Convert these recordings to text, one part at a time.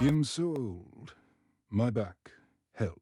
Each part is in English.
I'm so old. My back. Help.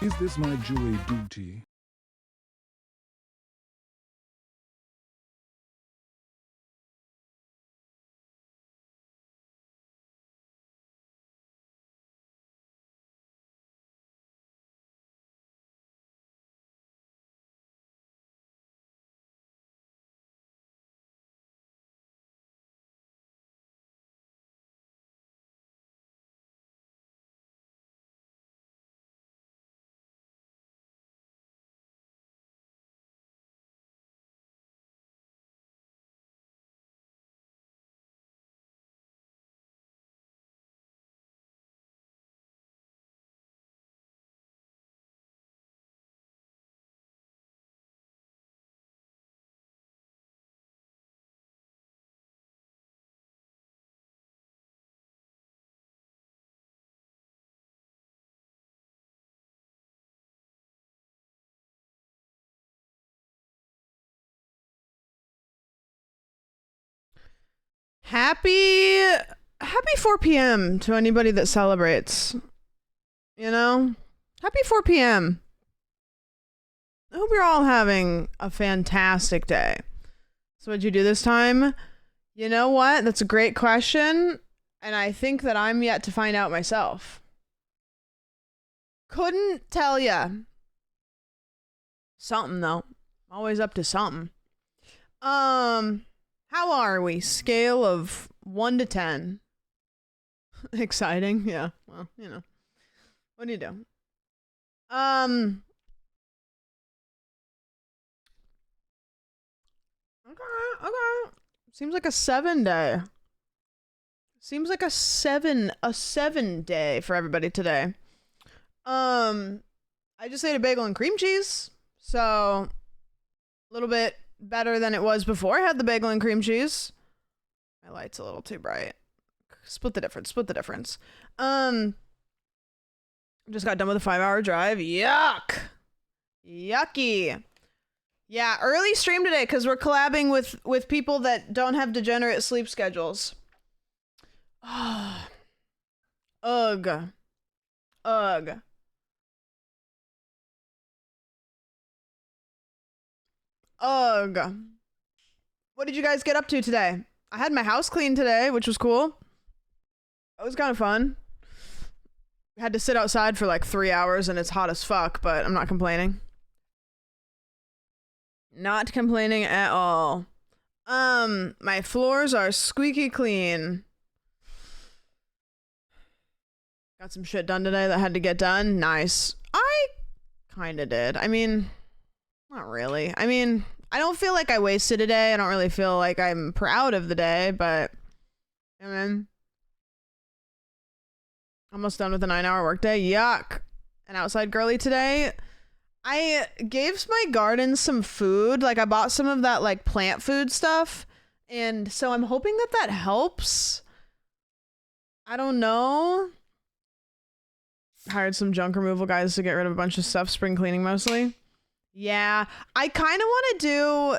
Is this my jury duty? Happy 4 p.m. to anybody that celebrates. You know? Happy 4 p.m. I hope you're all having a fantastic day. So what'd you do this time? You know what? That's a great question. And I think that I'm yet to find out myself. Couldn't tell ya. Something though. Always up to something. How are we? Scale of 1 to 10. Exciting, yeah. Well, you know. What do you do? Okay. Seems like a 7 day. Seems like a 7 day for everybody today. I just ate a bagel and cream cheese, so a little bit better than it was before I had the bagel and cream cheese. My light's a little too bright. Split the difference. Just got done with a 5-hour drive. Yuck. Yucky. Yeah, early stream today because we're collabing with people that don't have degenerate sleep schedules. Ugh. Ugh. Ugh. What did you guys get up to today? I had my house cleaned today, which was cool. It was kind of fun. Had to sit outside for like 3 hours and it's hot as fuck, but I'm not complaining. Not complaining at all. My floors are squeaky clean. Got some shit done today that had to get done. Nice. I kinda did. I mean, not really. I mean, I don't feel like I wasted a day. I don't really feel like I'm proud of the day, but I mean, almost done with a 9-hour workday. Yuck. An outside girly today. I gave my garden some food. Like I bought some of that like plant food stuff And so I'm hoping that that helps. I don't know. Hired some junk removal guys to get rid of a bunch of stuff, spring cleaning mostly. Yeah, I kind of want to do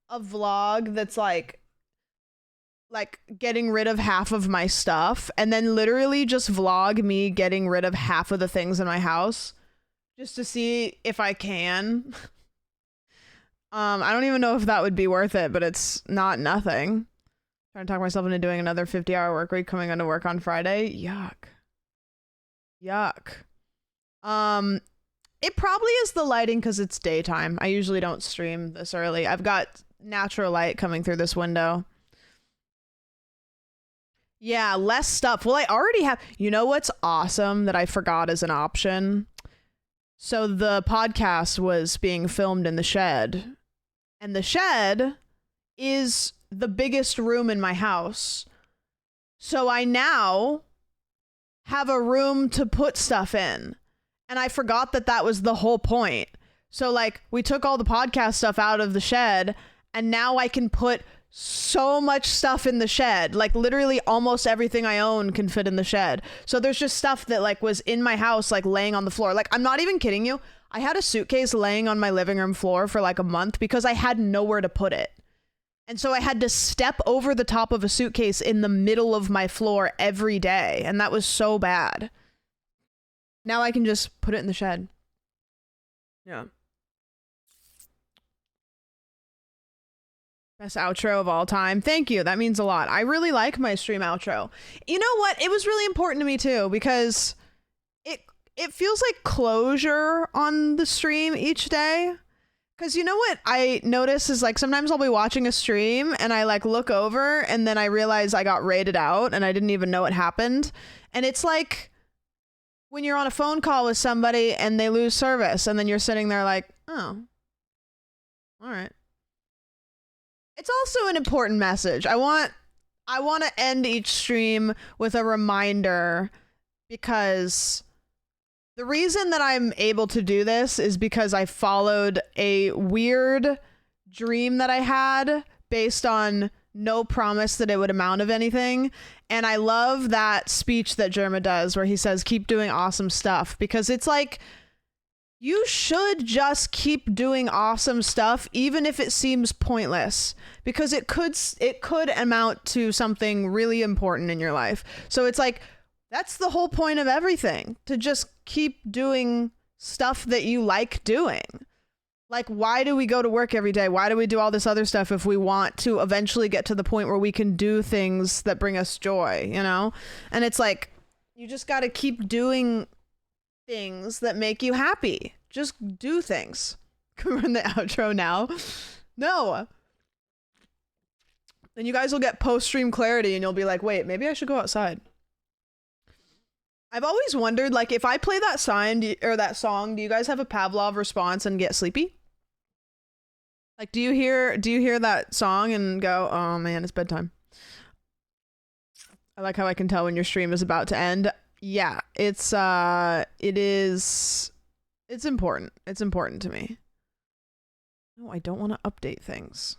a vlog that's like getting rid of half of my stuff and then literally just vlog me getting rid of half of the things in my house just to see if I can. I don't even know if that would be worth it, but it's not nothing. Trying to talk myself into doing another 50-hour work week, coming into work on Friday. Yuck. It probably is the lighting because it's daytime. I usually don't stream this early. I've got natural light coming through this window. Yeah, less stuff. Well, I already have... You know what's awesome that I forgot as an option? So the podcast was being filmed in the shed. And the shed is the biggest room in my house. So I now have a room to put stuff in. And I forgot that that was the whole point. So like we took all the podcast stuff out of the shed and now I can put so much stuff in the shed. Like literally almost everything I own can fit in the shed. So there's just stuff that like was in my house, like laying on the floor. Like I'm not even kidding you. I had a suitcase laying on my living room floor for like a month because I had nowhere to put it. And so I had to step over the top of a suitcase in the middle of my floor every day. And that was so bad. Now I can just put it in the shed. Yeah. Best outro of all time. Thank you. That means a lot. I really like my stream outro. You know what? It was really important to me too because it feels like closure on the stream each day. Because you know what I notice is like sometimes I'll be watching a stream and I like look over and then I realize I got rated out and I didn't even know it happened. And it's like when you're on a phone call with somebody and they lose service and then you're sitting there like, oh, all right. It's also an important message. I want to end each stream with a reminder because the reason that I'm able to do this is because I followed a weird dream that I had based on no promise that it would amount of anything. And I love that speech that Jerma does where he says, keep doing awesome stuff, because it's like, you should just keep doing awesome stuff, even if it seems pointless, because it could amount to something really important in your life. So it's like, that's the whole point of everything, to just keep doing stuff that you like doing. Like, why do we go to work every day? Why do we do all this other stuff if we want to eventually get to the point where we can do things that bring us joy, you know? And it's like, you just got to keep doing things that make you happy. Just do things. Can we run the outro now? No. Then you guys will get post-stream clarity and you'll be like, wait, maybe I should go outside. I've always wondered, like, if I play that sign or that song, do you guys have a Pavlov response and get sleepy? Like, do you hear that song and go, oh man, it's bedtime? I like how I can tell when your stream is about to end. Yeah, it's important. It's important to me. No, I don't want to update things.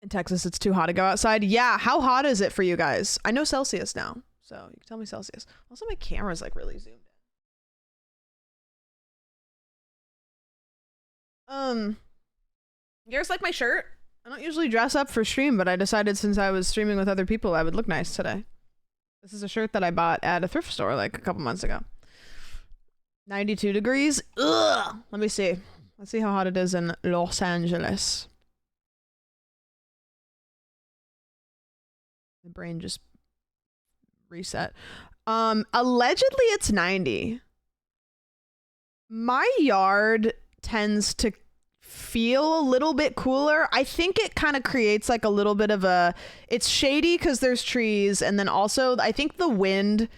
In Texas, it's too hot to go outside. Yeah, how hot is it for you guys? I know Celsius now, so you can tell me Celsius. Also, my camera's like really zoomed in. You guys like my shirt? I don't usually dress up for stream, but I decided since I was streaming with other people, I would look nice today. This is a shirt that I bought at a thrift store like a couple months ago. 92 degrees. Ugh. Let me see. Let's see how hot it is in Los Angeles. The brain just reset. Allegedly it's 90. My yard tends to feel a little bit cooler. I think it kind of creates like a little bit of a, it's shady because there's trees, and then also I think the wind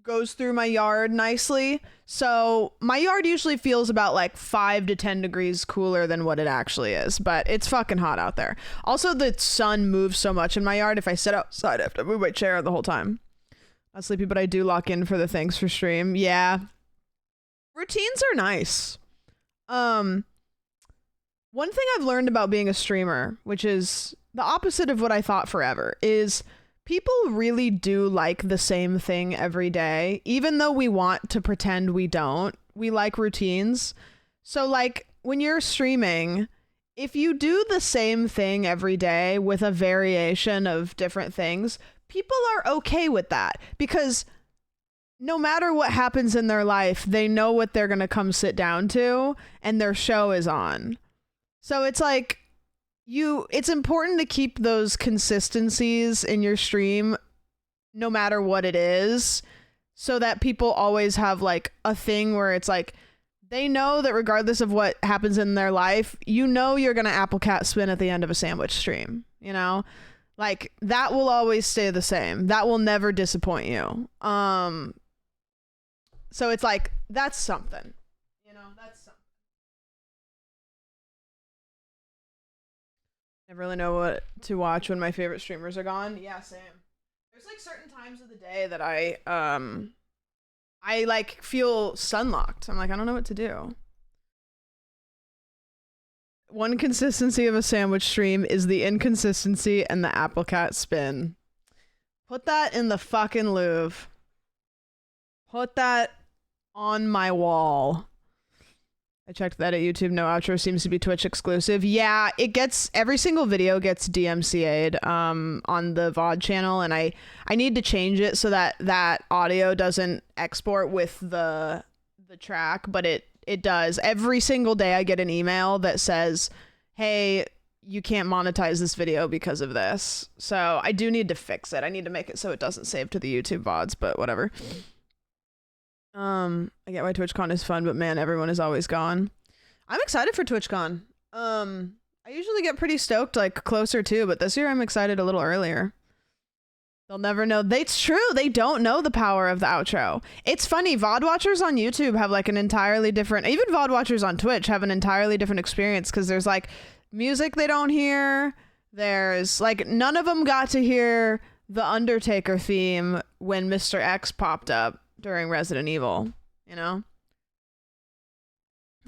goes through my yard nicely. So my yard usually feels about like 5 to 10 degrees cooler than what it actually is, but it's fucking hot out there. Also, the sun moves so much in my yard. If I sit outside, I have to move my chair the whole time. Not sleepy, but I do lock in for the things for stream. Yeah. Routines are nice. One One thing I've learned about being a streamer, which is the opposite of what I thought forever, is people really do like the same thing every day, even though we want to pretend we don't. We like routines. So like when you're streaming, if you do the same thing every day with a variation of different things, people are okay with that, because no matter what happens in their life, they know what they're going to come sit down to, and their show is on. So it's like it's important to keep those consistencies in your stream no matter what it is, so that people always have like a thing where it's like they know that regardless of what happens in their life, you know you're going to apple cat spin at the end of a sandwich stream, you know? Like that will always stay the same. That will never disappoint you. So it's like that's something. You know, that's something. Never really know what to watch when my favorite streamers are gone. Yeah, same. There's like certain times of the day that I like feel sunlocked. I'm like, I don't know what to do. One consistency of a sandwich stream is the inconsistency and the apple cat spin. Put that in the fucking Louvre. Put that on my wall. I checked that at YouTube. No outro seems to be Twitch exclusive. Yeah, it gets, every single video gets DMCA'd on the VOD channel, and I need to change it so that that audio doesn't export with the track, but it does. Every single day I get an email that says, hey, you can't monetize this video because of this. So I do need to fix it. I need to make it so it doesn't save to the YouTube VODs, but whatever. I get why TwitchCon is fun, but man, everyone is always gone. I'm excited for TwitchCon. I usually get pretty stoked like closer to, but this year I'm excited a little earlier. They'll never know. It's true. They don't know the power of the outro. It's funny. VOD watchers on YouTube have like an entirely different, even VOD watchers on Twitch have an entirely different experience, because there's like music they don't hear. There's like, none of them got to hear the Undertaker theme when Mr. X popped up during Resident Evil, you know?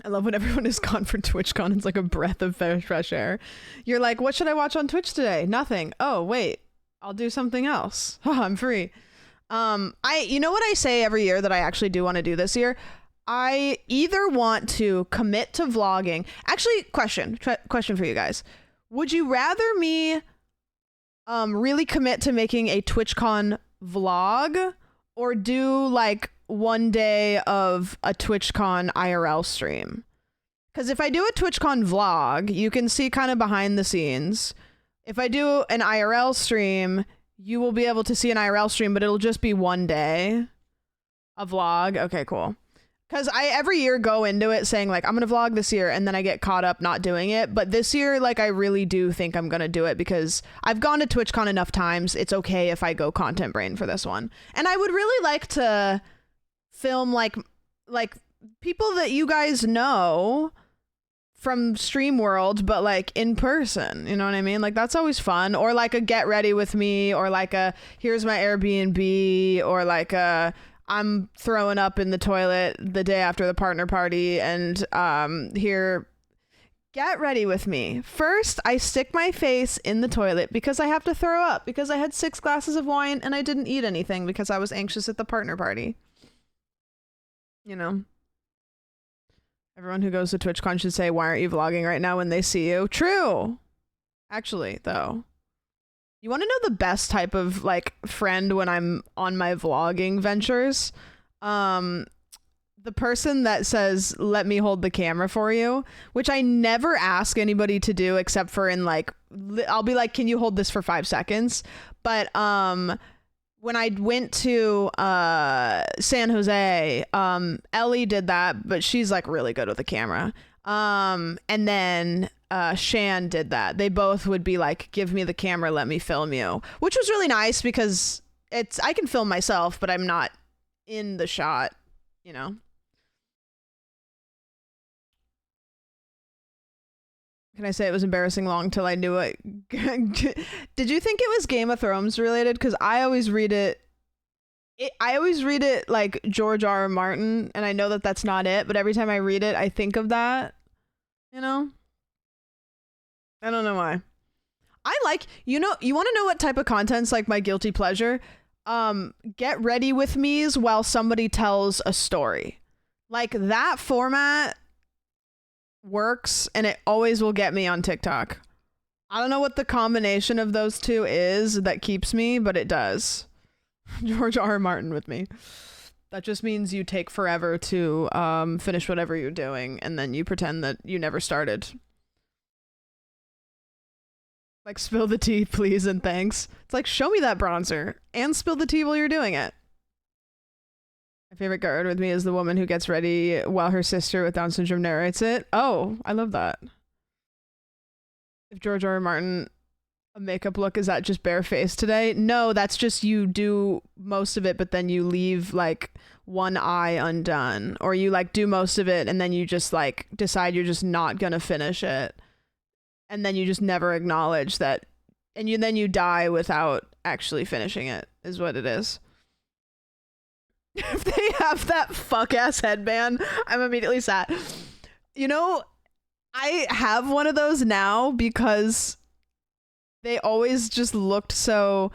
I love when everyone is gone for TwitchCon. It's like a breath of fresh air. You're like, what should I watch on Twitch today? Nothing. Oh, wait. I'll do something else. I'm free. You know what I say every year that I actually do want to do this year? I either want to commit to vlogging. Actually, question for you guys. Would you rather me really commit to making a TwitchCon vlog, or do like one day of a TwitchCon IRL stream? Because if I do a TwitchCon vlog, you can see kind of behind the scenes. If I do an IRL stream, you will be able to see an IRL stream, but it'll just be one day. A vlog. Okay, cool. Because I every year go into it saying like, I'm going to vlog this year, and then I get caught up not doing it. But this year, like, I really do think I'm going to do it, because I've gone to TwitchCon enough times. It's okay if I go content brain for this one. And I would really like to film like people that you guys know from Stream World, but like in person, you know what I mean? Like that's always fun. Or like a get ready with me, or like a here's my Airbnb, or like a I'm throwing up in the toilet the day after the partner party, and here, get ready with me. First, I stick my face in the toilet because I have to throw up, because I had 6 glasses of wine and I didn't eat anything because I was anxious at the partner party. You know? Everyone who goes to TwitchCon should say, why aren't you vlogging right now, when they see you? True. Actually, though. You want to know the best type of like friend when I'm on my vlogging ventures? The person that says, let me hold the camera for you, which I never ask anybody to do except for in like, I'll be like, can you hold this for 5 seconds? But when I went to San Jose, Ellie did that, but she's like really good with the camera. And then Shan did that. They both would be like, give me the camera, let me film you, which was really nice, because I can film myself, but I'm not in the shot, you know? Can I say it was embarrassing long till I knew it? Did you think it was Game of Thrones related? Because I always read it like George R. R. Martin, and I know that that's not it, but every time I read it, I think of that, you know? I don't know why. I like, you want to know what type of content's like my guilty pleasure? Get ready with me's while somebody tells a story. Like that format works and it always will get me on TikTok. I don't know what the combination of those two is that keeps me, but it does. George R. R. Martin with me. That just means you take forever to finish whatever you're doing and then you pretend that you never started. Like, spill the tea, please, and thanks. It's like, show me that bronzer and spill the tea while you're doing it. My favorite Get Ready With Me is the woman who gets ready while her sister with Down syndrome narrates it. Oh, I love that. If George R. R. Martin, a makeup look, is that just bare face today? No, that's just you do most of it, but then you leave like one eye undone. Or you like do most of it and then you just like decide you're just not gonna finish it. And then you just never acknowledge that, and then you die without actually finishing it, is what it is. If they have that fuck ass headband, I'm immediately sad. You know, I have one of those now because they always just looked so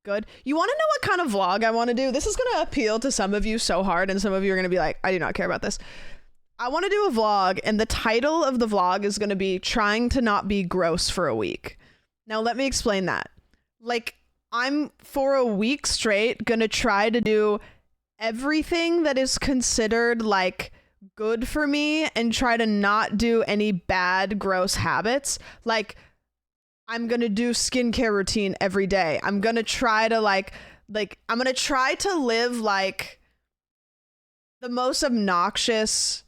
good. You want to know what kind of vlog I want to do? This is going to appeal to some of you so hard, and some of you are going to be like, I do not care about this. I want to do a vlog, and the title of the vlog is going to be Trying to Not Be Gross for a Week. Now, let me explain that. Like, I'm, for a week straight, going to try to do everything that is considered, like, good for me and try to not do any bad, gross habits. Like, I'm going to do skincare routine every day. I'm going to try to, I'm going to try to live, like, the most obnoxious...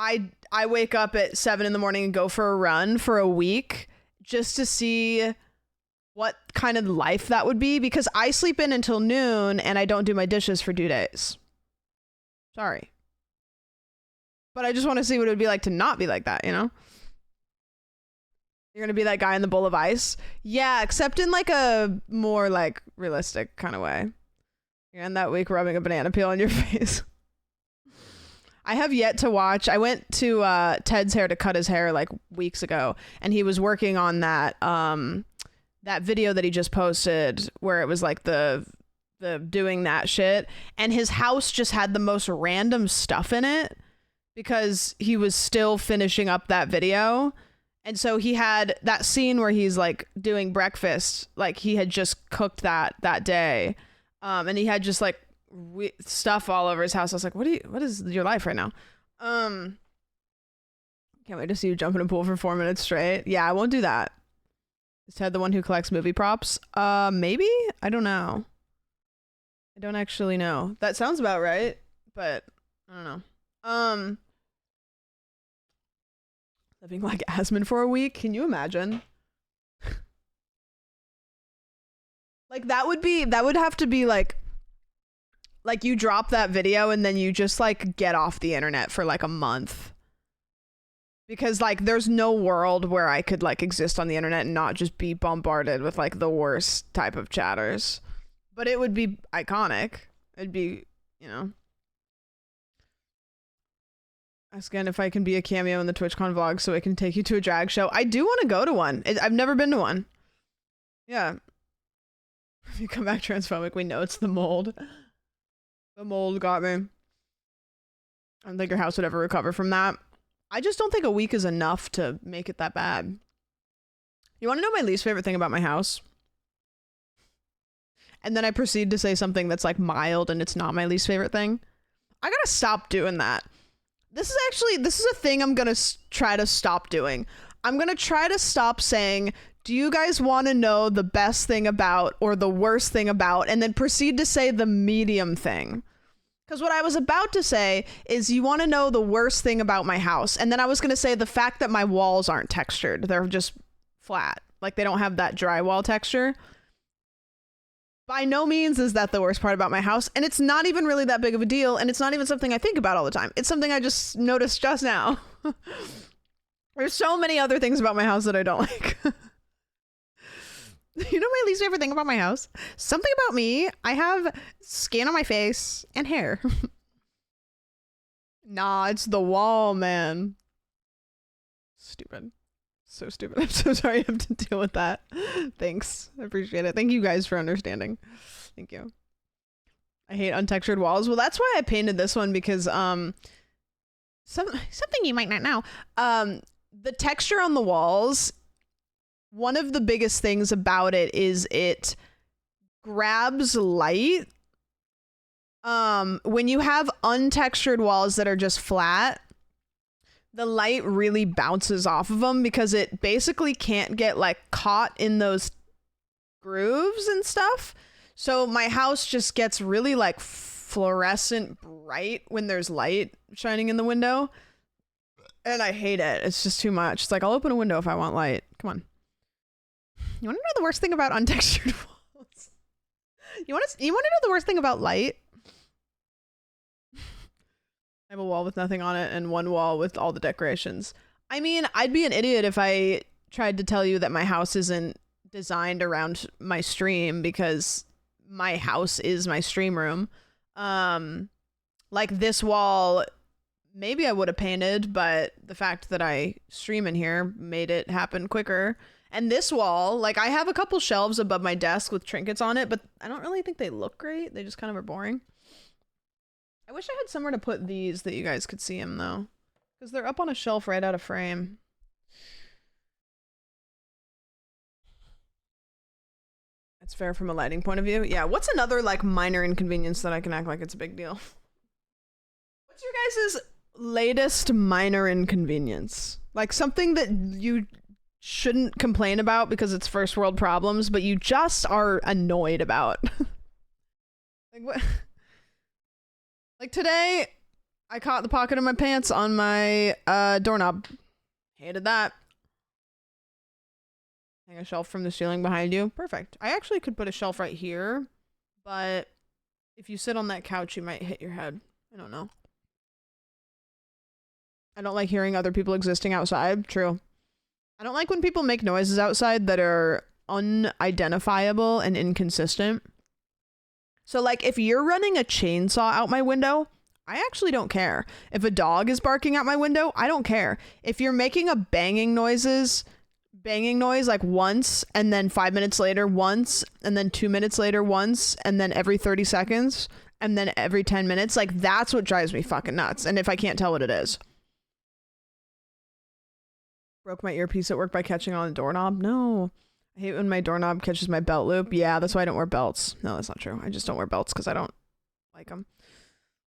I wake up at 7 a.m. and go for a run for a week just to see what kind of life that would be, because I sleep in until noon and I don't do my dishes for 2 days. Sorry. But I just want to see what it would be like to not be like that, you know? You're going to be that guy in the bowl of ice? Yeah, except in like a more like realistic kind of way. You're in that week rubbing a banana peel on your face. I have yet to watch. I went to Ted's hair to cut his hair like weeks ago, and he was working on that that video that he just posted where it was like the doing that shit, and his house just had the most random stuff in it because he was still finishing up that video. And so he had that scene where he's like doing breakfast, like he had just cooked that day, and he had just like stuff all over his house. I was like, what is your life right now? Can't wait to see you jump in a pool for 4 minutes straight. Yeah, I won't do that. Is Ted the one who collects movie props? Maybe? I don't know. I don't actually know. That sounds about right, but I don't know. Living like Asmund for a week? Can you imagine? Like that would have to be like you drop that video and then you just like get off the internet for like a month. Because like there's no world where I could like exist on the internet and not just be bombarded with like the worst type of chatters. But it would be iconic. It'd be, you know. Ask again if I can be a cameo in the TwitchCon vlog so I can take you to a drag show. I do want to go to one. I've never been to one. Yeah. If you come back transphobic, we know it's the mold. The mold got me. I don't think your house would ever recover from that. I just don't think a week is enough to make it that bad. You want to know my least favorite thing about my house? And then I proceed to say something that's like mild and it's not my least favorite thing. I gotta stop doing that. This is a thing I'm gonna try to stop doing. I'm gonna try to stop saying, do you guys want to know the best thing about or the worst thing about, and then proceed to say the medium thing. Because what I was about to say is, you want to know the worst thing about my house, and then I was going to say the fact that my walls aren't textured. They're just flat. Like they don't have that drywall texture. By no means is that the worst part about my house, and it's not even really that big of a deal, and it's not even something I think about all the time. It's something I just noticed just now. There's so many other things about my house that I don't like. You know my least favorite thing about my house? Something about me. I have skin on my face and hair. Nah, it's the wall, man. Stupid. So stupid. I'm so sorry I have to deal with that. Thanks. I appreciate it. Thank you guys for understanding. Thank you. I hate untextured walls. Well, that's why I painted this one, because something you might not know. The texture on the walls, one of the biggest things about it is it grabs light. When you have untextured walls that are just flat, the light really bounces off of them because it basically can't get like caught in those grooves and stuff. So my house just gets really like fluorescent bright when there's light shining in the window. And I hate it. It's just too much. It's like, I'll open a window if I want light. Come on. You want to know the worst thing about untextured walls? You want to know the worst thing about light? I have a wall with nothing on it and one wall with all the decorations. I mean, I'd be an idiot if I tried to tell you that my house isn't designed around my stream, because my house is my stream room. Like this wall, maybe I would have painted, but the fact that I stream in here made it happen quicker. And this wall, like I have a couple shelves above my desk with trinkets on it, but I don't really think they look great. They just kind of are boring. I wish I had somewhere to put these that you guys could see them though, because they're up on a shelf right out of frame. That's fair from a lighting point of view. Yeah, what's another like minor inconvenience that I can act like it's a big deal? What's your guys' latest minor inconvenience? Like something that you shouldn't complain about because it's first world problems, but you just are annoyed about. Like what? Like today, I caught the pocket of my pants on my doorknob. Hated that. Hang a shelf from the ceiling behind you. Perfect. I actually could put a shelf right here, but if you sit on that couch, you might hit your head. I don't know. I don't like hearing other people existing outside. True. I don't like when people make noises outside that are unidentifiable and inconsistent. So like if you're running a chainsaw out my window, I actually don't care. If a dog is barking out my window, I don't care. If you're making a banging noise like once, and then 5 minutes later once, and then 2 minutes later once, and then every 30 seconds, and then every 10 minutes, like that's what drives me fucking nuts. And if I can't tell what it is. Broke my earpiece at work by catching on a doorknob? No. I hate when my doorknob catches my belt loop. Yeah, that's why I don't wear belts. No, that's not true. I just don't wear belts because I don't like them.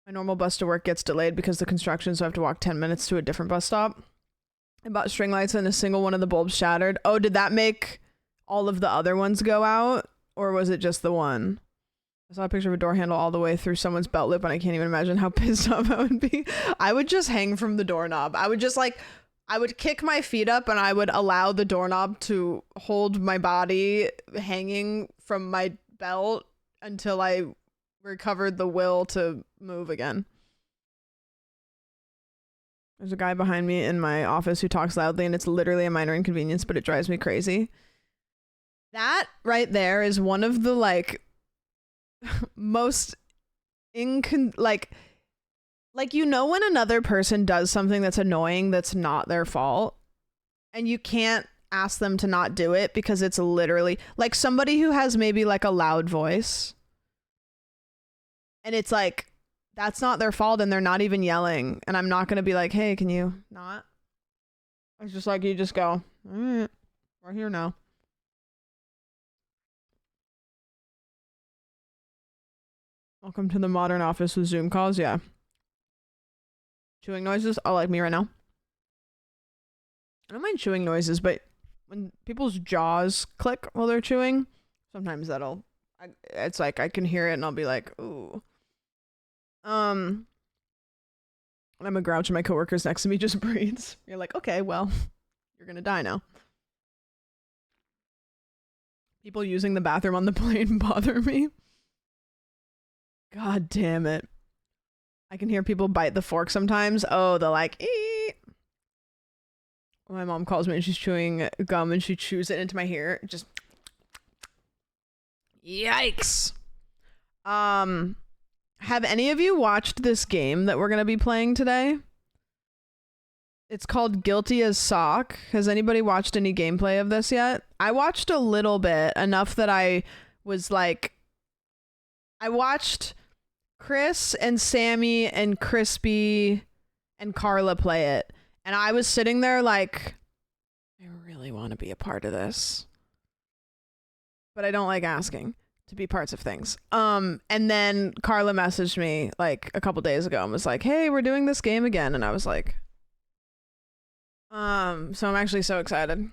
My normal bus to work gets delayed because of the construction, so I have to walk 10 minutes to a different bus stop. I bought string lights and a single one of the bulbs shattered. Oh, did that make all of the other ones go out? Or was it just the one? I saw a picture of a door handle all the way through someone's belt loop, and I can't even imagine how pissed off I would be. I would just hang from the doorknob. I would kick my feet up and I would allow the doorknob to hold my body hanging from my belt until I recovered the will to move again. There's a guy behind me in my office who talks loudly, and it's literally a minor inconvenience, but it drives me crazy. That right there is one of the like most like you know when another person does something that's annoying that's not their fault, and you can't ask them to not do it because it's literally like somebody who has maybe like a loud voice, and it's like that's not their fault and they're not even yelling, and I'm not gonna be like, hey, can you not? It's just like you just go, all right, we're here now. Welcome to the modern office with Zoom calls. Yeah. Chewing noises? Oh, like me right now. I don't mind chewing noises, but when people's jaws click while they're chewing, sometimes it's like I can hear it and I'll be like, ooh. I'm a grouch and my coworkers next to me just breathes. You're like, okay, well, you're gonna die now. People using the bathroom on the plane bother me. God damn it. I can hear people bite the fork sometimes. Oh, they're like, ee. My mom calls me and she's chewing gum and she chews it into my ear. Just yikes. Have any of you watched this game that we're going to be playing today? It's called Guilty as Sock. Has anybody watched any gameplay of this yet? I watched a little bit, enough that I was like, I watched Chris and Sammy and Crispy and Carla play it. And I was sitting there like, I really want to be a part of this. But I don't like asking to be parts of things. And then Carla messaged me like a couple days ago and was like, hey, we're doing this game again. And I was like, so I'm actually so excited.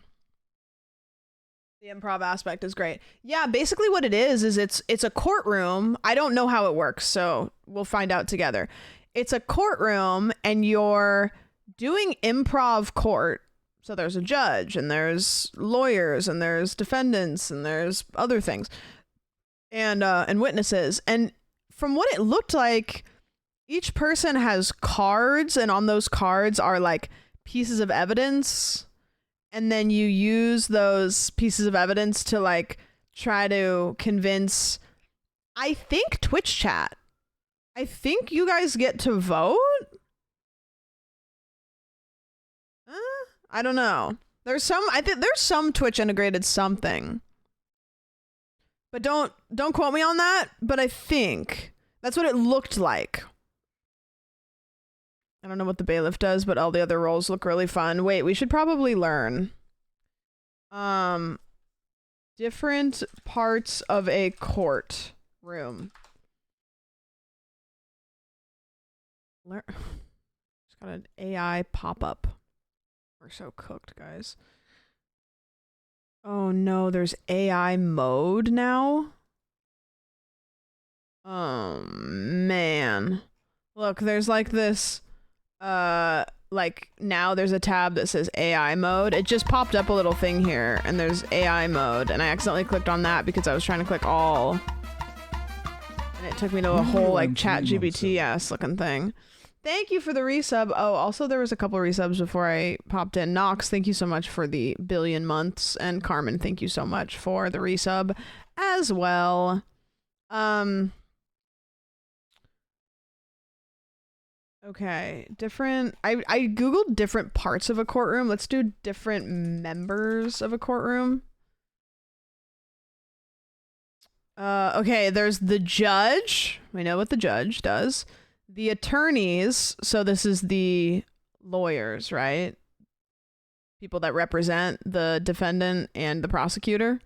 The improv aspect is great. Yeah, basically what it is it's a courtroom. I don't know how it works, so we'll find out together. It's a courtroom and you're doing improv court. So there's a judge and there's lawyers and there's defendants and there's other things and witnesses. And from what it looked like, each person has cards, and on those cards are like pieces of evidence, and then you use those pieces of evidence to like try to convince, I think, Twitch chat. I think you guys get to vote. I don't know. I think there's some Twitch integrated something, but don't quote me on that. But I think that's what it looked like. I don't know what the bailiff does, but all the other roles look really fun. Wait, we should probably learn. Different parts of a court room. Just got an AI pop-up. We're so cooked, guys. Oh no, there's AI mode now? Oh man. Look, there's like this like now there's a tab that says AI mode. It just popped up a little thing here and there's AI mode, and I accidentally clicked on that because I was trying to click all, and it took me to a whole like chat GPT ass looking thing. Thank you for the resub. Oh, also there was a couple resubs before I popped in. Nox, thank you so much for the 1 billion months, and Carmen, thank you so much for the resub as well. Okay, different. I googled different parts of a courtroom. Let's do different members of a courtroom. Okay, there's the judge. We know what the judge does. The attorneys, so this is the lawyers, right? People that represent the defendant and the prosecutor.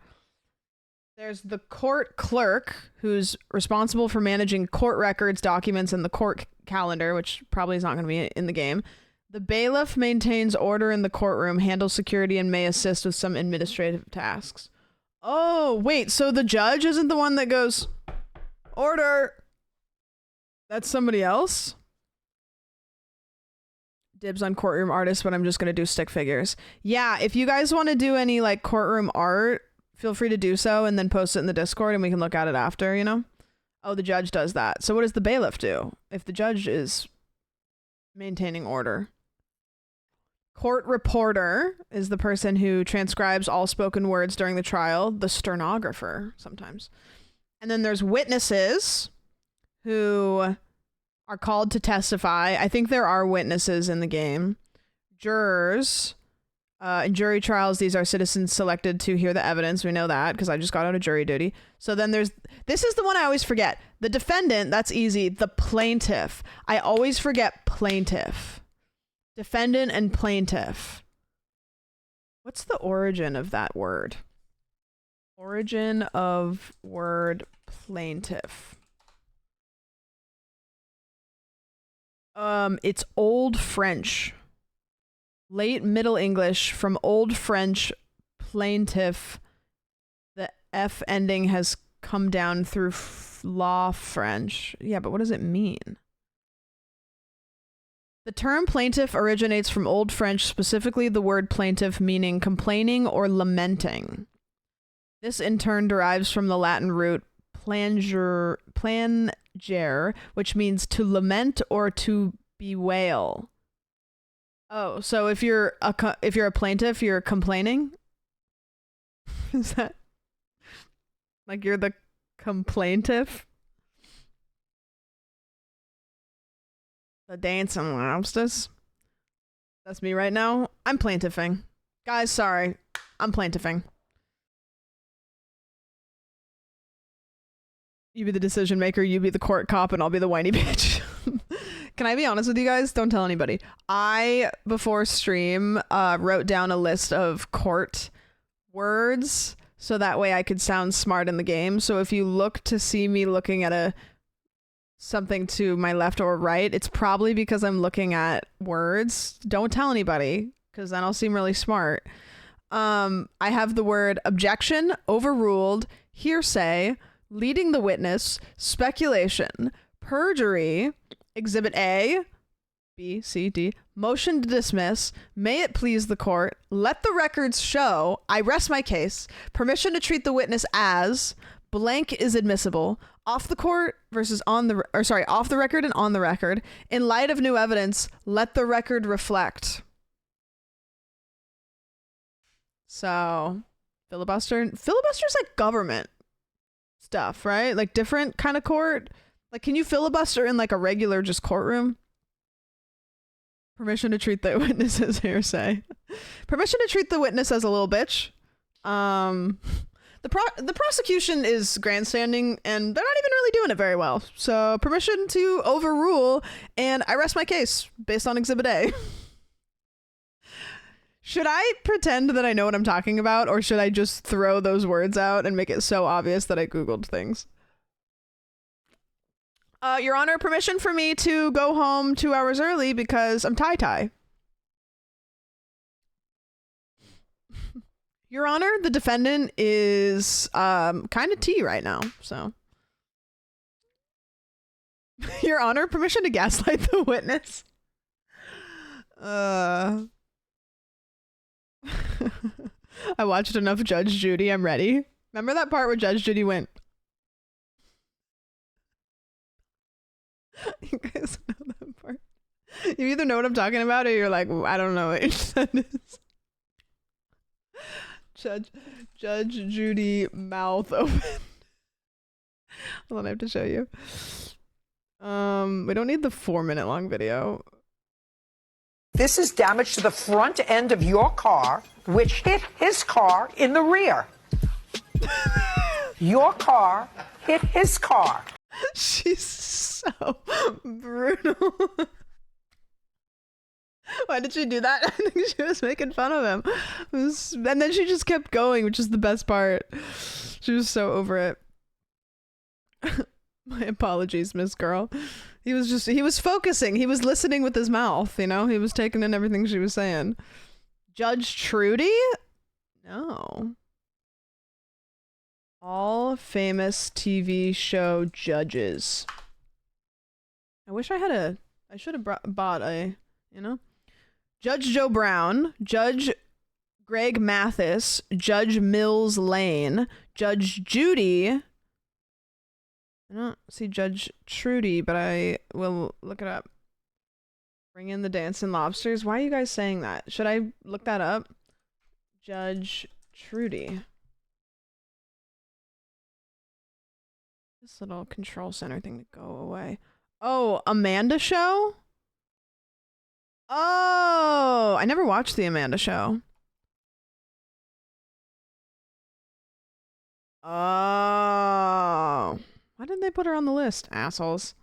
There's the court clerk, who's responsible for managing court records, documents, and the court calendar, which probably is not going to be in the game. The bailiff maintains order in the courtroom, handles security, and may assist with some administrative tasks. Oh, wait, so the judge isn't the one that goes, order! That's somebody else? Dibs on courtroom artists, but I'm just going to do stick figures. Yeah, if you guys want to do any like courtroom art, feel free to do so and then post it in the Discord and we can look at it after, you know? Oh, the judge does that. So what does the bailiff do if the judge is maintaining order? Court reporter is the person who transcribes all spoken words during the trial. The stenographer, sometimes. And then there's witnesses who are called to testify. I think there are witnesses in the game. Jurors. In jury trials, these are citizens selected to hear the evidence. We know that because I just got out of jury duty. So then there's, this is the one I always forget. The defendant, that's easy. The plaintiff. I always forget plaintiff. Defendant and plaintiff. What's the origin of that word? Origin of word plaintiff. It's Old French. Late Middle English from Old French plaintiff. The F ending has come down through law French. Yeah, but what does it mean? The term plaintiff originates from Old French, specifically the word plaintiff meaning complaining or lamenting. This in turn derives from the Latin root plangere, which means to lament or to bewail. Oh, so if you're a plaintiff, you're complaining? Is that like you're the complaintiff? The dancing lobsters? That's me right now. I'm plaintiffing. Guys, sorry. I'm plaintiffing. You be the decision maker, you be the court cop, and I'll be the whiny bitch. Can I be honest with you guys? Don't tell anybody. I, before stream, wrote down a list of court words so that way I could sound smart in the game. So if you look to see me looking at something to my left or right, it's probably because I'm looking at words. Don't tell anybody, because then I'll seem really smart. I have the word objection, overruled, hearsay, leading the witness, speculation, perjury, exhibit A, B, C, D, motion to dismiss, may it please the court, let the records show, I rest my case, permission to treat the witness as, blank is admissible, off the court versus off the record and on the record, in light of new evidence, let the record reflect. So, filibuster's like government stuff, right? Like different kind of court. Like, can you filibuster in like a regular just courtroom? Permission to treat the witness as hearsay. Permission to treat the witness as a little bitch. The prosecution is grandstanding and they're not even really doing it very well. So permission to overrule, and I rest my case based on exhibit A. Should I pretend that I know what I'm talking about, or should I just throw those words out and make it so obvious that I Googled things? Your Honor, permission for me to go home 2 hours early because I'm tie-tie. Your Honor, the defendant is kind of tea right now, so. Your Honor, permission to gaslight the witness. I watched enough Judge Judy, I'm ready. Remember that part where Judge Judy went, you guys know that part? You either know what I'm talking about or you're like, I don't know what you said is. Judge Judy mouth open. Hold on, I have to show you. We don't need the 4-minute long video. This is damage to the front end of your car, which hit his car in the rear. Your car hit his car. She's so brutal. Why did she do that? I think she was making fun of him. And then she just kept going, which is the best part. She was so over it. My apologies, Miss Girl. He was focusing. He was listening with his mouth, you know? He was taking in everything she was saying. Judge Trudy? No. All famous TV show judges. I wish I should have bought a, you know? Judge Joe Brown, Judge Greg Mathis, Judge Mills Lane, Judge Judy. I don't see Judge Trudy, but I will look it up. Bring in the dancing lobsters. Why are you guys saying that? Should I look that up? Judge Trudy. This little control center thing to go away. Oh, Amanda Show? Oh, I never watched the Amanda Show. Oh. Why didn't they put her on the list, assholes?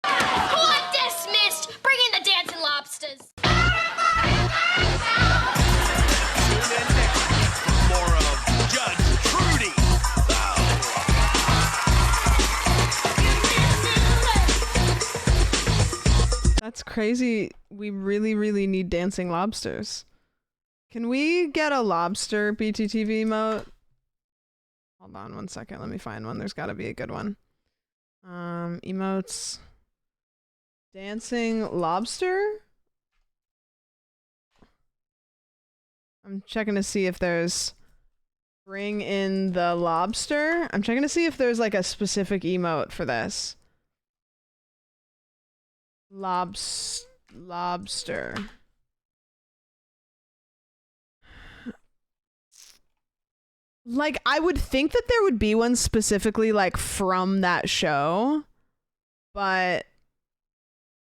Court dismissed! Bring in the dancing lobsters! More of Judge Trudy. That's crazy. We really, really need dancing lobsters. Can we get a lobster BTTV emote? Hold on 1 second. Let me find one. There's got to be a good one. Emotes. Dancing lobster? I'm checking to see if there's bring in the lobster. I'm checking to see if there's like a specific emote for this. Lobster. Like, I would think that there would be one specifically, like, from that show, but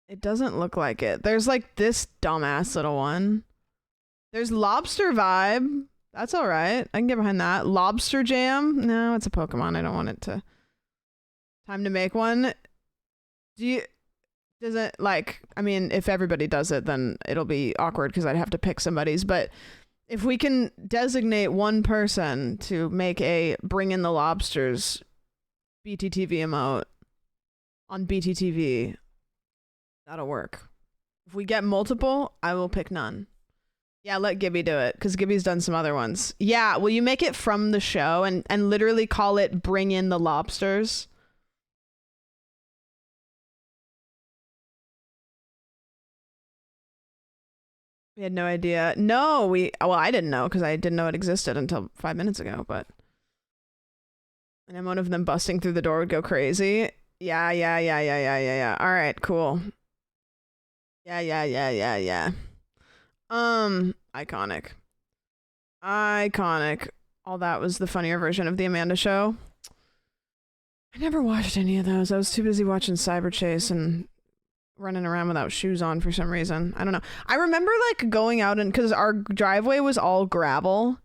it doesn't look like it. There's, like, this dumbass little one. There's Lobster Vibe. That's all right. I can get behind that. Lobster Jam. No, it's a Pokemon. I don't want it to. Time to make one. Does it, like, I mean, if everybody does it, then it'll be awkward because I'd have to pick somebody's, but if we can designate one person to make a Bring in the Lobsters BTTV emote on BTTV, that'll work. If we get multiple, I will pick none. Yeah, let Gibby do it, because Gibby's done some other ones. Yeah, will you make it from the show and literally call it Bring in the Lobsters? We had no idea. No, well, I didn't know because I didn't know it existed until 5 minutes ago, but an emote of them busting through the door would go crazy. Yeah. All right, cool. Yeah. Iconic. All that was the funnier version of the Amanda Show. I never watched any of those. I was too busy watching Cyber Chase and running around without shoes on for some reason. I don't know. I remember like going out and because our driveway was all gravel,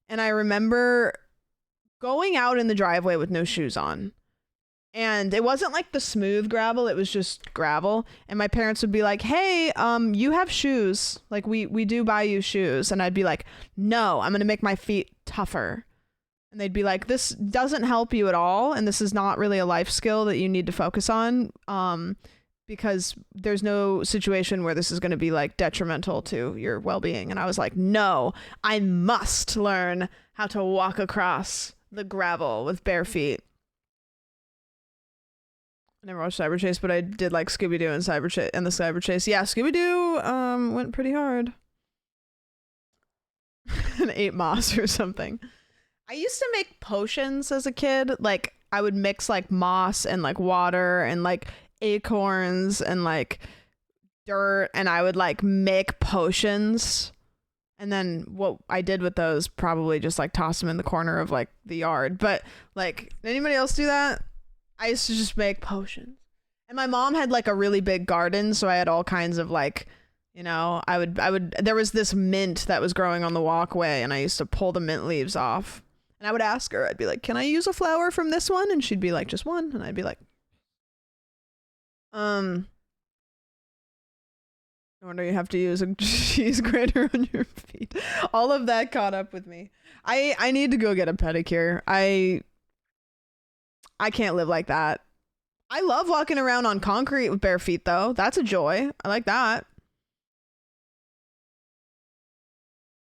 and I remember going out in the driveway with no shoes on. And it wasn't like the smooth gravel, it was just gravel. And my parents would be like, hey, you have shoes. Like we do buy you shoes. And I'd be like, no, I'm gonna make my feet tougher. And they'd be like, this doesn't help you at all, and this is not really a life skill that you need to focus on. Because there's no situation where this is going to be like detrimental to your well-being. And I was like, no, I must learn how to walk across the gravel with bare feet. I never watched Cyber Chase, but I did like Scooby-Doo and the Cyber Chase. Yeah, Scooby-Doo went pretty hard. And ate moss or something. I used to make potions as a kid. Like I would mix like moss and like water and like acorns and like dirt, and I would like make potions, and then what I did with those, probably just like toss them in the corner of like the yard. But like, anybody else do that? I used to just make potions, and my mom had like a really big garden, so I had all kinds of like, you know, I would there was this mint that was growing on the walkway, and I used to pull the mint leaves off, and I would ask her, I'd be like, can I use a flower from this one? And she'd be like, just one. And I'd be like, no wonder you have to use a cheese grater on your feet. All of that caught up with me. I need to go get a pedicure. I can't live like that. I love walking around on concrete with bare feet though. That's a joy. I like that.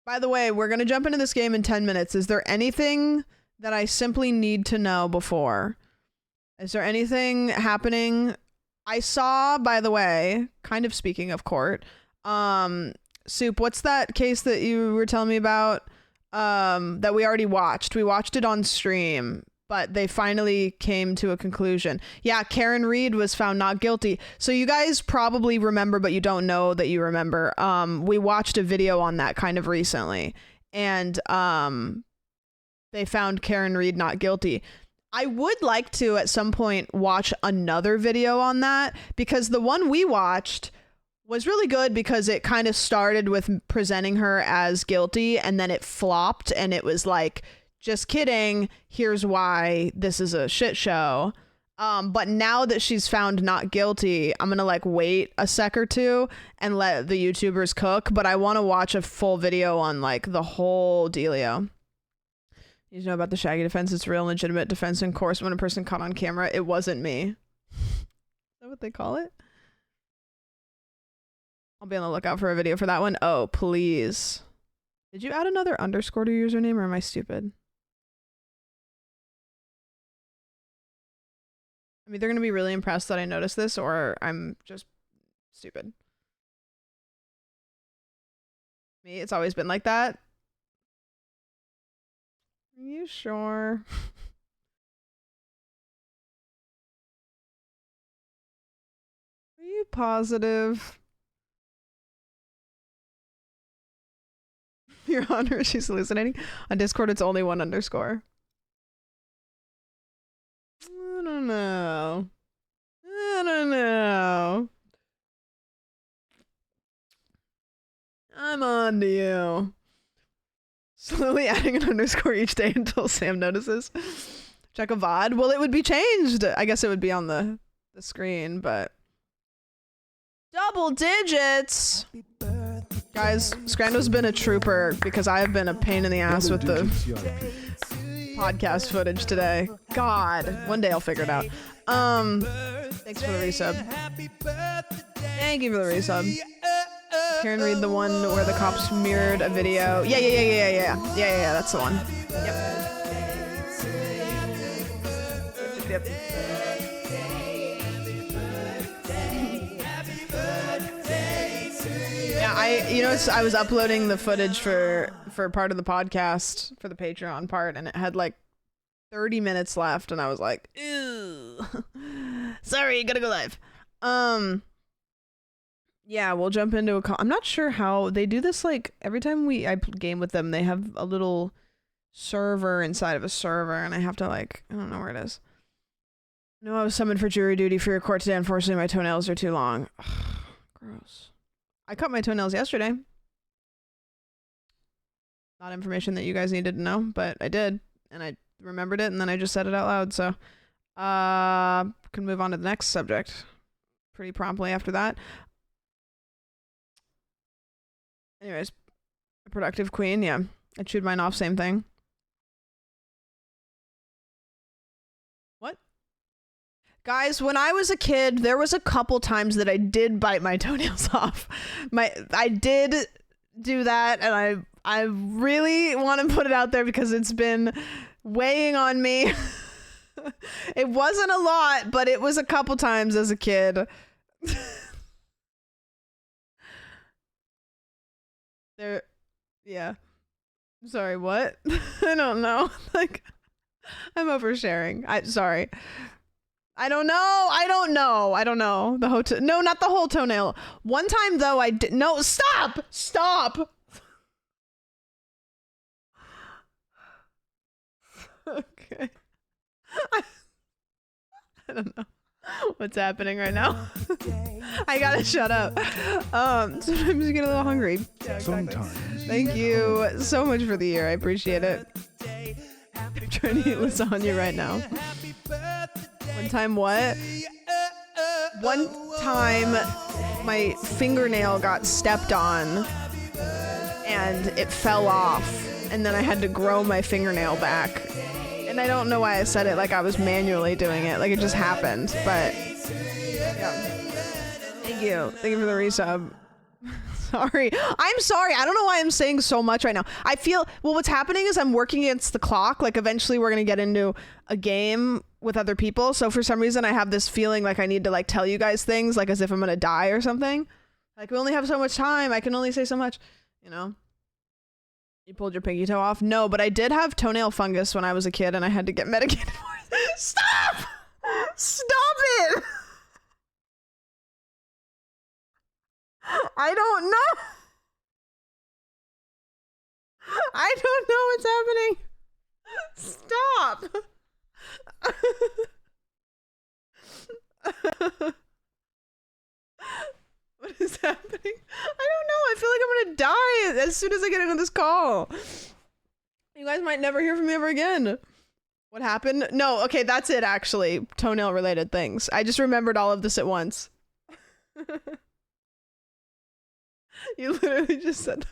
By the way, we're going to jump into this game in 10 minutes. Is there anything that I simply need to know before? Is there anything happening? I saw, by the way, kind of speaking of court, Soup, what's that case that you were telling me about that we already watched? We watched it on stream, but they finally came to a conclusion. Yeah, Karen Reed was found not guilty. So you guys probably remember, but you don't know that you remember. We watched a video on that kind of recently, and they found Karen Reed not guilty. I would like to at some point watch another video on that, because the one we watched was really good because it kind of started with presenting her as guilty, and then it flopped and it was like, just kidding, here's why this is a shit show. But now that she's found not guilty, I'm gonna like wait a sec or two and let the YouTubers cook, but I want to watch a full video on like the whole dealio. You know about the Shaggy defense? It's real and legitimate defense in course when a person caught on camera. It wasn't me. Is that what they call it? I'll be on the lookout for a video for that one. Oh, please. Did you add another underscore to your username, or am I stupid? I'm either going to be really impressed that I noticed this, or I'm just stupid. Me, it's always been like that. Are you sure? Are you positive? Your Honor, she's hallucinating. On Discord, it's only 1 underscore. I don't know. I'm on to you. Slowly adding an underscore each day until Sam notices. Check a VOD. Well, it would be changed. I guess it would be on the screen, but double digits. Guys, Scrando's been a trooper because I've been a pain in the ass with the podcast footage today. God, one day I'll figure it out. Thanks for the resub. Thank you for the resub. Karen, read the one where the cops mirrored a video. Yeah, that's the one. Yep. Yeah, I was uploading the footage for part of the podcast, for the Patreon part, and it had like 30 minutes left, and I was like, ew. Sorry, gotta go live. Yeah, we'll jump into I'm not sure how they do this. Like every time I game with them, they have a little server inside of a server, and I have to I don't know where it is. No, I was summoned for jury duty for your court today. Unfortunately, my toenails are too long. Gross. I cut my toenails yesterday. Not information that you guys needed to know, but I did, and I remembered it, and then I just said it out loud. So, can move on to the next subject pretty promptly after that. Anyways, a productive queen. Yeah, I chewed mine off. Same thing. What? Guys, when I was a kid, there was a couple times that I did bite my toenails off. I did do that, and I really want to put it out there because it's been weighing on me. It wasn't a lot, but it was a couple times as a kid. Yeah. Sorry, what? I don't know. I'm oversharing. Sorry. I don't know. No, not the whole toenail. One time though, I did. No, stop. Okay. I don't know what's happening right now. I gotta shut up. Sometimes you get a little hungry. Yeah, exactly. Sometimes. Thank you so much for the year. I appreciate it. I'm trying to eat lasagna right now. One time what? One time my fingernail got stepped on and it fell off, and then I had to grow my fingernail back. And I don't know why I said it like I was manually doing it. Like it just happened, but yeah. Thank you for the resub. Sorry. I'm sorry. I don't know why I'm saying so much right now. I feel, well, what's happening is I'm working against the clock. Like eventually we're going to get into a game with other people. So for some reason I have this feeling like I need to like tell you guys things like as if I'm going to die or something. Like we only have so much time. I can only say so much, you know? You pulled your pinky toe off? No, but I did have toenail fungus when I was a kid and I had to get medicated for it. Stop it. I don't know. I don't know what's happening. Stop. What is happening? I don't know. I feel like I'm gonna die as soon as I get into this call. You guys might never hear from me ever again. What happened? No, okay, that's it actually. Toenail related things. I just remembered all of this at once. You literally just said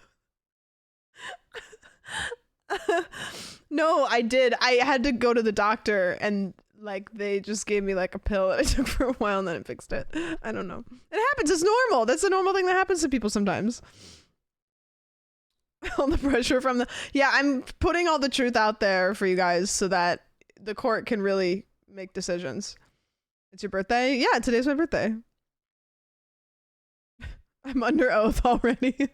No, I did. I had to go to the doctor and like they just gave me like a pill that I took for a while and then it fixed it. I don't know. It happens. It's normal. That's a normal thing that happens to people sometimes. All the pressure from the... Yeah, I'm putting all the truth out there for you guys so that the court can really make decisions. It's your birthday? Yeah, today's my birthday. I'm under oath already.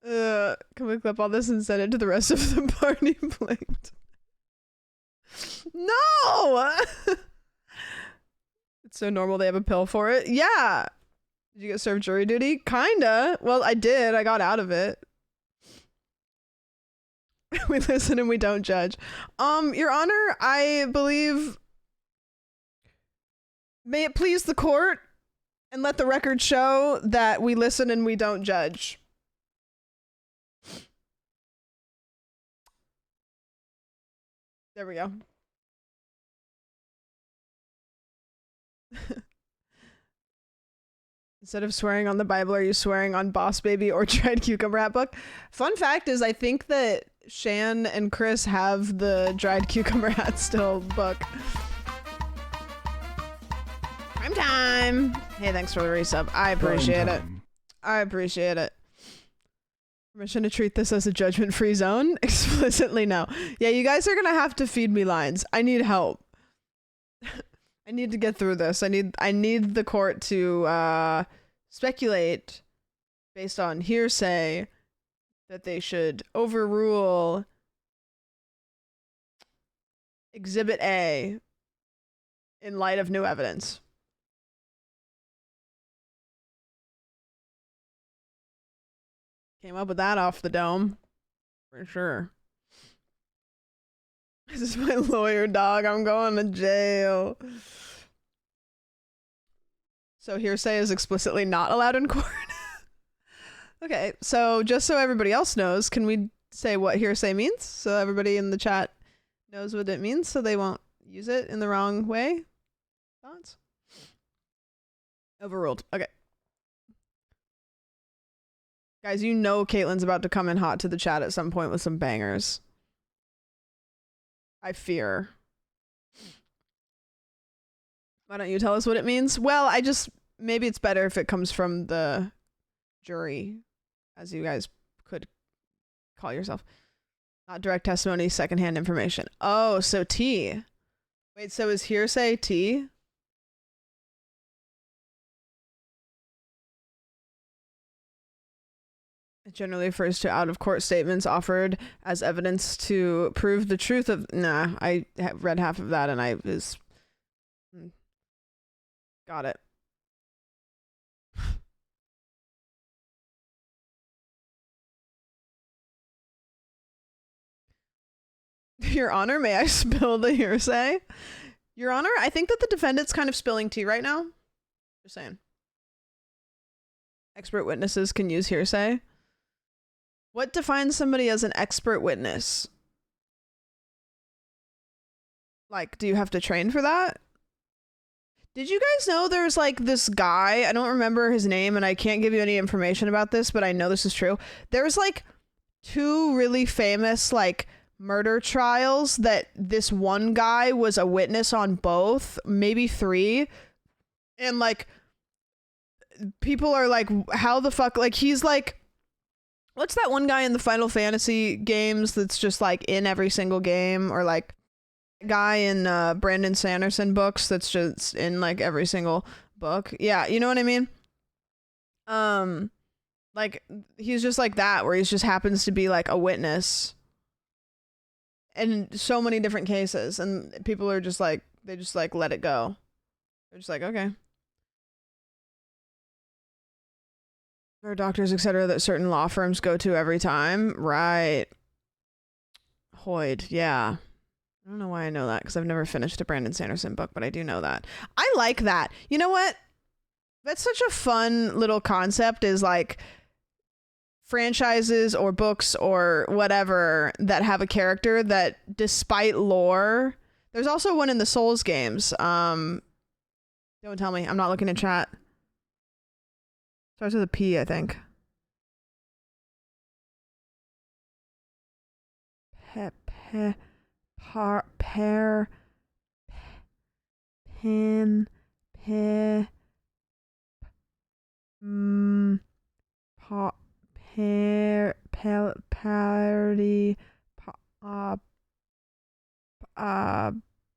Can we clip all this and send it to the rest of the party? Blinked. No! It's so normal they have a pill for it. Yeah. Did you get served jury duty? Kinda. Well, I did. I got out of it. We listen and we don't judge. Your Honor, I believe, may it please the court and let the record show that we listen and we don't judge. There we go. Instead of swearing on the Bible, are you swearing on Boss Baby or Dried Cucumber Hat book? Fun fact is, I think that Shan and Chris have the Dried Cucumber Hat still book. Prime time! Hey, thanks for the resub. I appreciate it. I appreciate it. Permission to treat this as a judgment-free zone? Explicitly no. Yeah, you guys are gonna have to feed me lines. I need help. I need to get through this. I need the court to speculate based on hearsay that they should overrule Exhibit A in light of new evidence. Came up with that off the dome, for sure. This is my lawyer, dog. I'm going to jail. So hearsay is explicitly not allowed in court? Okay, so just so everybody else knows, can we say what hearsay means? So everybody in the chat knows what it means so they won't use it in the wrong way? Thoughts? Overruled. Okay. Guys, you know Caitlin's about to come in hot to the chat at some point with some bangers. I Why don't you tell us what it means? Well, maybe it's better if it comes from the jury, as you guys could call yourself. Not direct testimony, secondhand information. Oh, so T. Wait, so is hearsay T? It generally refers to out-of-court statements offered as evidence to prove the truth of... Nah, I read half of that and I was... Got it. Your Honor, may I spill the hearsay? Your Honor, I think that the defendant's kind of spilling tea right now. Just saying. Expert witnesses can use hearsay. What defines somebody as an expert witness? Like, do you have to train for that? Did you guys know there's like this guy, I don't remember his name and I can't give you any information about this, but I know this is true. There's like 2 really famous like murder trials that this one guy was a witness on both, maybe 3. And like, people are like, how the fuck, like he's like, what's that one guy in the Final Fantasy games that's just like in every single game, or like guy in Brandon Sanderson books that's just in like every single book? Yeah, you know what I mean? Like he's just like that, where he's just happens to be like a witness in so many different cases, and people are just like, they just like let it go. They're just like, okay. There are doctors, etc., that certain law firms go to every time. Right. Hoyd, yeah. I don't know why I know that, because I've never finished a Brandon Sanderson book, but I do know that. I like that. You know what? That's such a fun little concept, is like franchises or books or whatever that have a character that, despite lore... There's also one in the Souls games. Don't tell me. I'm not looking at chat. Starts with a P, I think.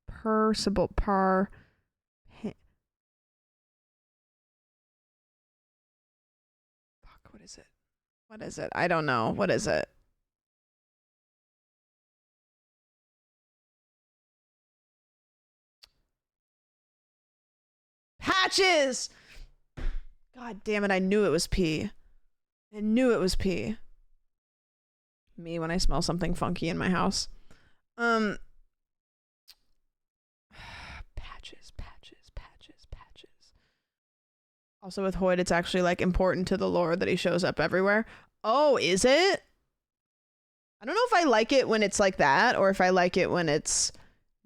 Percival par. What is it? What is it? I don't know. What is it? Patches! God damn it, I knew it was pee. I knew it was pee. Me when I smell something funky in my house. Patches. Also with Hoyt, it's actually like important to the lore that he shows up everywhere. Oh, is it? I don't know if I like it when it's like that or if I like it when it's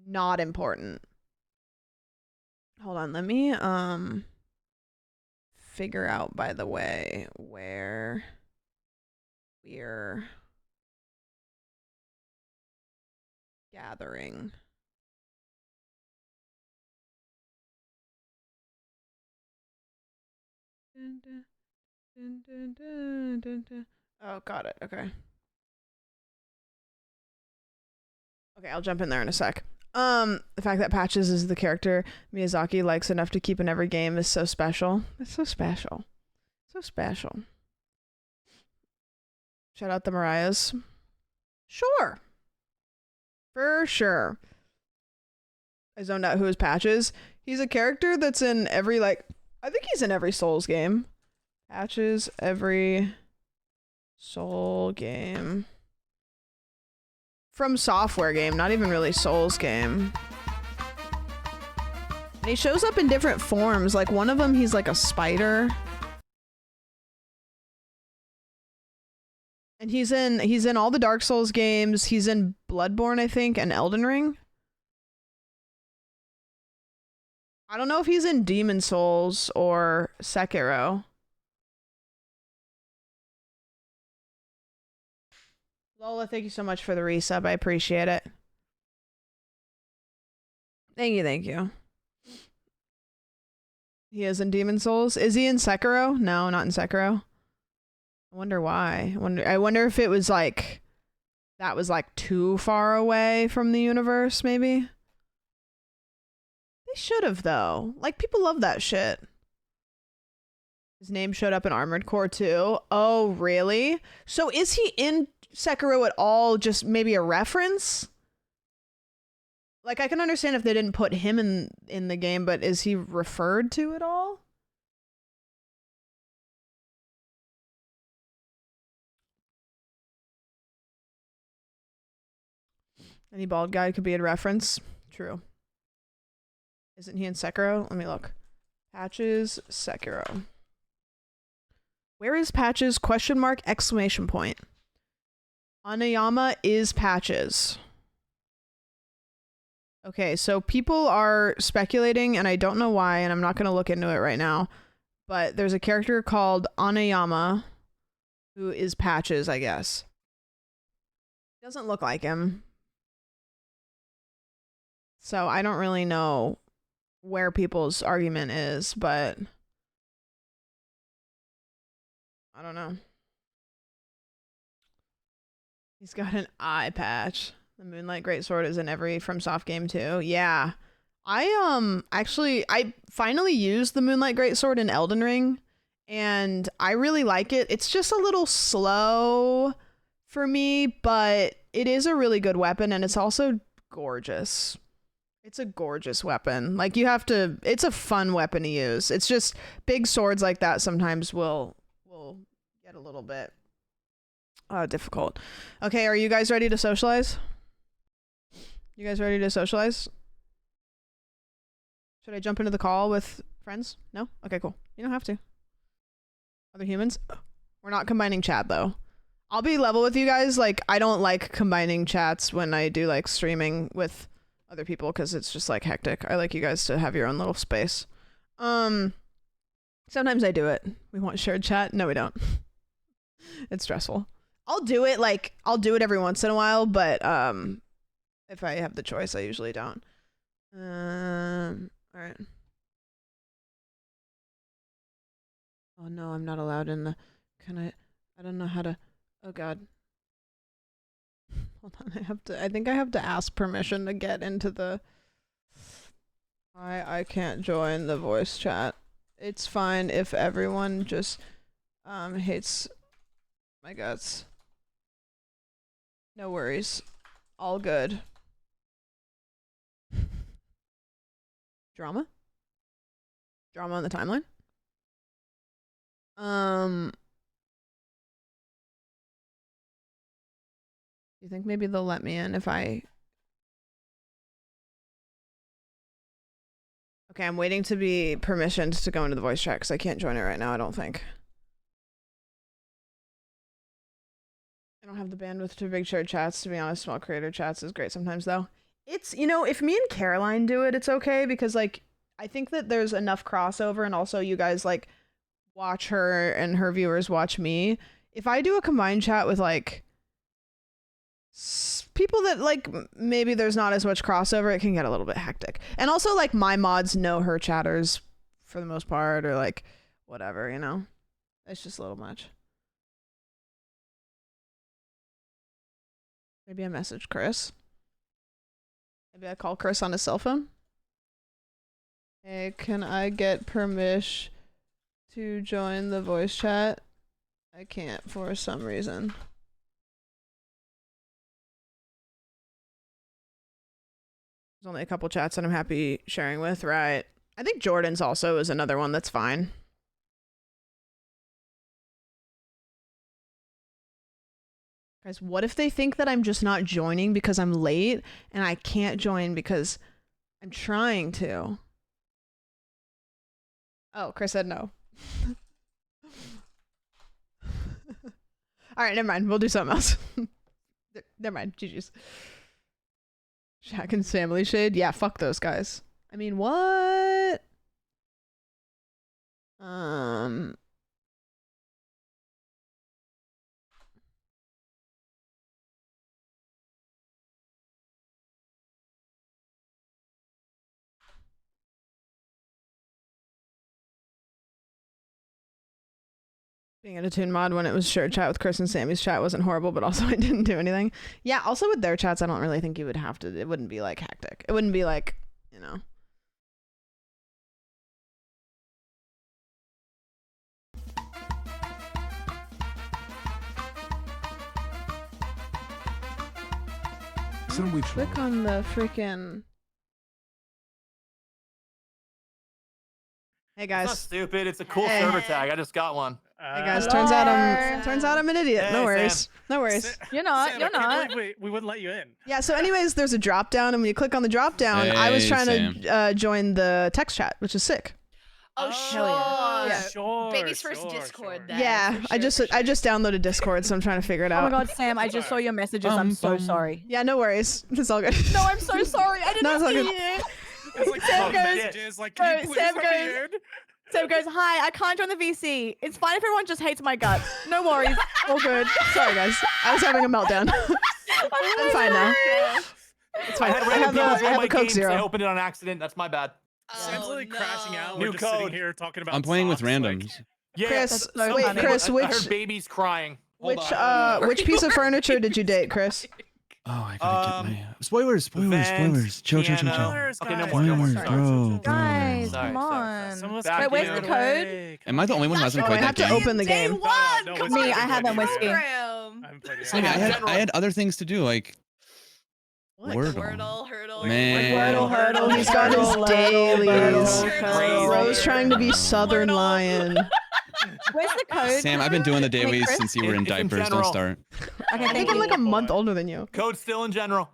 not important. Hold on, let me figure out, by the way, where we're gathering. Oh, got it. Okay. Okay, I'll jump in there in a sec. The fact that Patches is the character Miyazaki likes enough to keep in every game is so special. It's so special. So special. Shout out the Mariahs. Sure. For sure. I zoned out who is Patches. He's a character that's in every, like, I think he's in every Souls game. Patches, every Soul game. From software game, not even really Souls game. And he shows up in different forms. Like one of them, he's like a spider. And he's in all the Dark Souls games. He's in Bloodborne, I think, and Elden Ring. I don't know if he's in Demon Souls or Sekiro. Lola, thank you so much for the resub. I appreciate it. Thank you. He is in Demon Souls. Is he in Sekiro? No, not in Sekiro. I wonder why. I wonder if it was like that was like too far away from the universe, maybe. They should have though. Like people love that shit. His name showed up in Armored Core 2. Oh, really? So is he in Sekiro at all? Just maybe a reference? Like I can understand if they didn't put him in the game, but is he referred to at all? Any bald guy could be a reference. True. Isn't he in Sekiro? Let me look. Patches, Sekiro. Where is Patches? Question mark, exclamation point. Anayama is Patches. Okay, so people are speculating, and I don't know why, and I'm not going to look into it right now, but there's a character called Anayama who is Patches, I guess. Doesn't look like him. So I don't really know where people's argument is, but I don't know. He's got an eye patch. The Moonlight Greatsword is in every FromSoft game too. Yeah. I finally used the Moonlight Greatsword in Elden Ring, and I really like it. It's just a little slow for me, but it is a really good weapon, and it's also gorgeous. It's a gorgeous weapon. Like it's a fun weapon to use. It's just big swords like that sometimes will get a little bit difficult. Okay, are you guys ready to socialize? You guys ready to socialize? Should I jump into the call with friends? No? Okay, cool. You don't have to. Other humans? We're not combining chat though. I'll be level with you guys. Like, I don't like combining chats when I do like streaming with other people because it's just like hectic. I like you guys to have your own little space. Sometimes I do it. We want shared chat. No, we don't. It's stressful. I'll do it every once in a while, but if I have the choice, I usually don't. All right. Oh no, I'm not allowed in the. I don't know how to. Oh god. Hold on, I think I have to ask permission to get into the. I can't join the voice chat. It's fine if everyone just hates my guts. No worries. All good. Drama? Drama on the timeline? You think maybe they'll let me in if I... Okay, I'm waiting to be permissioned to go into the voice chat because I can't join it right now, I don't think. I don't have the bandwidth to big shared chats, to be honest. Small creator chats is great sometimes, though. It's, you know, if me and Caroline do it, it's okay because, like, I think that there's enough crossover and also you guys, like, watch her and her viewers watch me. If I do a combined chat with, like, people that, like, maybe there's not as much crossover, it can get a little bit hectic. And also, like, my mods know her chatters for the most part, or, like, whatever, you know? It's just a little much. Maybe I message Chris. Maybe I call Chris on his cell phone. Hey, can I get permission to join the voice chat? I can't for some reason. There's only a couple chats that I'm happy sharing with, right? I think Jordan's also is another one that's fine. Guys, what if they think that I'm just not joining because I'm late and I can't join because I'm trying to? Oh, Chris said no. All right, never mind. We'll do something else. Never mind. GG's. Shaq and Family Shade? Yeah, fuck those guys. I mean, what? Being in a Toon mod when it was shared chat with Chris and Sammy's chat wasn't horrible, but also I didn't do anything. Yeah, also with their chats, I don't really think you would have to, it wouldn't be like hectic. It wouldn't be like, you know. Click on the freaking... Hey guys. It's not stupid. It's a cool server tag. I just got one. Hey guys, turns out I'm an idiot. Hey, no worries. Sam. No worries. You're not. Sam, You're I can't not. believe we wouldn't let you in. Yeah, so anyways, there's a drop down, and when you click on the drop down, I was trying to join the text chat, which is sick. Oh, sure. Yeah. Sure. Baby's first Discord then. Yeah, for I sure, just downloaded Discord, so I'm trying to figure it Oh out. my god, Sam, I just saw your messages. I'm so sorry. Yeah, no worries. It's all good. No, I'm so sorry. I No, didn't it's all see good. you. It's like Sam goes- messages, like, can you Bro, please Sam let me goes- in? Sam goes, hi, I can't join the VC. It's fine if everyone just hates my guts. No worries. All good. Sorry, guys. I was having a meltdown. I'm fine now. It's fine. I had I random people have join a my Coke games. Zero. I opened it on accident. That's my bad. Sam's literally crashing out. New We're just sitting code. here talking about I'm playing with socks, randoms. like- Yeah. Chris, That's so wait, funny. Chris, I which heard babies crying. which piece of furniture did you date, Chris? Oh, I gotta get my spoilers. Vans, Chill. piano. Spoilers, Okay, no guys. more. No more. Spoilers, Sorry. bro. Guys, Sorry, come sorry, on. Some of us Back Wait, where's to the you. code? Am I the only one who hasn't Oh, played I that have to game? open the game. No, Come it's on. Me, not I haven't good. whiskey. I haven't played it. Sammy, Okay. I had other things to do, like Wordle. Wordle, hurdle. Man. Wordle, hurdle. He's got his Wordle, dailies. Wordle, Rose trying to be Southern Lion. Where's the code? Sam, I've been doing the Hey, dailies Chris? since you were in It's in diapers. Don't general. start. Okay, I thank think I'm you. like a month older than you. Code still in general.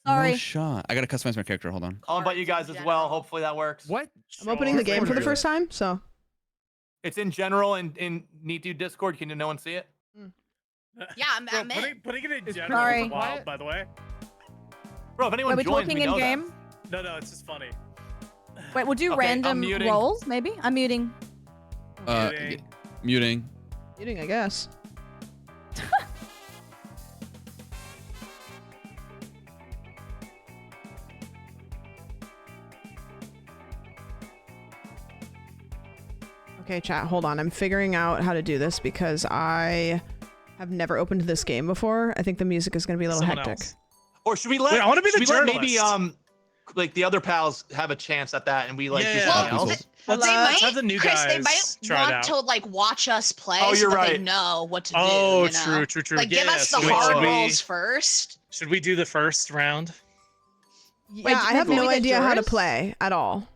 Sorry. No shot. I gotta customize my character. Hold on. I'll invite you guys as well. Hopefully that works. What? I'm opening the game for the first time, so. It's in general and in Neat Dude Discord. Can no one see it? Yeah, I'm Bro, in. putting it in general Sorry. is wild, by the way. Bro, if anyone Wait, we're joins, talking we in know game? No, it's just funny. Wait, we'll do Okay, I'm random muting. rolls, maybe? I'm muting. Muting. Muting. Eating, I guess. Okay, chat, hold on. I'm figuring out how to do this because I have never opened this game before. I think the music is going to be a little Someone hectic. else. Or should we let? Wait, I wanna be the should we let maybe journalist. like the other pals have a chance at that, and we like do Yeah. something Well, else. Let's, They let's might, have the new Chris, they guys might try it want out. to like watch us play Oh, so you're that they right. know what to do. Oh, you know? true. Like, give Yeah, us the so wait, hard should we- rolls first. Should we do the first round? Yeah, I have maybe no the idea how to jurors? play at all.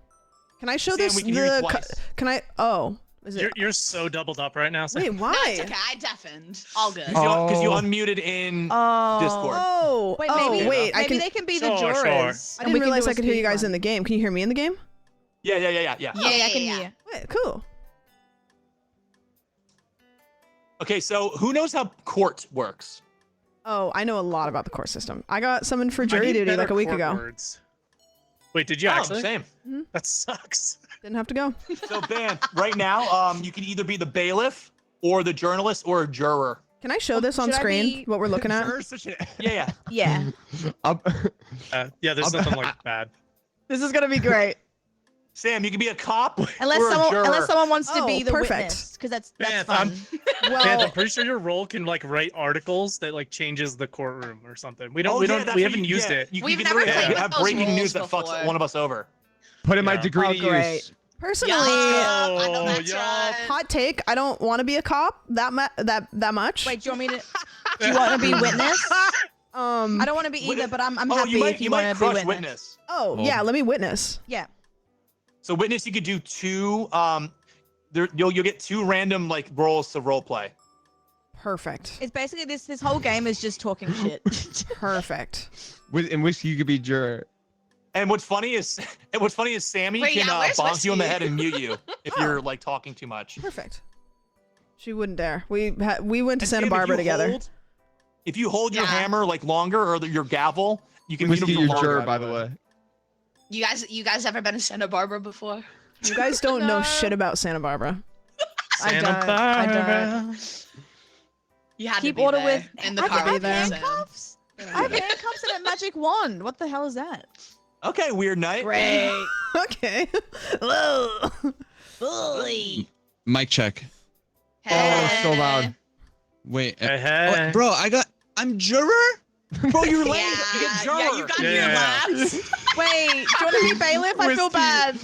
Can I show Sam, this? we can hear you twice. Can I? Oh, Is it? You're so doubled up right now. Sam. Wait, No, why? it's okay. I deafened. All good. Because you unmuted in Discord. Oh, Wait, oh, maybe, wait, I maybe can. they can be the Sure, jurors. I and didn't we can realize do a I could hear you speed guys in one. the game. Can you hear me in the game? Yeah. Yeah, I can yeah. hear. Wait, cool. Okay, so who knows how court works? Oh, I know a lot about the court system. I got summoned for I jury need duty better like a week court ago. words. Wait, did you Oh, actually? same. That sucks. Didn't have to go. So, Ben, right now, you can either be the bailiff or the journalist or a juror. Can I show this on should I screen? be- What we're looking at? Yeah. Yeah. Yeah, there's nothing like bad. This is gonna be great. Sam, you can be a cop Unless or a juror. someone wants to Oh, be the perfect. witness, because that's Beth, fun. Beth, Well, I'm pretty sure your role can like write articles that like changes the courtroom or something. We don't. Oh, we yeah, don't. that's We what haven't you- used yeah. it. You We've can never literally played have those breaking roles news that before. fucks one of us over. Put in my Yeah. degree to great. use. personally, I know that's yo. right. hot take. I don't want to be a cop that much. Wait, do you want me to? Do you want to be witness? I don't want to be either, but I'm happy you might, if you you might want to be crush witness. Oh, Well- yeah. Let me witness. Yeah. So witness, you could do two. You'll get two random like roles to role play. Perfect. It's basically this whole game is just talking shit. Perfect. In which you could be juror. And what's funny is Sammy Wait, can yeah, where's bonk you on the Whiskey? head and mute you if you're like talking too much. Perfect. She wouldn't dare. We went to And Santa Sam, if Barbara you together. if you hold your Yeah. hammer like longer or your gavel, you can mute Whiskey, him your for longer. juror, by the way. You guys ever been to Santa Barbara before? You guys don't know shit about Santa Barbara. I Santa don't. I don't. Barbara. You had Keep to be order there with. in the I car. have with Sam. handcuffs. I have handcuffs and a magic wand. What the hell is that? Okay, weird night. Great. Okay. Whoa. Bully. Mic check. Oh, so loud. Wait. Hey, hey. Oh, bro, I'm juror? Bro, you're late. Yeah, You get juror. yeah, you got Yeah. your laughs. Wait, do you want to be bailiff? I feel bad.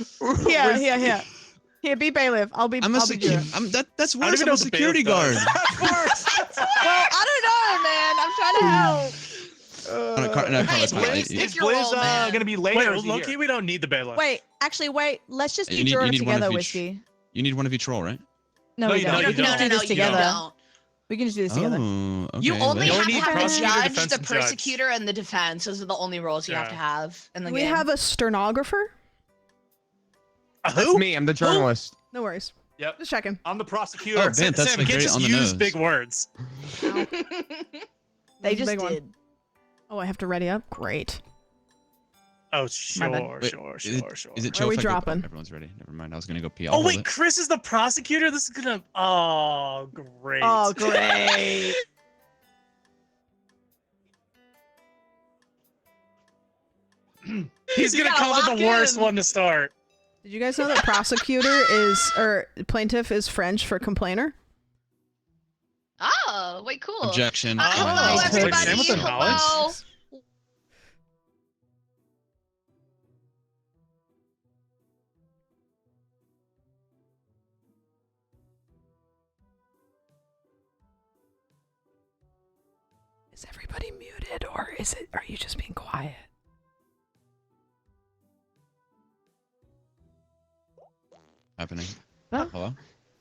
Here. Here, be bailiff. I'll be. I'm a I'll be juror. security. That's I don't worse. even I'm know a what the security bailiff guard. does. Well, I don't know, man. I'm trying to help. Hey, Sorry. Pick Is your Blizz role, man. gonna be later? Wait, or is he Loki, here? we don't need the bailiff. Wait, actually, wait. Let's just You be need- juror you need one together, of each. Whiskey. You need one of each role, right? No, No, we you don't. don't, We you can just don't. do this you together. don't. We can just do this together. Oh, okay. You only wait. have to need have a prosecutor, judge, defense, the and judge. persecutor, and the defense. Those are the only roles you have to Yeah. have in the We game. have a stenographer? Who? That's me. I'm the journalist. No worries. Yep. Just checking. I'm the prosecutor. Oh, Ben, that's Sam, like you can't very just on the use nose. big words. They That's a just big one. did. Oh, I have to ready up? Great. Oh, bad. sure. Is it chill Are we if I go- dropping? oh, everyone's ready. Never mind. I was gonna go pee. I'll Oh hold wait, it. Chris is the prosecutor. This is gonna. Oh, great. Oh, great. He's You gonna gotta come with lock the worst in. one to start. Did you guys know that plaintiff is French for complainer? Oh, wait, cool. Objection. Hello, Wait, everybody. Sam with the knowledge? Hello. Is everybody muted or are you just being quiet? Happening. Huh? Hello,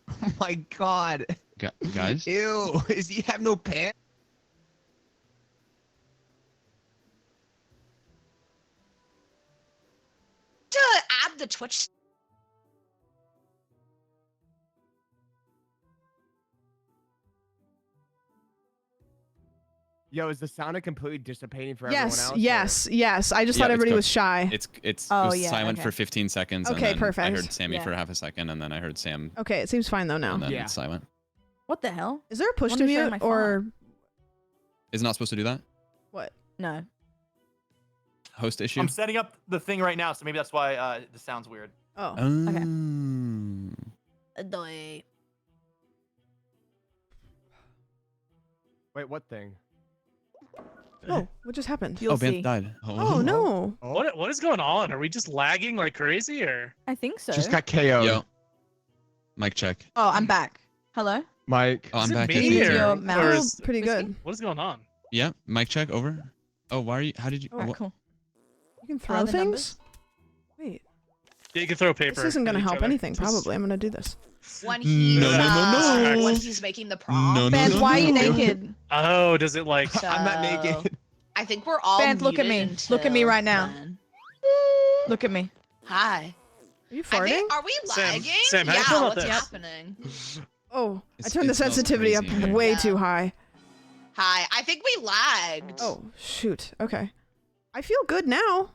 Oh my god. guys. Ew. Does he have no pants? To add the Twitch. Yo, is the sound completely dissipating for everyone Yes, else? yes. I just thought Yeah, it's everybody good. was shy. It Oh, was yeah, silent okay. for 15 seconds. Okay, and then I perfect. heard Sammy Yeah. for half a second, and then I heard Sam, Okay, it seems fine though now. and then Yeah. it's silent. What the hell? Is there a push Let to me show mute my or Is it not supposed to do that? what? No. Host issue. I'm setting up the thing right now, so maybe that's why this sounds weird. Oh. Okay. Oh. Wait, what thing? Oh, what just happened? You'll Oh, Ben see. died. Oh no. What is going on? Are we just lagging like crazy or? I think so. Just got KO'd. Yo. Mic check. Oh, I'm back. Hello. Mike. Oh, I'm Is it back. me Yes, me or- too. Your or mouse. is- Pretty Whiskey? good. What is going on? Yeah. Mic check. Over. Oh, why are you? How did you? Alright, what- cool. You can throw the things? Wait. Yeah, you can throw paper. This isn't at gonna each help other. anything, Just- probably. I'm gonna do this. when he's No. when he's making the prompt. No, no, Band, no, why are you no. naked? Oh, does it like? I'm not So, naked. I think we're all. Band, look at me. muted Look at me until right now. then. Look at me. Hi. Are you I farting? think, are we Sam, lagging? Sam, how do you yeah, feel about what's this? happening? Oh, I It's- turned the it smells sensitivity up crazy in here. way Yeah. too high. Hi. I think we lagged. Oh, shoot. Okay. I feel good now.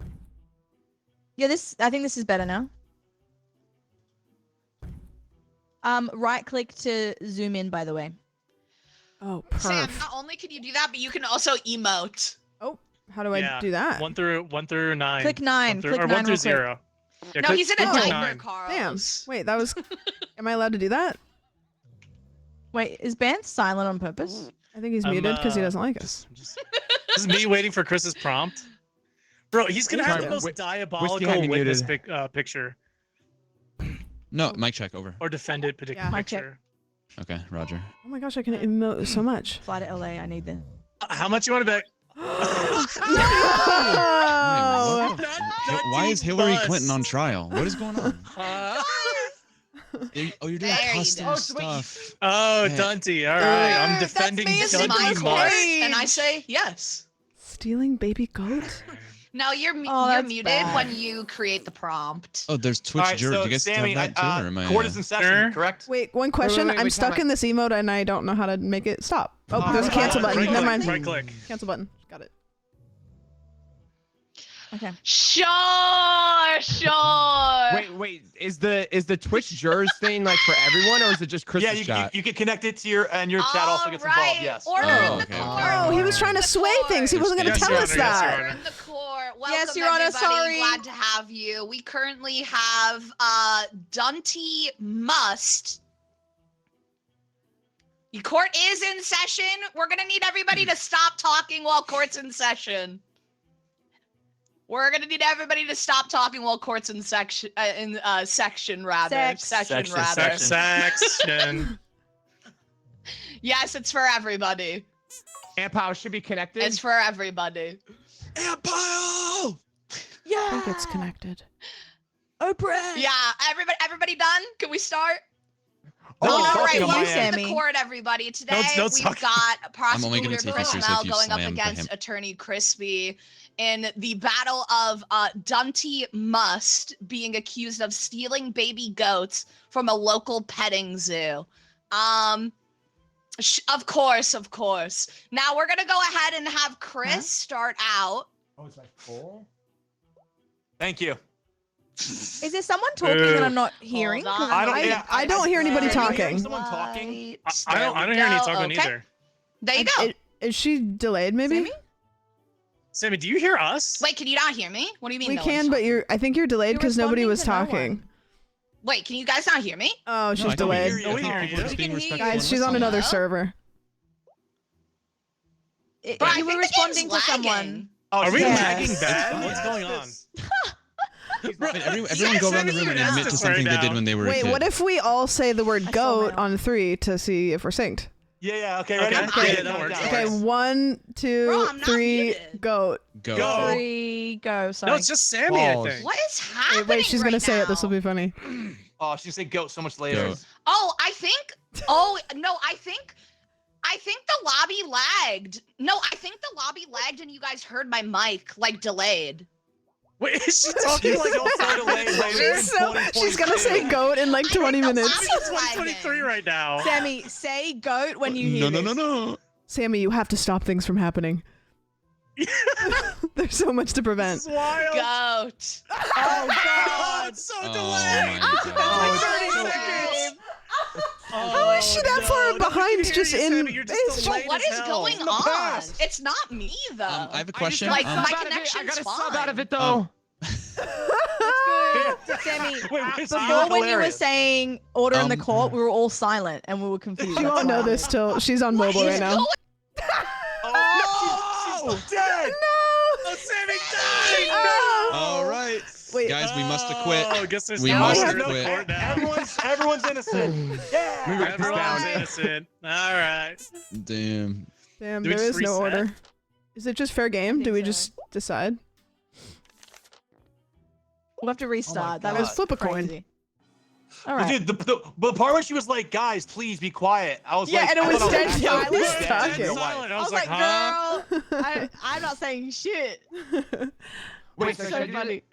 Yeah, I think this is better now. Right click to zoom in, by the way. Oh, Sam, perf. not only can you do that, but you can also emote. Oh, how do I Yeah. do that? 1 through 9. Click 9. Click 9 or 1 through real quick. 0. Yeah, No, click- he's in a click diaper, 9. Damn. Carlos. Wait, that was... Am I allowed to do that? Wait, is Band silent on purpose? I think he's I'm, muted because he doesn't like us. This is me waiting for Chris's prompt. Bro, he's gonna have the Sorry, most Whiskey had diabolical me witness muted. picture No, mic check over. or defendant particular Yeah. Mic check. picture. Okay, Roger. Oh my gosh, I can emote so much. Fly to LA, I need this. How much you want to bet? Oh! Why is Hillary Bus. Clinton on trial? What is going on? Oh, you're doing There you custom go. stuff. Oh, Hey. Dunty. All right, I'm that's defending me as This is my Dunty court, Must. and I say yes. Stealing baby goat? No, you're Oh, you're that's muted bad. when you create the prompt. Oh, there's Twitch All right, jurors. so Do you guys Sammy, have that too, or am I? court is in session, Sure. correct? Wait, one question. wait, I'm wait, stuck time in this emote and I don't know how to make it stop. Oh, there's a cancel button. Right Never click, mind. Right click. Cancel button. Got it. Okay. Sure. Wait. Is the Twitch jurors thing like for everyone, or is it just Chris's Yeah, you chat? can connect it to your, and your chat also gets involved, Alright, yes. Order Oh, in the okay, court. okay. Oh, he was Order trying in to the sway court. things. He wasn't going to Yes, tell Your us Honor, yes, Your that. Honor. In the court. Welcome, Yes, Your Honor, everybody. sorry. Glad to have you. We currently have Dunty Must. The court is in session. We're gonna need everybody to stop talking while court's in session. We're gonna need everybody to stop talking while court's in section. Section rather. Sex. Session Section, rather. Section. Yes, it's for everybody. Ampow should be connected. It's for everybody. I think it's connected. Oprah. Yeah, everybody done? Can we start? No, All talking right, on my welcome end. to the court, everybody. Today No we've talking. got I'm only gonna prosecutor take you Chris seriously if Mel you going up slam for against him. attorney Crispy in the battle of Dunty Must being accused of stealing baby goats from a local petting zoo. Of course. Now we're gonna go ahead and have Chris start out. Oh, it's like full. Thank you. Is there someone talking that I'm not hearing? Hold 'Cause on. I'm I don't- not- yeah, I don't hear anybody Are you hearing talking. someone talking? I don't hear any talking Okay. either. There you go. Is she delayed, maybe? Sammy? Sammy, do you hear us? Wait, can you not hear me? What do you mean? We no one's can, but talking? I think you're delayed You're because nobody was responding to no talking. Wait, can you guys not hear me? Oh, No, she's I can delayed. hear you. No, we hear We're you. just We being can hear you. respectful Guys, and she's on listening. another Hello? server. Bro, I You were think the game's responding to someone. lagging. Oh, Are we she's- lagging bad? Yeah. What's going on? Wait, everyone go around the room and Sammy's admit to right something they did now. when they were a Wait, kid. what if we all say the word I saw goat that. on 3 to see if we're synced? Yeah, okay, ready? Okay, Okay, yeah, that works. down. Okay, 1, 2, Bro, I'm not 3, muted. goat. Go. Go. 3, go. Sorry. No, it's just Sammy, Balls. I think. What is happening Wait, she's gonna right say it. This will now? be funny. Oh, she said goat so much later. Goat. Oh, I think. Oh no, I think the lobby lagged. No, I think the lobby lagged, and you guys heard my mic like delayed. Wait, is she talking like Don't say delayed later. She's gonna say goat in like 20 think the minutes. lobby's It's lagging. 1:23 right now. Sammy, say goat when you hear No. Sammy, you have to stop things from happening. There's so much to This prevent. is wild. Goat. Oh god, it's so Oh delayed. my god. 30 seconds. How is she that far no, we can behind hear just you, in Sammy, you're just space? delayed What as is hell. going In the on? past. It's not me though. I have a question. Like, I my got connection's a sub fine. out of it though. Sammy, Wait, wait, so before you're when you were hilarious. saying order in the court, we were all silent and we were confused. She won't know this till she's on What mobile is right now. going- Oh, she's dead! Oh, Sammy died. All right. Wait. Guys, we must acquit. Oh, I guess there's We no must order in acquit. the court now. Everyone's innocent. Yeah. We write this Everyone's down. innocent. All right. Damn. Damn, Do we there just is no reset? order. Is it just fair game? think Do we so. just decide? We'll have to restart. That God. was Flip a coin. crazy. All right. Dude, the part where she was like, "Guys, please be quiet." I was Yeah, like, and it I was thought I dead was silent. dead Talking. silent. I was like, huh? girl, I'm not saying shit. Wait, It's so so should I do funny. it?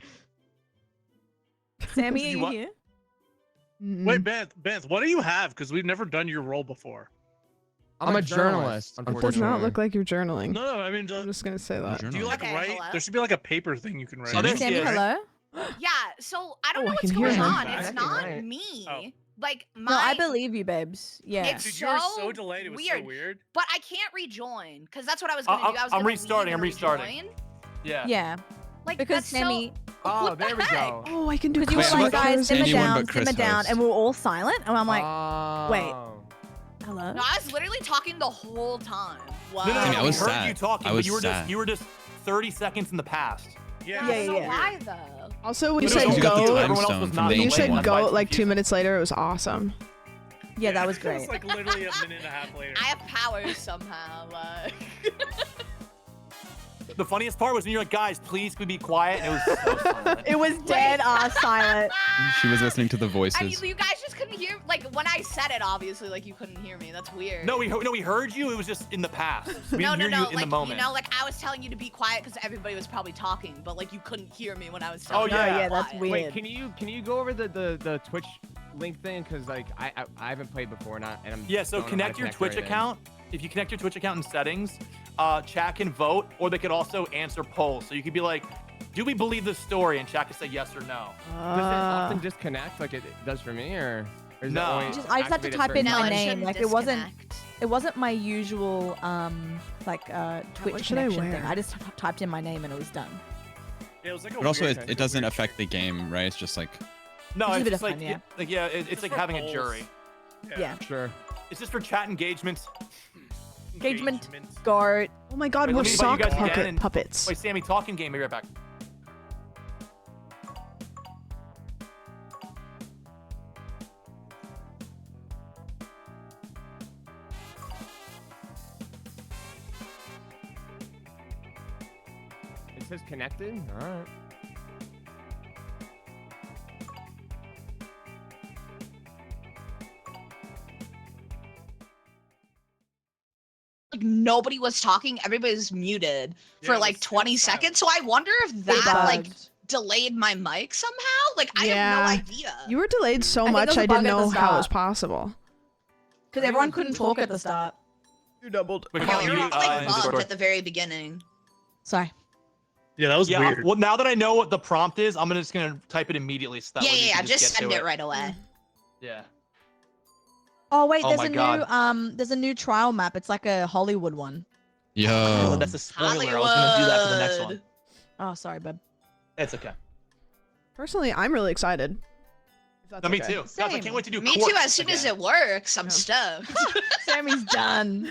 Sammy, are You you what? here? Wait, Beth, what do you have? Because we've never done your role before. I'm a journalist. It does Unfortunately. not look like you're journaling. No, I mean, I'm just gonna say that. do you like Okay, write? hello? There should be like a paper thing you can write. Oh, there she Sammy, is. hello. Yeah, so I don't Oh, know I what's can hear going her. on. I It's can not write. me. Oh. Like my No, I believe you, babes. Yeah. It's Dude, you were so so delayed. It was weird. so weird. But I can't rejoin because that's what I was gonna do. I was I'm gonna restarting, leave I'm and restarting. rejoin. Yeah. Yeah. Like Because that's Sammy, Oh, What the there we heck? go. Oh, I can do because you were Wait, like, what? guys, simmer Anyone down, but Chris simmer down, host. and we were all silent, and I'm like, wait. Oh. hello. No, I was literally talking the whole time. Wow. No, Timmy, I we was heard sad. you talking, I but was you were sad. just 30 seconds in the past. Yeah, Yeah, so yeah. why though? Also, when you But it said was You got the go, time everyone else stone was from not day when you delayed. said one. That's why go it's like 2 confusing. minutes later, it was awesome. Yeah, that was It great. was like literally a minute and a half later. I have powers somehow. The funniest part was when you're like, "Guys, please could be quiet," and it was so silent. It was dead silent. She was listening to the And voices. you guys just couldn't hear. Like when I said it, obviously, like you couldn't hear me. That's weird. No, we heard you. It was just in the past. We no, didn't hear you in like the moment. you know, like I was telling you to be quiet because everybody was probably talking, but like you couldn't hear me when I was Oh, telling you. yeah. to be yeah, that's quiet. weird. Wait, can you go over the Twitch link thing? Cause like I haven't played before, and I'm Yeah, so don't know how to connect your connect or Twitch anything. account. If you connect your Twitch account in settings, chat can vote, or they could also answer polls. So you could be like, "Do we believe this story?" And chat can say yes or no. Does it often disconnect like it does for me, or is No. it only I just had to activated type in certain No, my it times? name. shouldn't Like disconnect. it wasn't my usual Twitch What should I connection thing. wear? I just typed in my name and it was done. Yeah, it was like a But also, weird- it doesn't affect the game, right? It's just like No, It's a it's bit just of like, fun, yeah. it's like for having a polls. jury. Yeah. Sure. It's just for chat engagements. Engagement. Guard. Oh my God, Wait, we're let me invite you sock guys again and- puppets. Wait, Sammy, talking game. Be right back. It says connected. All right. Like nobody was talking. Everybody was muted for Yeah, it like was 20 silent. seconds. So I wonder if They that like bugged. delayed my mic somehow. Like I Yeah. have no idea. You were delayed so I think much, there was a I didn't bug at the know how it was start. possible. Because everyone couldn't talk at the start. You doubled. Wait, Yeah, come we on, were mute, all like in bugged Discord. at the very beginning. Sorry. Yeah, that was Yeah, weird. well, now that I know what the prompt is, I'm just gonna type it immediately. So that Yeah, way we yeah, can just get send to it right away. Yeah. Oh wait, Oh there's my a God. new there's a new trial map. It's like a Hollywood one. Oh, yo. that's a spoiler. I was gonna do that for the next one. Hollywood. Oh, sorry, bub. It's okay. Personally, I'm really excited. If that's No, me okay. too. Guys, I Same. can't wait to do Me courts too. As soon as again. it works, I'm Yeah. stoked. Sammy's done.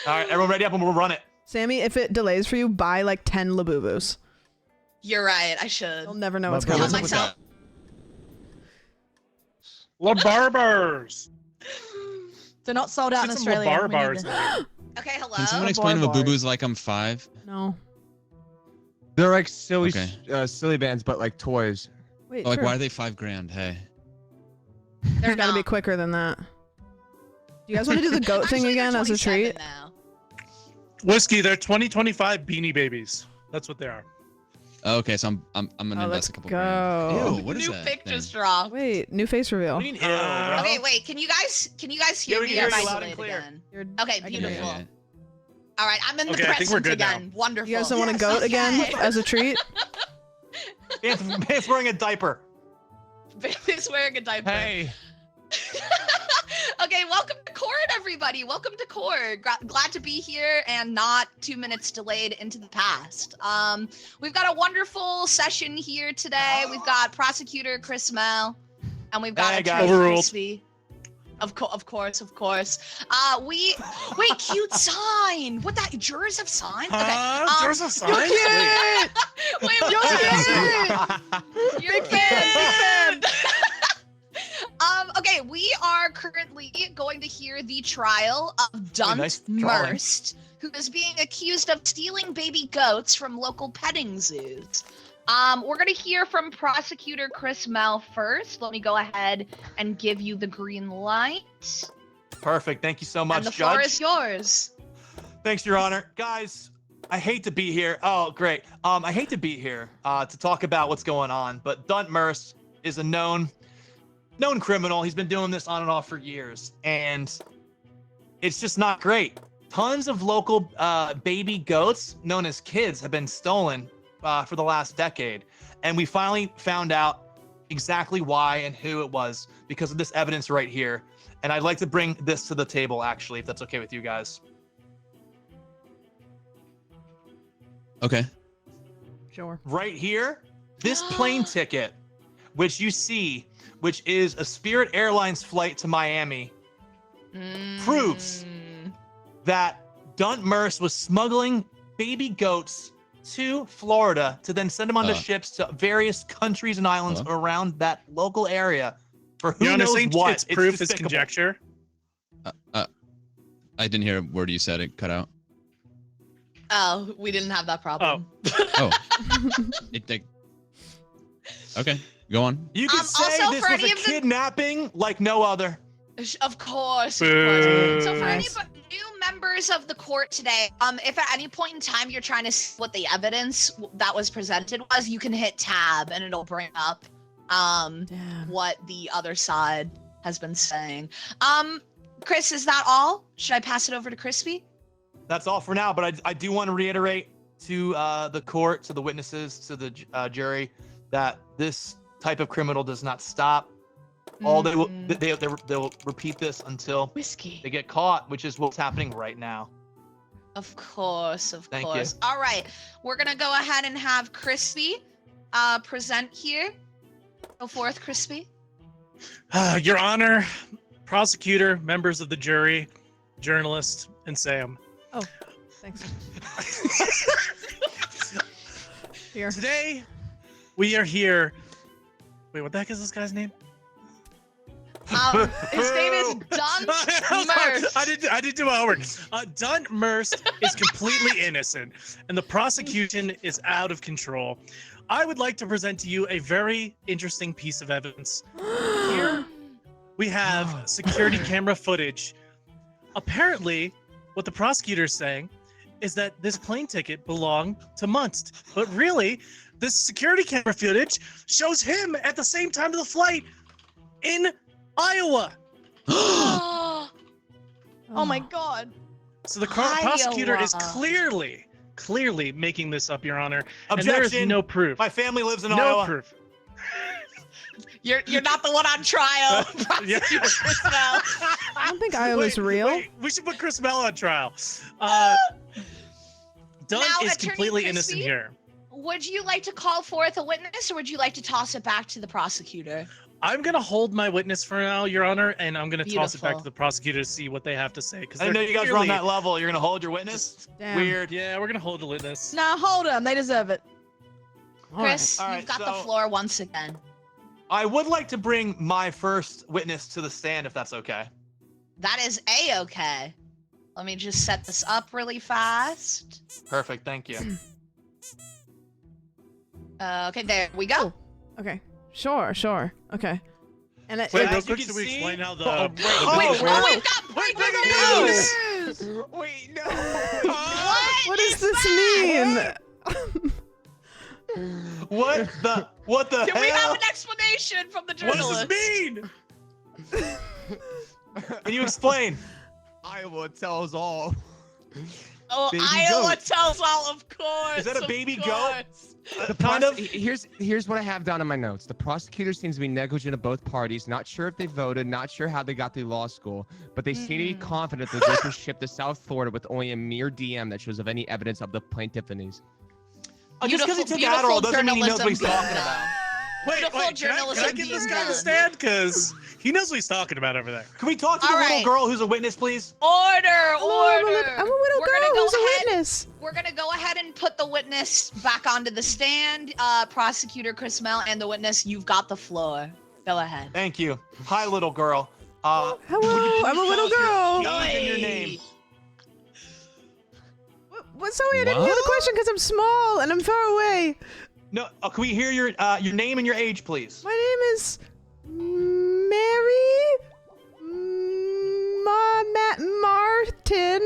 All right, everyone ready up and we'll run it. Sammy, if it delays for you, buy like 10 Labubus. You're right. I should. You'll never know what's Labubu. coming. Tell myself. La Barbars. They're not sold out in Get some Australia. La We need Barbars. to- Okay, hello. Can someone explain what bars. Boo Boo's like? I'm 5. No. They're like silly, Okay. silly bands, but like toys. Wait, Like, sure. why are they $5,000? Hey. They're It's gotta be not. quicker than that. Do you guys want to do the goat thing Actually, again they're as a 27 treat? now. Whiskey, they're 2025 Beanie Babies. That's what they are. Oh, okay, so I'm gonna Oh, invest let's a couple go. grand. Ew, what is New that pic thing? just dropped. Wait, new face reveal. What do you mean, ew, bro? Okay, wait. Can you guys hear we me? can Or hear am you I loud and delayed clear. again? You're- Okay, I can beautiful. hear you. Yeah. All right, I'm in the Okay, I think we're present good now. again. Wonderful. You guys don't want to goat again Okay. as a treat? Vance wearing a diaper. Baby's wearing a diaper. Hey. Okay, welcome to court, everybody. Welcome to court. Glad to be here and not 2 minutes delayed into the past. We've got a wonderful session here today. We've got prosecutor Chris Mel, and we've got Hey, attorney guys. Overruled. Crispy. Of course. Wait, cute sign. What that jurors have signs? Okay. Jurors have signs? Wait, you're cute. Okay, we are currently going to hear the trial of Dunt nice drawing. Merst, who is being accused of stealing baby goats from local petting zoos. We're gonna hear from Prosecutor Chris Mel first. Let me go ahead and give you the green light. Perfect. Thank you so much, And the Judge. floor is yours. Thanks, Your Honor. Guys, I hate to be here. Oh, great. I hate to be here to talk about what's going on, but Dunt Merce is a known criminal. He's been doing this on and off for years, and it's just not great. Tons of local baby goats, known as kids, have been stolen for the last decade, and we finally found out exactly why and who it was because of this evidence right here. And I'd like to bring this to the table, actually, if that's okay with you guys. Okay. Sure. Right here, this plane ticket, which you see, which is a Spirit Airlines flight to Miami, proves that Dunt Merce was smuggling baby goats to Florida to then send them onto ships to various countries and islands around that local area for who knows what. It's proof, it's despicable. conjecture. I didn't hear a word you said. It cut out. Oh, we didn't have that problem. Oh. Okay, go on. You can say also this for was any a of the- kidnapping like no other. Of course. Boo. So for any Nice. new members of the court today, if at any point in time you're trying to see what the evidence that was presented was, you can hit tab and it'll bring up Damn. what the other side has been saying. Chris, is that all? Should I pass it over to Crispy? That's all for now, but I do want to reiterate to the court, to the witnesses, to the jury, that this type of criminal does not stop. All they will, they'll repeat this until Whiskey. they get caught, which is what's happening right now. Of course, of Thank you. course. All right, we're gonna go ahead and have Crispy present here. Go forth, Crispy. Your Honor, prosecutor, members of the jury, journalist, and Sam. Oh, thanks. Here. Today, we are here. Wait, what the heck is this guy's name? His name is Dunt Merce. I didn't do my homework. Dunt Merce is completely innocent, and the prosecution is out of control. I would like to present to you a very interesting piece of evidence. Here, we have security camera footage. Apparently, what the prosecutor is saying is that this plane ticket belonged to Munst, but really, this security camera footage shows him at the same time of the flight in Iowa. Oh my god. So the prosecutor is clearly making this up, Your Honor. Objection. And there is no proof. My family lives in no Iowa. proof. You're not the one on trial. Yeah. Prosecutor Chris Mel. I don't think Iowa's real. Wait, we should put Chris Mel on trial. Dunn Now, is Attorney completely Crispy? innocent here. Would you like to call forth a witness, or would you like to toss it back to the prosecutor? I'm gonna hold my witness for now, Your Honor, and I'm gonna toss it back Beautiful. to the prosecutor to see what they have to say. I didn't know you guys were on that level. You're gonna hold your witness? Damn. Weird. Yeah, we're gonna hold the witness. Nah, hold them. They deserve it. All right. Chris, All right, you've got the so- floor once again. I would like to bring my first witness to the stand, if that's okay. That is A-okay. Let me just set this up really fast. Perfect. Thank you. Okay, there we go. Okay. Sure. Okay. And Wait, as real you quick, can should we see- explain how the... Oh, the wait, video Oh, works? we've got breaking news! Wait, no. what does this mean? What the Do we have hell? an explanation from the What journalist? does this mean? Can you explain? Iowa tells all. Oh, Baby Iowa goat. tells all, of course. Is that a of baby goat? course. Kind of. Here's what I have down in my notes. The prosecutor seems to be negligent of both parties. Not sure if they voted. Not sure how they got through law school. But they seem to be confident that this was shipped to South Florida with only a mere DM that shows of any evidence of the plaintiffinies. Just because he took Beautiful Adderall doesn't mean he knows what he's journalism talking being about. done. Wait, Beautiful can I journalism get this being guy to done. stand? Because he knows what he's talking about over there. Can we talk to the All little right. girl who's a witness, please? Order, I'm a order. widow We're girl gonna go who's a ahead. witness. We're gonna go ahead and put the witness back onto the stand. Prosecutor Chris Mel and the witness, you've got the floor. Go ahead. Thank you. Hi, little girl. Hello, I'm a little Tell us girl. your age and your name. What? Sorry, I didn't hear the question because I'm small and I'm far away. No. Can we hear your name and your age, please? My name is Mary Martin,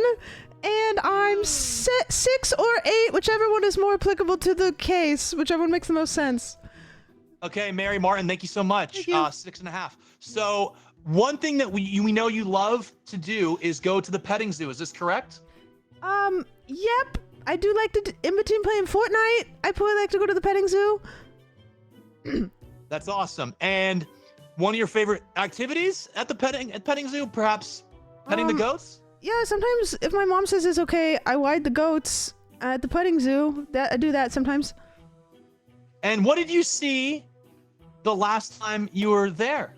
and I'm 6 or 8, whichever one is more applicable to the case, whichever one makes the most sense. Okay, Mary Martin, thank you so much. Thank you. 6.5. So one thing that we know you love to do is go to the petting zoo. Is this correct? Yep. I do like to, in between playing Fortnite, I probably like to go to the petting zoo. That's awesome. And one of your favorite activities at the petting zoo, perhaps petting the goats? Yeah, sometimes if my mom says it's okay, I ride the goats at the petting zoo. I do that sometimes. And what did you see the last time you were there?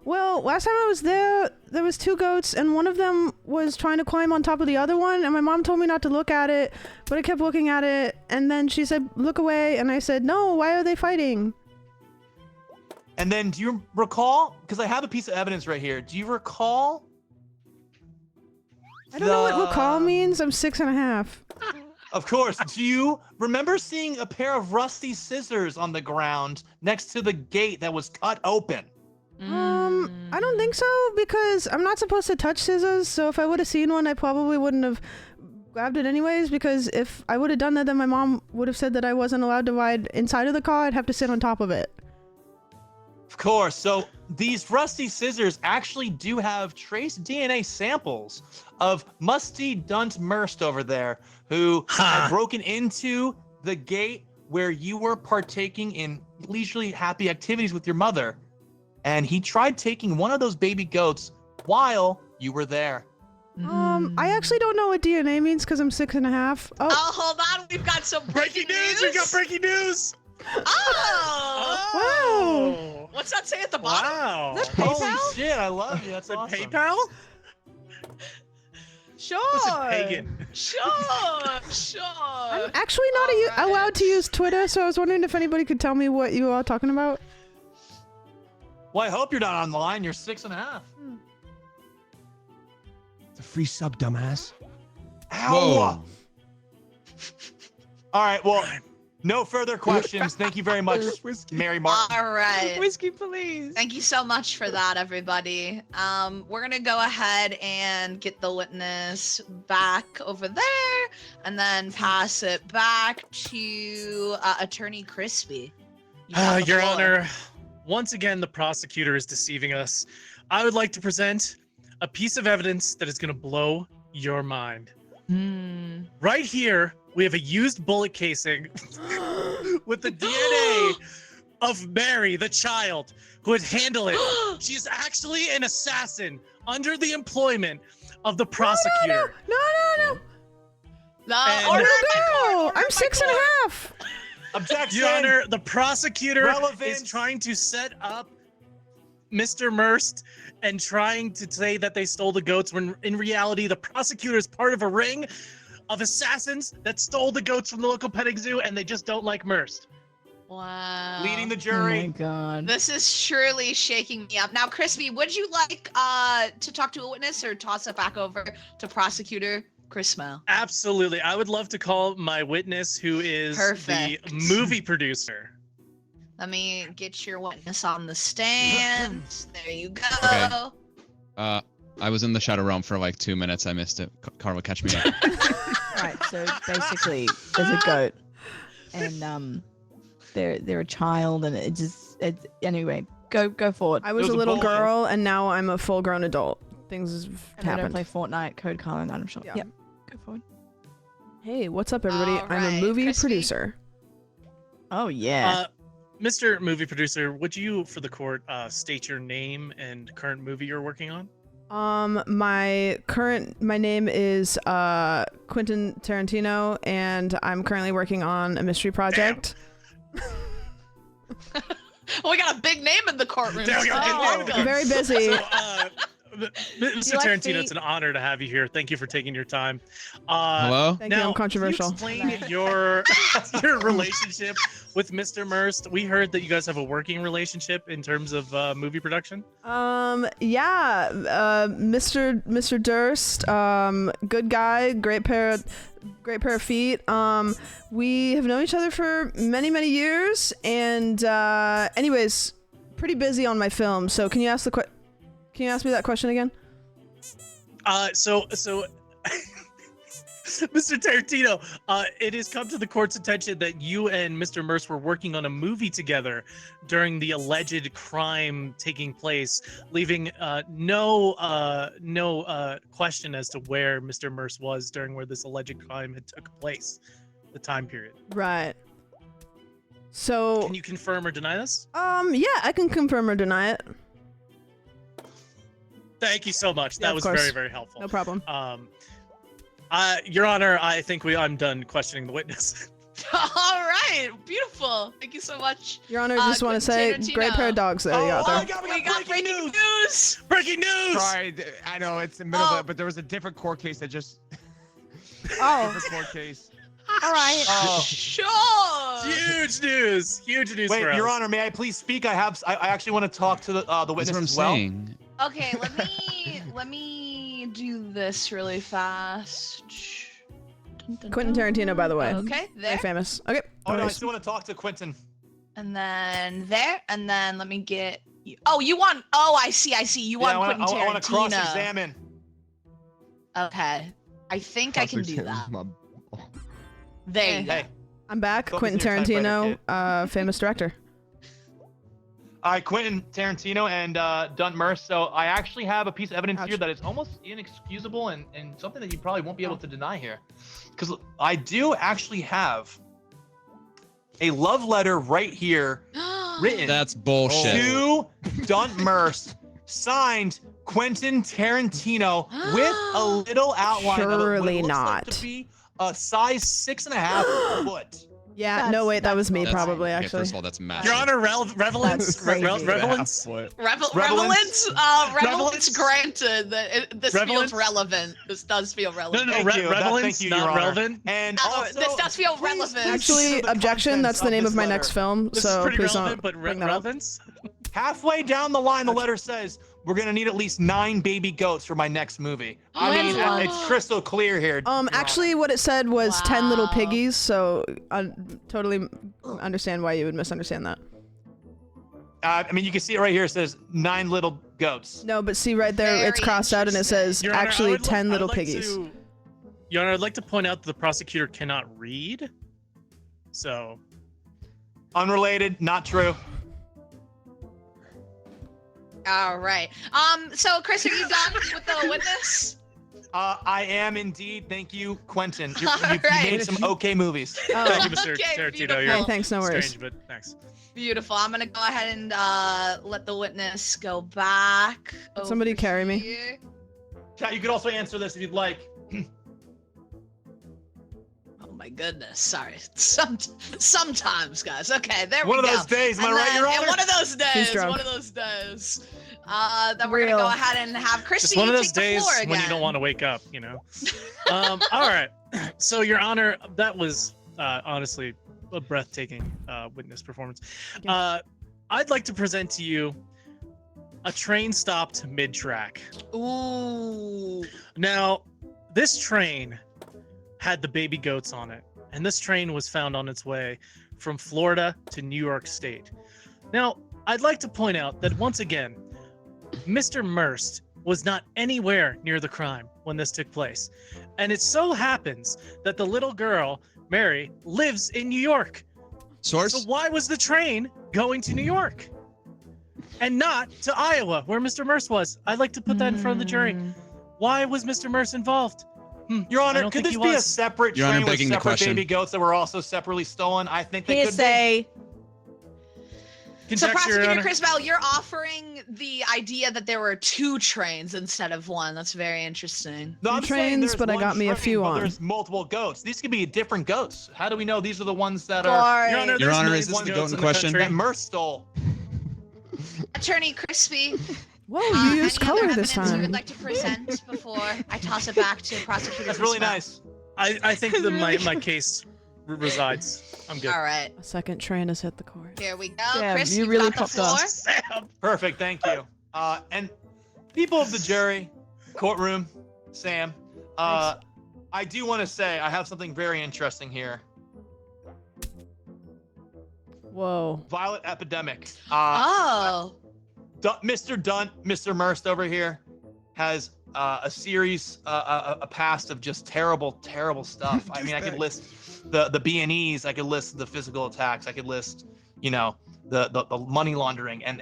Well, last time I was there was 2 goats, and one of them was trying to climb on top of the other one, and my mom told me not to look at it, but I kept looking at it, and then she said, look away, and I said, no, why are they fighting? And then do you recall, because I have a piece of evidence right here, do you recall? I don't know what recall means. I'm 6.5. Of course. Do you remember seeing a pair of rusty scissors on the ground next to the gate that was cut open? I don't think so, because I'm not supposed to touch scissors, so if I would have seen one, I probably wouldn't have grabbed it anyways, because if I would have done that, then my mom would have said that I wasn't allowed to ride inside of the car. I'd have to sit on top of it. Of course. So these rusty scissors actually do have trace DNA samples of Musty Dunt Merst over there, who had broken into the gate where you were partaking in leisurely happy activities with your mother. And he tried taking one of those baby goats while you were there. I actually don't know what DNA means because I'm 6.5. Oh, hold on. We've got some breaking news. We got breaking news. Oh. Wow. What's that say at the bottom? Wow. Is that PayPal? Holy shit, I love you. That's awesome. PayPal? Sure. Listen, Pagan. Sure. I'm actually not allowed to use Twitter, so I was wondering if anybody could tell me what you are talking about. Well, I hope you're not online. You're 6.5. It's a free sub, dumbass. Ow! Whoa. All right, well, no further questions. Thank you very much, Mary Martin. All right. Whiskey, please. Thank you so much for that, everybody. We're gonna go ahead and get the witness back over there, and then pass it back to Attorney Crispy. You got the Your floor. Honor, once again, the prosecutor is deceiving us. I would like to present a piece of evidence that is going to blow your mind. Right here, we have a used bullet casing with the DNA of Mary, the child, who would handle it. She is actually an assassin under the employment of the prosecutor. No. No, And- order No, I'm in my court. 6.5. Objection. Your Honor, the prosecutor Relevance. is trying to set up Mr. Merst and trying to say that they stole the goats when in reality the prosecutor is part of a ring of assassins that stole the goats from the local petting zoo and they just don't like Merst. Wow. Leading the Oh my jury. god. This is surely shaking me up. Now, Crispy, would you like to talk to a witness or toss it back over to Prosecutor Chris Smell? Absolutely. I would love to call my witness who is Perfect. the movie producer. Let me get your witness on the stand. There you go. Okay. I was in the Shadow Realm for like 2 minutes. I missed it. Carl, catch me up. Right, so basically there's a goat and they're a child and anyway, go forward. I was It was a a little bull. girl, and now I'm a full-grown adult. Things have And I don't happened. play Fortnite, Code Color, and I'm sure. Yeah. Yep. Go forward. Hey, what's up, everybody? All I'm a right, movie Crispy. producer. Oh yeah. Mr. Movie Producer, would you, for the court, state your name and current movie you're working on? My name is Quentin Tarantino, and I'm currently working on a mystery project. We got a big name in the courtroom. There we go. today. There we go. Very busy. So, Mr. like Tarantino, feet? it's an honor to have you here. Thank you for taking your time. Hello? Thank you, Now, I'm controversial. Can you explain your your relationship with Mr. Merst? We heard that you guys have a working relationship in terms of movie production. Yeah, Mr. Durst, good guy, great pair of feet. We have known each other for many years, and anyways, pretty busy on my film. So can you ask me that question again? So Mr. Tarantino, it has come to the court's attention that you and Mr. Merce were working on a movie together during the alleged crime taking place, leaving no question as to where Mr. Merce was during where this alleged crime had took place, the time period. Right. So Can you confirm or deny this? yeah, I can confirm or deny it. Thank you so much. Yeah, That of was course. very, very helpful. No problem. Your Honor, I think I'm done questioning the witness. All right, beautiful. Thank you so much. Your Honor, just want to say, Quentin great pair of dogs there you got there. We got breaking news. Breaking news! Sorry, I know it's the middle of it, but there was a different court case that just. different court case. All right. Oh. Sure. Huge news! Huge news Wait, for Your us. Honor, may I please speak? I actually want to talk to the That's witness what I'm as well. saying. Okay, let me do this really fast. Quentin Tarantino, by the way. Okay, Very there. famous. Okay. Oh no, I anyways. still want to talk to Quentin. And then there, and then let me get. Oh, you want? Oh, I see. You want Quentin Tarantino? I want to cross-examine. Okay, I think I can do that. There you go. Hey, I'm back. Focus Quentin on your typewriter, Tarantino, famous director. all right, Quentin Tarantino and Dunt Merce. So I actually have a piece of evidence Ouch. here that is almost inexcusable and something that you probably won't be able to deny here, because I do actually have a love letter right here written That's bullshit. to Dunt Merce, signed Quentin Tarantino with a little outline of it, what Surely it looks not. like to be a size 6.5 foot. Yeah, no, wait, that was me That's- probably, okay, actually. First of all, that's massive. Your Honor, revelance. That's crazy. Revelance. Relevance granted. This feels Relevance? relevant. This does feel No, relevant. no, Thank you. relevance, Thank you, Your not Honor. relevant. And Oh, also, this does feel please relevant. Actually, consider the objection, that's the contents name of of my this next letter. film, This so is pretty please relevant, don't but bring that up. relevance. Halfway down the line, the letter says, we're going to need at least 9 baby goats for my next movie. I mean, Wow. it's crystal clear here. Your Honor. Actually, what it said was 10 little Wow. piggies, so I totally understand why you would misunderstand that. I mean, you can see it right here. It says 9 little goats. No, but see right there, it's Very crossed out and it says Your Honor, I actually would 10 I would little like piggies. Your Honor, I'd like to point out that the prosecutor cannot read. So, Unrelated, not true. All right. So Chris, are you done with the witness? I am indeed. Thank you, Quentin. You Right. made some okay movies. thank you, Mr. Okay, Tarantino. beautiful. You're Hey, thanks, no worries. strange, but thanks. Beautiful. I'm gonna go ahead and let the witness go back. Somebody over carry me. here. Chat, you could also answer this if you'd like. Oh my goodness. Sorry. Sometimes, guys. Okay, there we One go. of those days, am I And right, then- Your and Honor? one of those days. drunk. One of those days. Then we're gonna Real. go ahead and have Christy Just one of those take the days floor when you again. don't want to wake up, you know. All right. So, Your Honor, that was honestly a breathtaking witness performance. I'd like to present to you a train stopped mid-track. Ooh. Now, this train had the baby goats on it, and this train was found on its way from Florida to New York State. Now, I'd like to point out that once again, Mr. Merst was not anywhere near the crime when this took place. And it so happens that the little girl, Mary, lives in New York. Source? So why was the train going to New York and not to Iowa, where Mr. Merce was? I'd like to put that in front of the jury. Why was Mr. Merce involved? Your I Honor, don't could think this he be a was. separate Your Honor, train with begging the separate question. baby goats that were also separately stolen? I think they could be. PSA. So Conjecture, Your Prosecutor Honor. Chris Bell, you're offering the idea that there were 2 trains instead of 1. That's very interesting. No, I'm Two saying trains, there's but I one got me a train, few but on. There's multiple goats. These could be different goats. How do we know these are the ones that All are right. Your Honor, Your there's Honor, millions is this of the goats goat in question? that Merce stole? Attorney Crispy, Whoa, you used Any other color this evidence you time. would like to present before I toss it back to prosecutor? That's really Criswell? nice. I think my case resides. I'm good. All right, A second train has hit the court. here we go. Damn, Chris, you you've really got the popped floor. off. Perfect, thank you. And people of the jury, courtroom, Sam, I do want to say I have something very interesting here. Whoa. Violent epidemic. Oh. Mr. Dunt, Mr. Merst over here has a series, a past of just terrible, terrible stuff. I mean, I could list the B&Es, I could list the physical attacks, I could list, you know, the money laundering and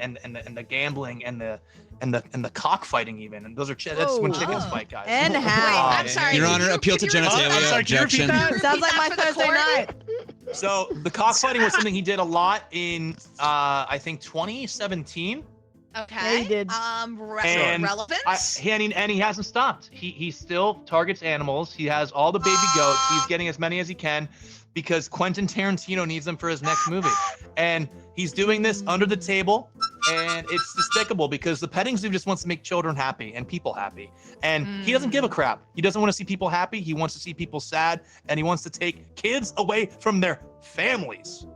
the gambling and the cockfighting even. And those are that's when chickens fight, guys. And Wait, how? I'm sorry. Your can Honor, you- appeal to can you repeat genitalia. that? I'm sorry, can you repeat Objection. that? Sounds like that my for the Thursday court? night. So the cockfighting was something he did a lot in, I think 2017. Okay. Yeah, he did. And relevance. he hasn't stopped. He still targets animals. He has all the baby goats. He's getting as many as he can because Quentin Tarantino needs them for his next movie. And he's doing this under the table, and it's despicable because the petting zoo just wants to make children happy and people happy. And he doesn't give a crap. He doesn't want to see people happy. He wants to see people sad, and he wants to take kids away from their families.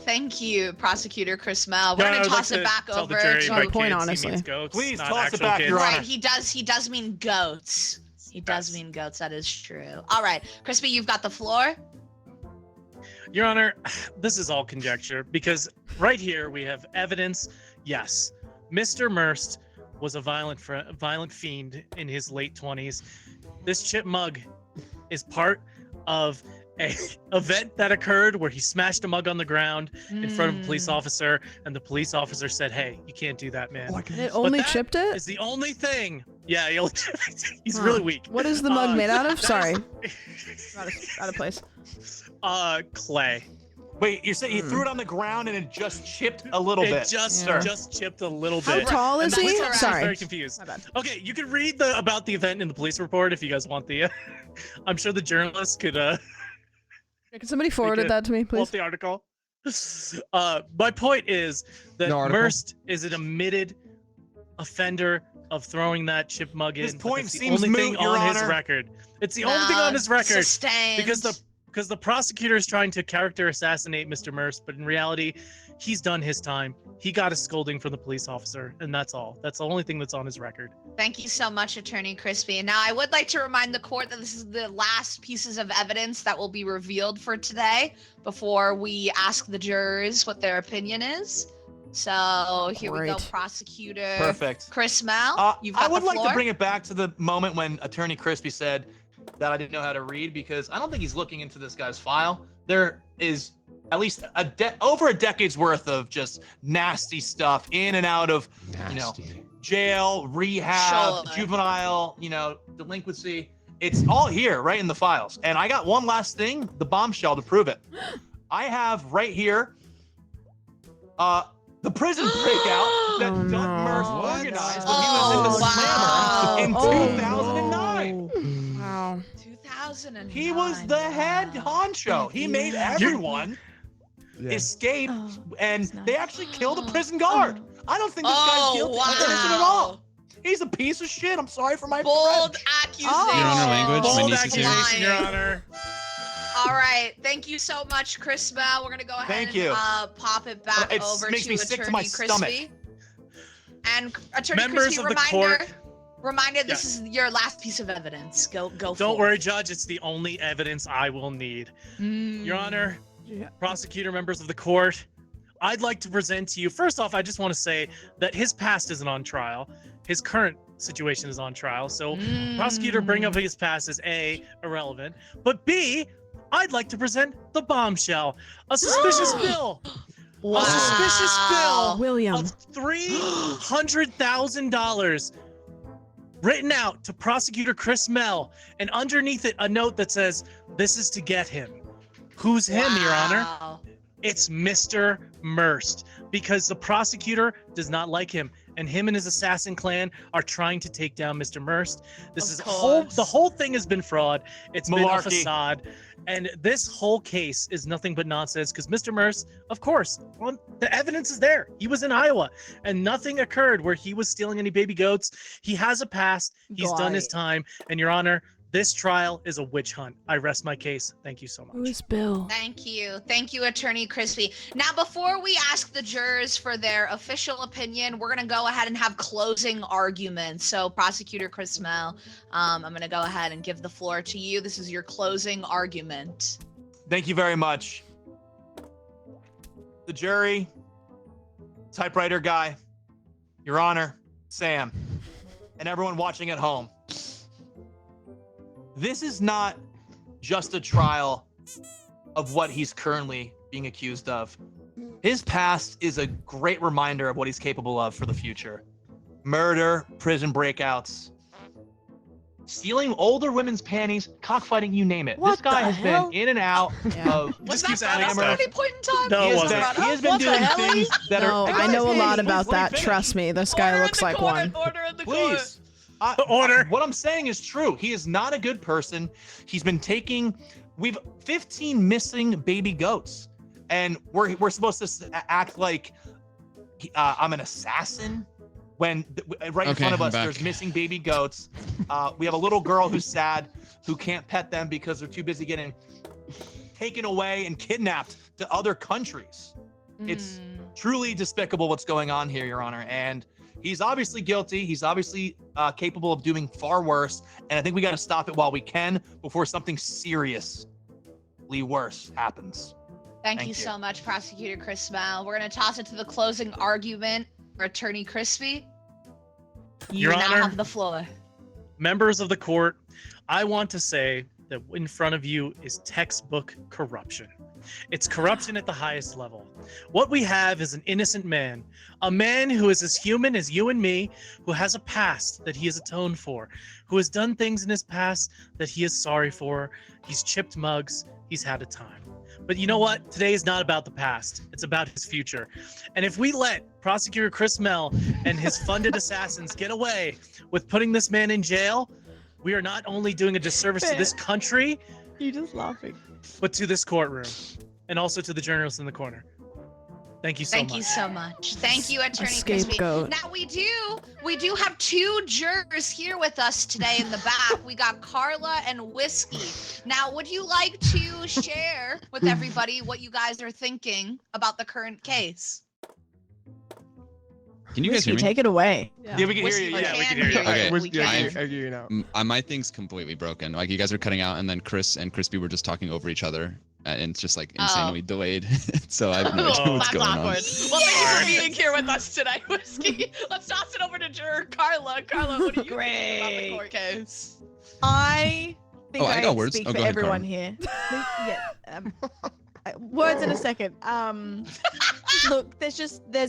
Thank you, Prosecutor Chris Mel. We're No, I gonna would like toss it to back tell the over jury to. by Good point, kids, he honestly. means goats, Please not toss it actual back, kids. Your Honor. Right, he does mean goats. He does mean goats. That is true. All right, Crispy, you've got the floor. Your Honor, this is all conjecture because right here we have evidence. Yes, Mr. Merst was a violent fiend in his late 20s. This chip mug is part of a event that occurred where he smashed a mug on the ground in front of a police officer, and the police officer said, "Hey, you can't do that, man." And it only that chipped it? Is the only thing. Yeah, he's really weak. What is the mug made out of? that Sorry. is- Out of place. Clay. Wait, you're saying he threw it on the ground and it just chipped a little It bit? just chipped a little How bit. tall And is the he? police officer was Sorry. very confused. My bad. Okay, you can read about the event in the police report if you guys want the. I'm sure the journalist could Can somebody forward could that to me, pull up please? the article. My point is that No article? Merst is an admitted offender of throwing that chip mug in. This but point that's the seems only thing moot, Your on his Honor. record. It's the only thing on his record. Sustained. Because the prosecutor is trying to character assassinate Mr. Merst, but in reality, he's done his time. He got a scolding from the police officer, and that's all. That's the only thing that's on his record. Thank you so much, Attorney Crispy. And now I would like to remind the court that this is the last pieces of evidence that will be revealed for today before we ask the jurors what their opinion is. So here we go, Great. Prosecutor Perfect. Chris Mel. You've got I would the like to floor. bring it back to the moment when Attorney Crispy said that I didn't know how to read because I don't think he's looking into this guy's file. There is at least over a decade's worth of just nasty stuff in and out of, jail, rehab, Sure. juvenile, delinquency. It's all here, right in the files. And I got one last thing, the bombshell to prove it. I have right here, the prison breakout that Oh, Doug no. Merst organized when Oh, he was in the slammer in wow. 2009. Wow. 2009. He was the head honcho. He made everyone Yeah. escape, and It's they nice. actually killed a prison guard. I don't think this guy's guilty of arson at all. He's a piece of shit. I'm sorry for my Bold French. accusation. Your Honor, language. My Bold niece is here. accusation, Your Honor. All right. Thank you so much, Chris Mel. We're going to go ahead Thank and you. Pop it back It over makes to me sick to Attorney my stomach. Crispy. And Attorney Members Crispy, of the reminder, court. reminder, this Yes. is your last piece of evidence. Go Don't forth. worry, Judge. It's the only evidence I will need. Your Honor, Yeah. prosecutor, members of the court, I'd like to present to you. First off, I just want to say that his past isn't on trial. His current situation is on trial. So, prosecutor, bring up his past is A, irrelevant. But B, I'd like to present the bombshell. A suspicious bill. Wow. A suspicious bill William. of $300,000 written out to prosecutor Chris Mel, and underneath it a note that says, "This is to get him." Who's him, Your Honor? Wow. It's Mr. Merst, because the prosecutor does not like him, and him and his assassin clan are trying to take down Mr. Merst. This is course. the whole thing has been fraud. It's been a Malarkey. facade. And this whole case is nothing but nonsense because Mr. Merst, of course, the evidence is there. He was in Iowa and nothing occurred where he was stealing any baby goats. He has a past. He's done his time. And Your Honor, this trial is a witch hunt. I rest my case. Thank you so much. Who's Bill? Thank you. Thank you, Attorney Crispy. Now, before we ask the jurors for their official opinion, we're going to go ahead and have closing arguments. So, Prosecutor Chris Mel, I'm going to go ahead and give the floor to you. This is your closing argument. Thank you very much. The jury, typewriter guy, Your Honor, Sam, and everyone watching at home. This is not just a trial of what he's currently being accused of. His past is a great reminder of what he's capable of for the future. Murder, prison breakouts, stealing older women's panties, cockfighting, you name it. This guy has been in and out of Was keeps that adding brought up more. at any point in time? No, he it has wasn't. been, he has been doing things that No, are. I know a lot about Please, let me that. finish. Trust me, this guy looks like one. Order in the court. Please. Order. What I'm saying is true. He is not a good person. He's been we've 15 missing baby goats, and we're supposed to act like I'm an assassin when right in front of us there's missing baby goats. We have a little girl who's sad, who can't pet them because they're too busy getting taken away and kidnapped to other countries. It's truly despicable what's going on here, Your Honor, and he's obviously guilty. He's obviously capable of doing far worse. And I think we got to stop it while we can before something seriously worse happens. Thank you so much, Prosecutor Chris Mel. We're going to toss it to the closing argument for Attorney Crispy. You Your now Honor, have the floor. members of the court, I want to say that in front of you is textbook corruption. It's corruption at the highest level. What we have is an innocent man, a man who is as human as you and me, who has a past that he has atoned for, who has done things in his past that he is sorry for. He's chipped mugs. He's had a time. But you know what? Today is not about the past. It's about his future. And if we let Prosecutor Chris Mel and his funded assassins get away with putting this man in jail, we are not only doing a disservice to this country, You're just laughing. but to this courtroom and also to the journalists in the corner. Thank you so much. Thank you so much. Thank you, Attorney Crispy. scapegoat. Now we do have two jurors here with us today in the back. We got Carla and Whiskey. Now, would you like to share with everybody what you guys are thinking about the current case? Can you guys hear me? Take it away. Yeah, we can hear you. Yeah, we can hear you. Okay, We can. you know. My thing's completely broken. Like you guys are cutting out, and then Chris and Crispy were just talking over each other, and it's just like insanely delayed. So I have no idea what's That's going on. awkward. Well, thank you for being here with us today, Whiskey. Let's toss it over to juror Carla. Carla, what do you think about the court case? I think Oh, I got words. speak Oh, for go ahead, everyone Carmen. here. Words in a second. Look, there's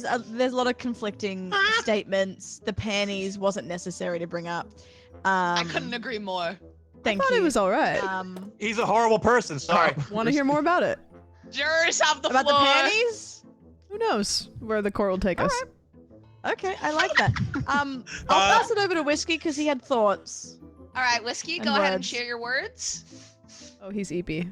a lot of conflicting statements. The panties wasn't necessary to bring up. I couldn't agree more. Thank I thought you. it was all right. He's a horrible person. Sorry. Want to hear more about it? Jurors have the About floor. the panties? Who knows where the court will take us? Okay, I like that. I'll pass it over to Whiskey because he had thoughts. All right, Whiskey, And go ahead and words. share your words. Oh, he's EP.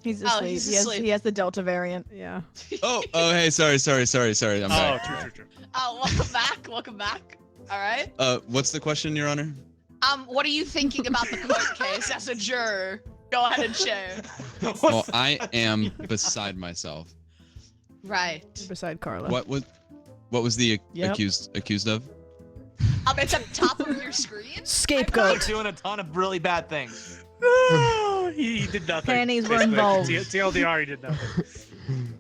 He's Oh, asleep. he's He has- asleep. He has the Delta variant. Yeah. Oh, hey, sorry. I'm back. True. Oh, welcome back. All right. What's the question, Your Honor? What are you thinking about the court case as a juror? Go ahead and share. Well, I am beside myself. Right. Beside Carla. What was the Yep. accused of? It's at the top of your screen. Scapegoat. He's doing a ton of really bad things. He did nothing. Panties were Basically. involved. TLDR, he did nothing.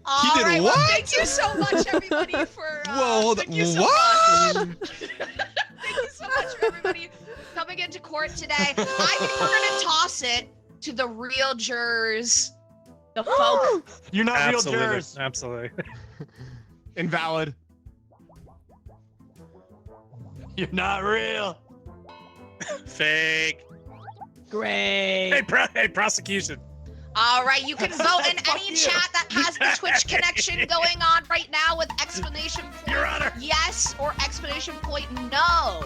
All did right, what? Well, thank you so much, everybody, for. Whoa, hold on. Thank you so What? much. Thank you so much for everybody coming into court today. I think we're gonna toss it to the real jurors, the folk. You're not real Absolutely. jurors. Absolutely. Invalid. You're not real. Fake. Great. Hey, prosecution. All right, you can vote in any chat that has the Twitch connection going on right now with exclamation point Your Honor. yes or exclamation point no.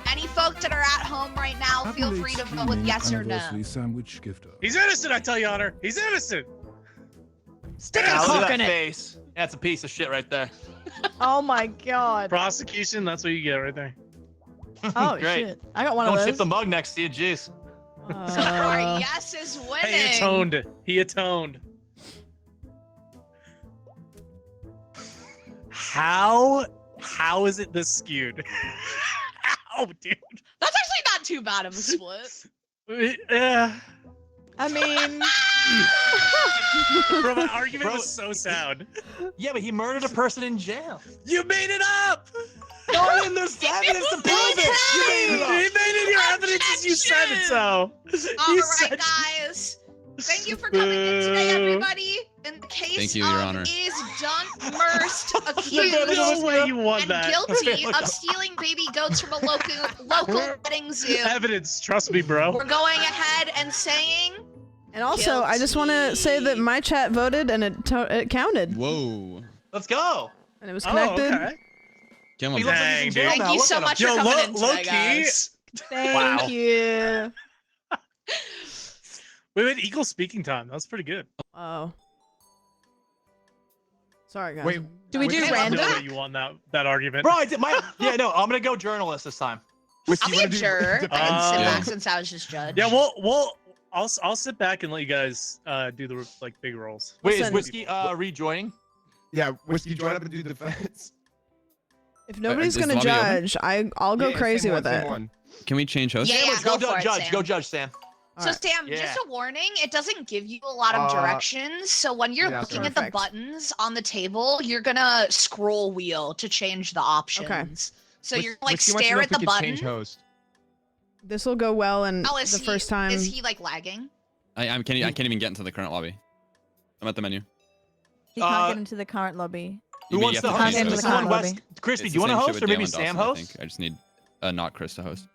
Any folks that are at home right now, Happy feel late free to vote streaming with yes or no. anniversary sandwich gifter. He's innocent, I tell you, Honor. He's innocent. Stick Yeah, a look at cock that in it. face. That's a piece of shit right there. Oh my god. Prosecution, that's what you get right there. Oh Great. shit. I got one Don't of ship those. the mug next to you, jeez. Our yes is winning. Hey, atoned. He atoned. How is it this skewed? How, dude? That's actually not too bad of a split. I mean, Bro, my argument Bro, was so sound. Yeah, but he murdered a person in jail. You made it up! No, I didn't. There's evidence to prove it. You made it up. You made it your evidence as you said it so. All You right, said- guys. Thank you for coming in today, everybody. In the case Thank you, Your of Honor. is Dunmurst There's accused no way you won and that. guilty of stealing baby goats from a local petting zoo. Evidence, trust me, bro. We're going ahead and saying And also, I just want to say that my chat voted and it counted. Whoa. Let's go. And it was connected. okay. Come He on, looks like he's in jail Thank now. you Look so at him. much Yo, for coming in low today, key. guys. Thank Wow. you. We had equal speaking time. That was pretty good. Oh. Sorry, guys. Wait, do we do Hey, There's no random? way you won that argument. Bro, I did my. Yeah, no, I'm gonna go journalist this time. I'll be a juror and sit Yeah. back since I was just judge. Yeah, I'll sit back and let you guys do the like big rolls. Wait, is Listen. Whiskey rejoining? Yeah, Whiskey, join up and do defense. If nobody's is gonna lobby open? judge, I'll go Yeah, crazy same with one, it. same one. Can we change hosts? Yeah, Sam, go for it, judge. Sam. Go judge, Sam. So Alright. Sam, Yeah. just a warning, it doesn't give you a lot of directions. So when you're yeah, looking at the perfect. buttons on the table, you're gonna scroll wheel to change the options. So you're like Whiskey wants to stare know at if we the could button. change host. This will go well in Oh, is the he, first time. Is he like lagging? I can't even get into the current lobby. I'm at the menu. He can't Uh, get into the current lobby. Who You mean wants you to have can't host? get into the Someone lobby. West. Crispy, It's do you the want to same shit host with or maybe Dale and Sam Dawson, I host? think. I just need not Chris to host.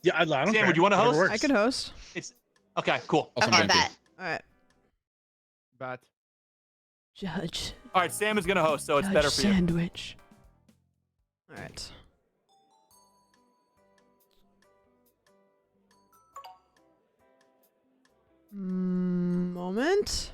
Yeah, I don't Sam, care. would you wanna Whatever host? works. I could host. It's okay. Cool. Also, Okay, mine too. bet. All right. But Judge. All right, Sam is gonna host, so it's better for you. Sandwich. All right. Moment.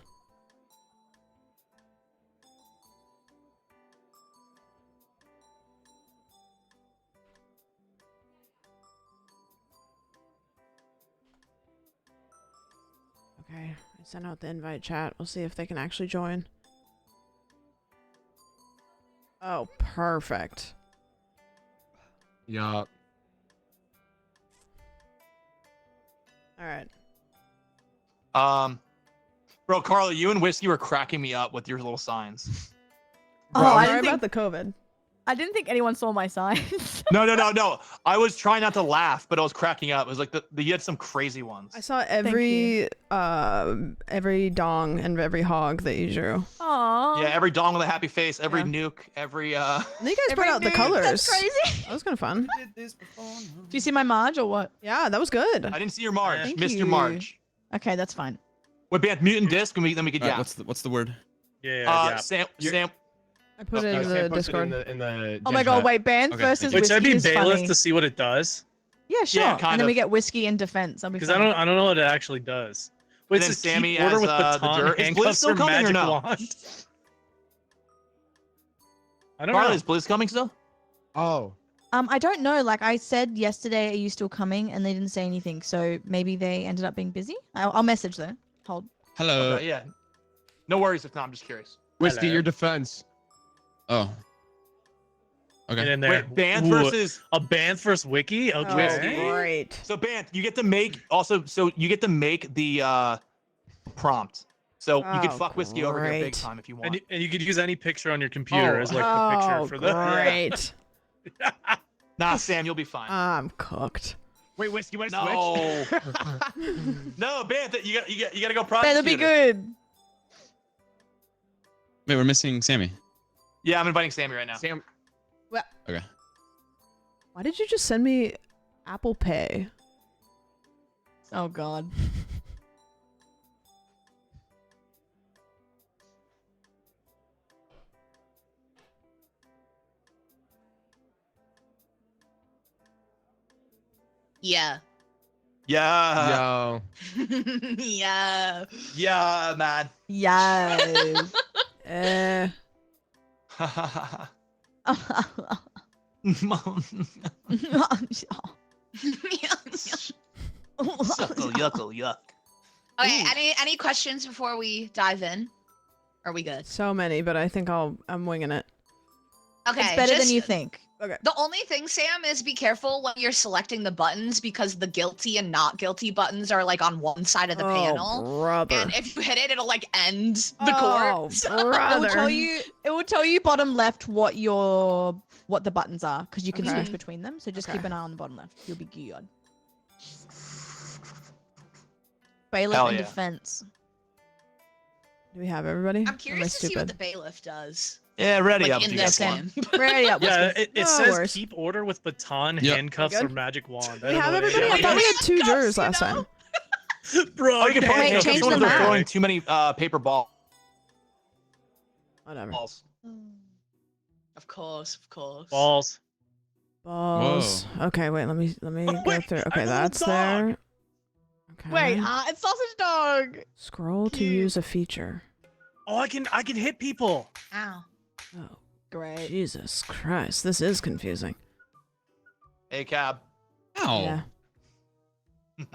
Okay, I sent out the invite chat. We'll see if they can actually join. Oh, perfect. yeah, All right. Bro, Carla, you and Whiskey were cracking me up with your little signs. Oh, I Sorry didn't about think the COVID. I didn't think anyone saw my signs. No. I was trying not to laugh, but I was cracking up. It was like you had some crazy ones. I saw every dong and every hog that you drew. Aww. Yeah, every dong with a happy face, every Yeah. nuke, every And then you guys brought Every out the nude, colors. That's crazy. That was kind of fun. Do you see my Marge or what? Yeah, that was good. I didn't see your Marge. Thank Missed you. your Marge. Okay, that's fine. What band? Mutant Disc, and then we could All right, yeah. what's the word? Yeah. Sam. I put it in the Discord. in the Oh my god, wait, band Okay, versus Wait, should I whiskey be is bailiff funny. to see what it does? Yeah, sure. Yeah, kind and then we of. get whiskey in defense. That'll be Because fun. I don't know what it actually does. Wait, And then it's a Sammy keep order as, with the baton, juror. Is Blizz handcuffs, still or coming or magic no? wand. I don't Carla, know. is Blizz coming still? Oh, I don't know. Like I said yesterday, are you still coming? And they didn't say anything. So maybe they ended up being busy. I'll message them. Hold. Hello. Okay, yeah. No worries if not. I'm just curious. Whiskey, Hello. your defense. Oh. Okay. And in there, Wait, Band Ooh, versus. a band versus wiki. Oh, Okay. great. So Band, you get to make also. So you get to make the prompt. So you could Oh, fuck Whiskey over here big great. time if you want. And you could use any picture on your computer as like the picture for the. Great. Nah, Sam, you'll be fine. I'm cooked. Wait, Whiskey, want to No. switch? No, Band, you got to go That'll be prosecutor. good. Wait, we're missing Sammy. Yeah, I'm inviting Sammy right now. Sam, Okay. Why did you just send me Apple Pay? Oh god. Yeah. Yeah. Yo. Yeah. Yeah, man. Yes. Yuck. Okay, any questions before we dive in? Are we good? So many, but I think I'm winging it. Okay. It's better than you think. Okay. The only thing, Sam, is be careful when you're selecting the buttons because the guilty and not guilty buttons are like on one side of the panel. Brother. And if you hit it, it'll like end the Oh, court. brother. It will tell you bottom left what the buttons are because you can Okay. switch between them. So just keep an eye on the bottom left. You'll be good. Bailiff Hell and yeah. defense. Do we have everybody? I'm curious to see what the bailiff does. Yeah, ready Like up. in if you this guys want. game. Ready up. Yeah, it No says worries. keep order with baton, Yep. handcuffs, Good. or magic wand. I We don't have know what it everybody? I is. thought we had 2 jurors last time. Bro, Oh, you can put Wait, if change someone's the map. throwing too many paper balls. Whatever. Of course. balls. Balls. Okay, wait. Let me go wait, through. I Okay, have a that's little dog. there. Okay. Wait, it's sausage dog. Scroll to Cute. use a feature. Oh, I can hit people. Ow. Oh, Great. Jesus Christ. This is confusing. Hey, cab. Ow. Yeah.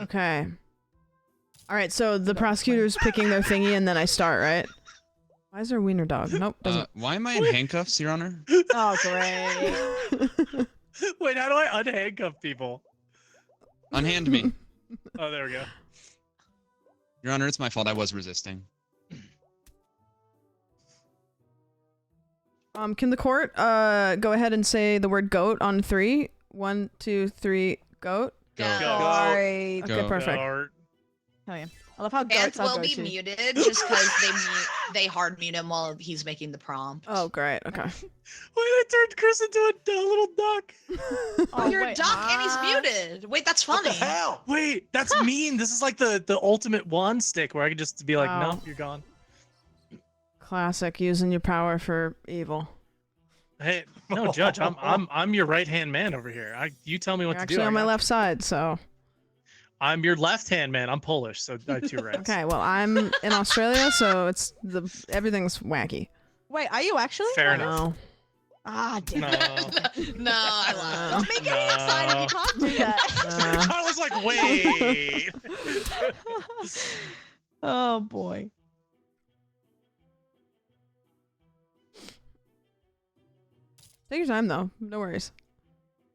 Okay. All right, so the prosecutor's picking their thingy and then I start, right? Why is there a wiener dog? Nope, doesn't. Why am I in handcuffs, Your Honor? Oh, great. Wait, how do I unhandcuff people? Unhand me. Oh, there we go. Your Honor, it's my fault. I was resisting. Can the court go ahead and say the word goat on 3? 1, 2, 3, goat. Go. Sorry. Okay, Go. perfect. Go. Hell yeah. I love how Beth goats are will be go-to. muted just because they hard mute him while he's making the prompt. Oh, great. Okay. Wait, I turned Chris into a little duck. Oh, you're a wait, duck and he's muted. Wait, that's funny. What the hell? Wait, that's mean. This is like the ultimate wand stick where I could just be like, Wow. no, you're gone. Classic, using your power for evil. Hey, no, Judge, I'm your right hand man over here. You tell me what You're to do. actually I on my got left side, so. I'm your left hand man. I'm Polish, so I have 2 rights. Okay, well, I'm in Australia, so everything's wacky. Wait, are you actually? Fair I enough. know. Ah, damn. No. No, I lied. Don't make any excited. You can't do that. I was like, wait. Oh boy. Take your time, though. No worries.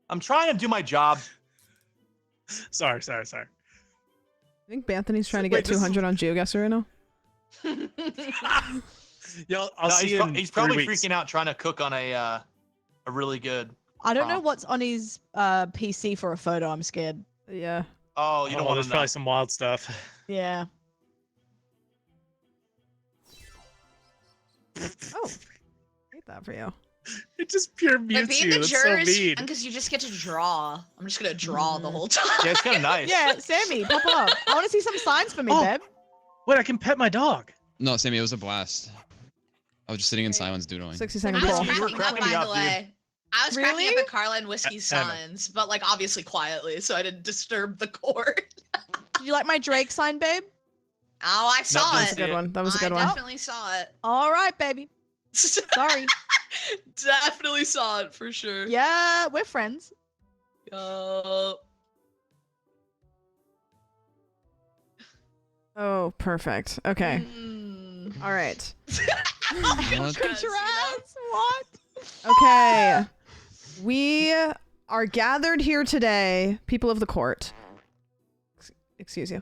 I'm trying to do my job. Sorry. I think Anthony's trying to Wait, get this is- 200 on GeoGuessr right now. Yeah, I'll No, see he's, you in he's 3 probably weeks. freaking out trying to cook on a really good. I don't know prompt. what's on his PC for a photo. I'm scared. Yeah. Oh, you don't want there's to know. probably some wild stuff. Yeah. Oh. Hate that for you. It just pure But mutes being you. the That's juror so is mean. fun because you just get to draw. I'm just gonna draw the whole time. Yeah, it's kind of nice. Yeah, Sammy, pop up. I want to see some signs for me, Oh. babe. Wait, I can pet my dog. No, Sammy, it was a blast. I was just sitting in silence doodling. 60-second I was poll. You were cracking up, cracking by me the up, dude. way. I was cracking up Really? at Carla and Whiskey's Emma. signs, but like obviously quietly, so I didn't disturb the court. Did you like my Drake sign, babe? Oh, I saw That was a it. good one. That was a good I one. definitely saw it. All right, baby. Sorry. Definitely saw it for sure. Yeah, we're friends. Yo. Oh, perfect. Okay. Mm. All right. What? Because, you know, What? Okay. We are gathered here today, people of the court. Excuse you.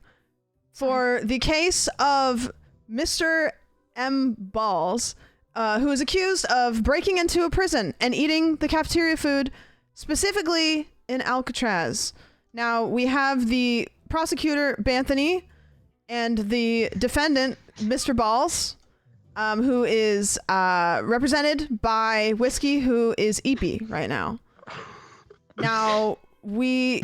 For the case of Mr. M. Balls, who is accused of breaking into a prison and eating the cafeteria food, specifically in Alcatraz. Now, we have the prosecutor, Banthony, and the defendant, Mr. Balls, who is represented by Whiskey, who is Eepy right now. Now, we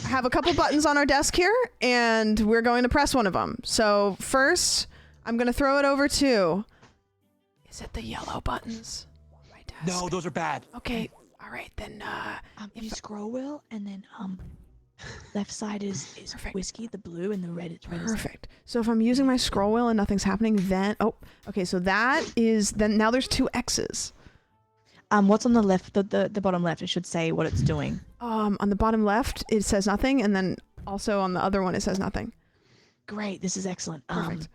have a couple buttons on our desk here, and we're going to press one of them. So first, I'm going to throw it over to... Is it the yellow buttons on my desk? No, those are bad. Okay, all right, then... You scroll wheel and then Left side is whiskey, the blue, and the red is red. Perfect. So if I'm using my scroll wheel and nothing's happening, then okay. So that is then now there's 2 X's. What's on the left? The bottom left. It should say what it's doing. On the bottom left, it says nothing, and then also on the other one, it says nothing. Great. This is excellent. Perfect.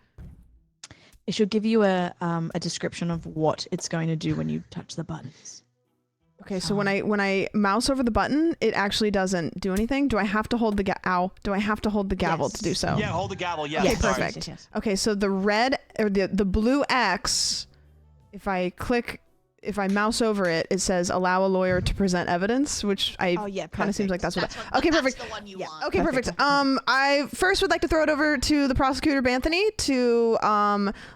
It should give you a description of what it's going to do when you touch the buttons. Okay, so when I mouse over the button, it actually doesn't do anything. Do I have to hold the Do I have to hold the gavel to do so? Yeah, hold the gavel. Yes. Okay, Yes. perfect. Yes. Okay, so the red or the blue X, if I mouse over it, it says allow a lawyer to present evidence, which kind of seems like that's what. Okay, perfect. That's the one you want. Okay, perfect. I first would like to throw it over to the prosecutor, Banthony, to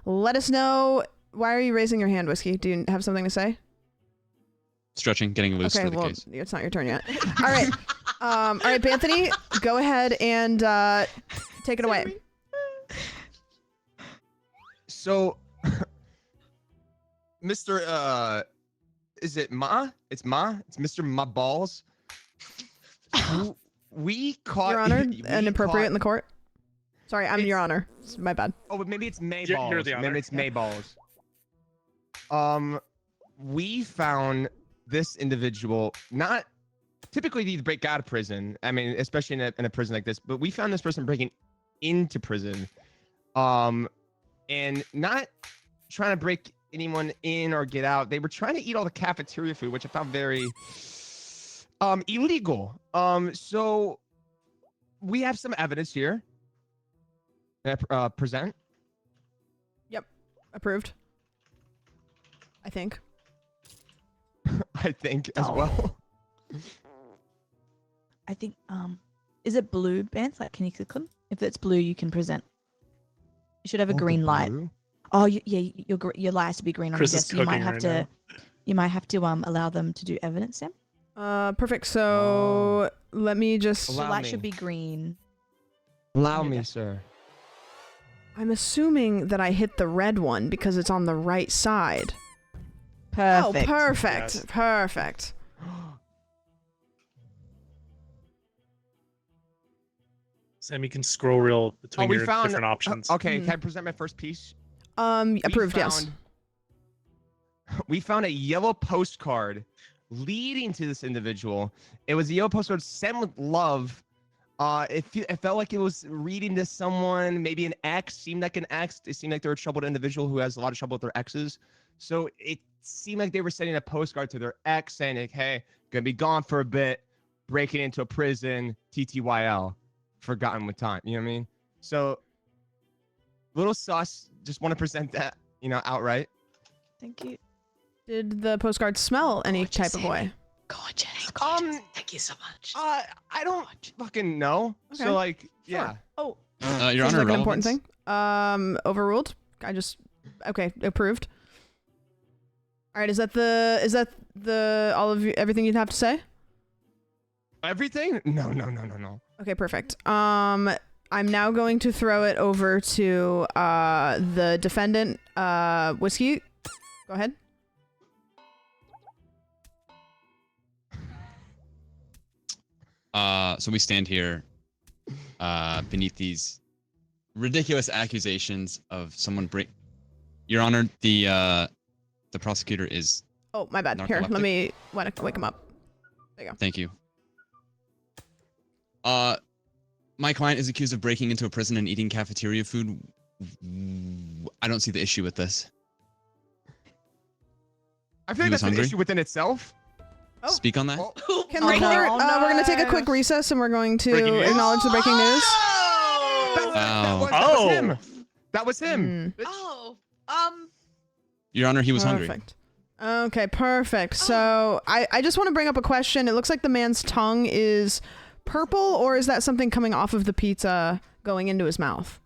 let us know. Why are you raising your hand, Whiskey? Do you have something to say? Stretching, getting loose Okay, for the well, case. it's not your turn yet. All right. All right, Banthony, go ahead and take it away. So, Mr. Is it Ma? It's Ma. It's Mr. Ma Balls. We caught. Your Honor, we inappropriate caught- in the court. Sorry, I'm Your Honor. It's my bad. Oh, but maybe it's May You're Balls. the honor. Maybe it's May Balls. We found this individual not typically need to break out of prison. I mean, especially in a prison like this. But we found this person breaking into prison, and not trying to break anyone in or get out. They were trying to eat all the cafeteria food, which I found very illegal. So we have some evidence here. Can I present? Yep. Approved. I think. I think as well. I think. Is it blue, Bance? Like, can you click them? If it's blue, you can present. You should have a green light. Oh, your light has to be green on Chris the is desk. So you might cooking have right to. now. You might have to allow them to do evidence, Sam. Perfect. So let me just. The Allow light me. should be green. Allow Here we me, go. sir. I'm assuming that I hit the red one because it's on the right side. Perfect. Oh, perfect. Yes. Perfect. Sam, you can scroll reel between we your found different options. Okay, can I present my first piece? Approved. Yes. We found a yellow postcard leading to this individual. It was a yellow postcard sent with love. It felt like it was reading to someone, maybe an ex. Seemed like an ex. It seemed like they're a troubled individual who has a lot of trouble with their exes. So it seemed like they were sending a postcard to their ex saying, like, hey, gonna be gone for a bit, breaking into a prison, TTYL, forgotten with time. You know what I mean? So little sus, just want to present that, outright. Thank you. Did the postcard smell any type of way? Gorgeous. Thank you so much. I don't fucking know. Okay. So like, Sure. yeah. Oh, Your seems Honor, like an important relevance? thing. Overruled. Okay, approved. All right, is that the everything you'd have to say? Everything? No. Okay, perfect. I'm now going to throw it over to the defendant, Whiskey. Go ahead. So we stand here beneath these ridiculous accusations of someone Your Honor, the prosecutor is. Oh, my bad. Here, let me wake him up. There you go. Thank you. My client is accused of breaking into a prison and eating cafeteria food. I don't see the issue with this. I feel He like was that's an hungry? issue within itself. Speak on that. Can the court? We're going to take a quick recess and we're going to acknowledge the breaking news. That was him. That was him. Oh. Your Honor, he was hungry. Perfect. Okay, perfect. So I just want to bring up a question. It looks like the man's tongue is purple, or is that something coming off of the pizza going into his mouth?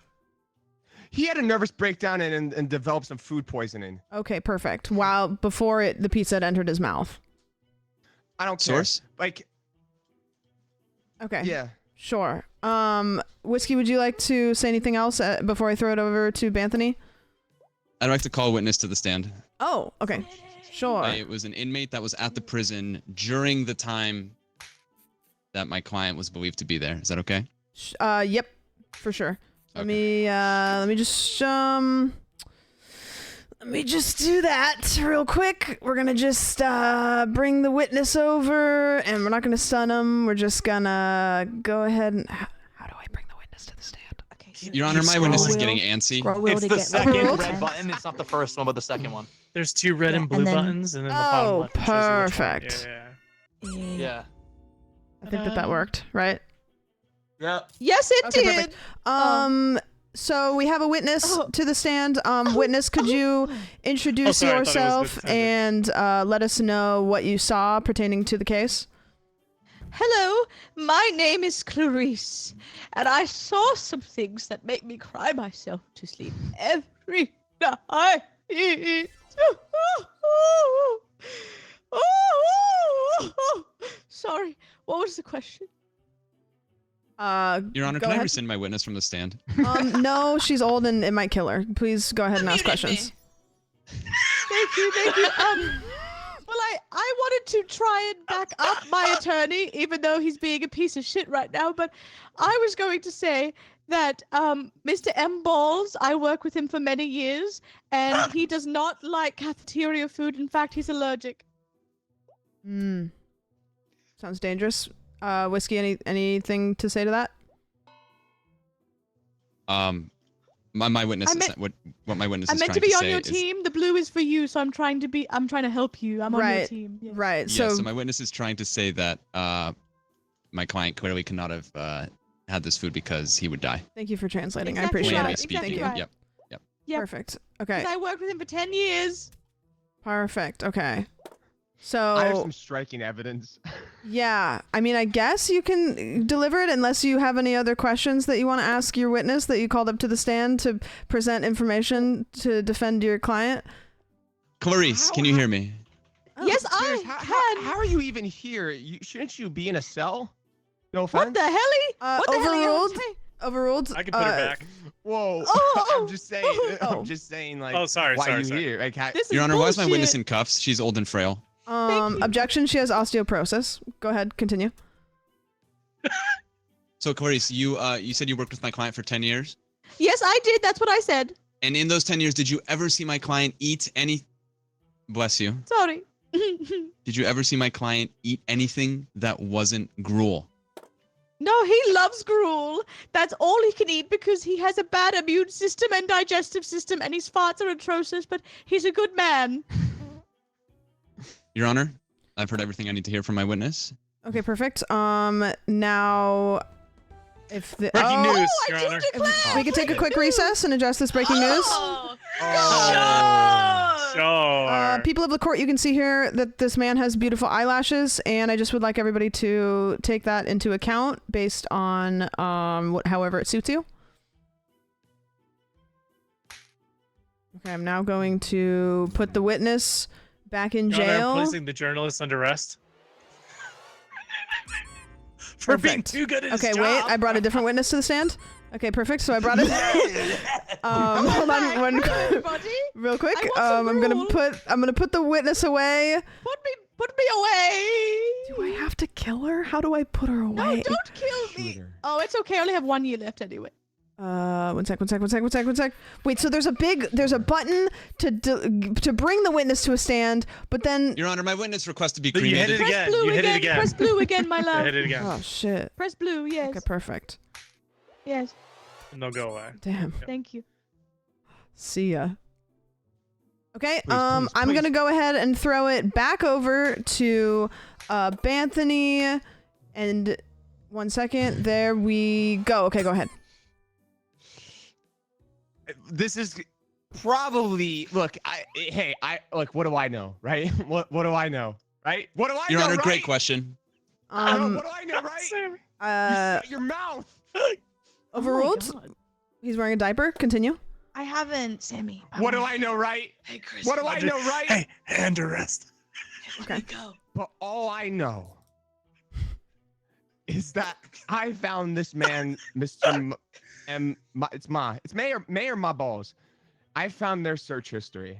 He had a nervous breakdown and developed some food poisoning. Okay, perfect. Before the pizza had entered his mouth. I don't care. Source? Like, Okay. yeah. Sure. Whiskey, would you like to say anything else before I throw it over to Banthony? I'd like to call a witness to the stand. Oh, okay. Sure. It was an inmate that was at the prison during the time that my client was believed to be there. Is that okay? Yep, for sure. Let me just do that real quick. We're gonna just bring the witness over, and we're not gonna stun him. We're just gonna go ahead and. How do I bring the witness to the stand? Okay. Your Honor, my witness is getting antsy. It's the second red button. It's not the first one, but the second one. There's 2 red and blue buttons, and then the bottom Oh, left shows you which one. perfect. Yeah. I think that worked, right? Yeah. Yes, it Okay, did. perfect. So we have a witness to the stand. Witness, could you introduce sorry, I thought it was yourself the and let us know what you saw pertaining to the case? Hello, my name is Clarice, and I saw some things that make me cry myself to sleep every night. Sorry, what was the question? Your Honor, go can I ahead. rescind my witness from the stand? No, she's old and it might kill her. Please go ahead and ask questions. Thank you. Well, I wanted to try and back up my attorney, even though he's being a piece of shit right now. But I was going to say that Mr. M. Balls, I work with him for many years, and he does not like cafeteria food. In fact, he's allergic. Sounds dangerous. Whiskey, anything to say to that? My witness is what my witness I'm is meant trying to be to on say your is team. The blue is for you, so I'm trying to help you. I'm on your team. Yes. Right. yeah, so my witness is trying to say that my client clearly cannot have had this food because he would die. Thank you for translating. Exactly I appreciate Plainly it. speaking. Thank you. right. Yep. Yep. Perfect. Okay. 'Cause I worked with him for 10 years. Perfect. Okay. I have So some striking evidence. yeah, I mean, I guess you can deliver it unless you have any other questions that you want to ask your witness that you called up to the stand to present information to defend your client. Clarice, can you hear me? Yes, I can. How are you even here? Shouldn't you be in a cell? No offense. What the hell? What the hell are you Overruled. saying? Overruled. I can put her back. Whoa. Oh, I'm just saying. I'm just saying. Like. Oh, sorry, Why sorry, you sorry. here? Like, This Your is Honor, why is my witness bullshit. in cuffs? She's old and frail. Objection. She has osteoporosis. Go ahead. Continue. So Clarice, you said you worked with my client for 10 years? Yes, I did. That's what I said. And in those 10 years, did you ever see my client eat any... Bless you. Sorry. Did you ever see my client eat anything that wasn't gruel? No, he loves gruel. That's all he can eat because he has a bad immune system and digestive system, and his farts are atrocious, but he's a good man. Your Honor, I've heard everything I need to hear from my witness. Okay. Perfect. Now, if the Breaking news, I Your do Honor. declare we could take a quick recess and address this breaking news. Sure. People of the court, you can see here that this man has beautiful eyelashes, and I just would like everybody to take that into account based on however it suits you. Okay, I'm now going to put the witness back in Your Honor, I'm jail. placing the journalist under arrest. For being Perfect. too good at his Okay, job. wait, I brought a different witness to the stand. Okay, perfect. So I brought it. Hold on, real quick. I'm gonna put the witness away. Put me away. Do I have to kill her? How do I put her away? No, don't kill me. Oh, it's okay. I only have 1 year left anyway. One sec. Wait, so there's a button to bring the witness to a stand, but then Your Honor, my witness requests to be But you hit cremated. it again. Blue You hit again. it again. Press blue again, my You love. hit it again. oh shit. Press blue. Yes. Okay, perfect. Yes. And they'll go away. Damn. Thank you. See ya. Okay, Please, I'm please. gonna go ahead and throw it back over to Banthony, and 1 second. There we go. Okay, go ahead. This is probably look. Like. What do I know, right? What do I know, right? What do I Your know? Honor, right? great question. What do I know, right? Shut your mouth. Overruled. Oh my God. He's wearing a diaper. Continue. I haven't, Sammy. What do I know, right? Hey, Chris. What do I know, right? Hey, under arrest. Okay. Go. But all I know is that I found this man, Mr. It's Mayor My Balls. I found their search history.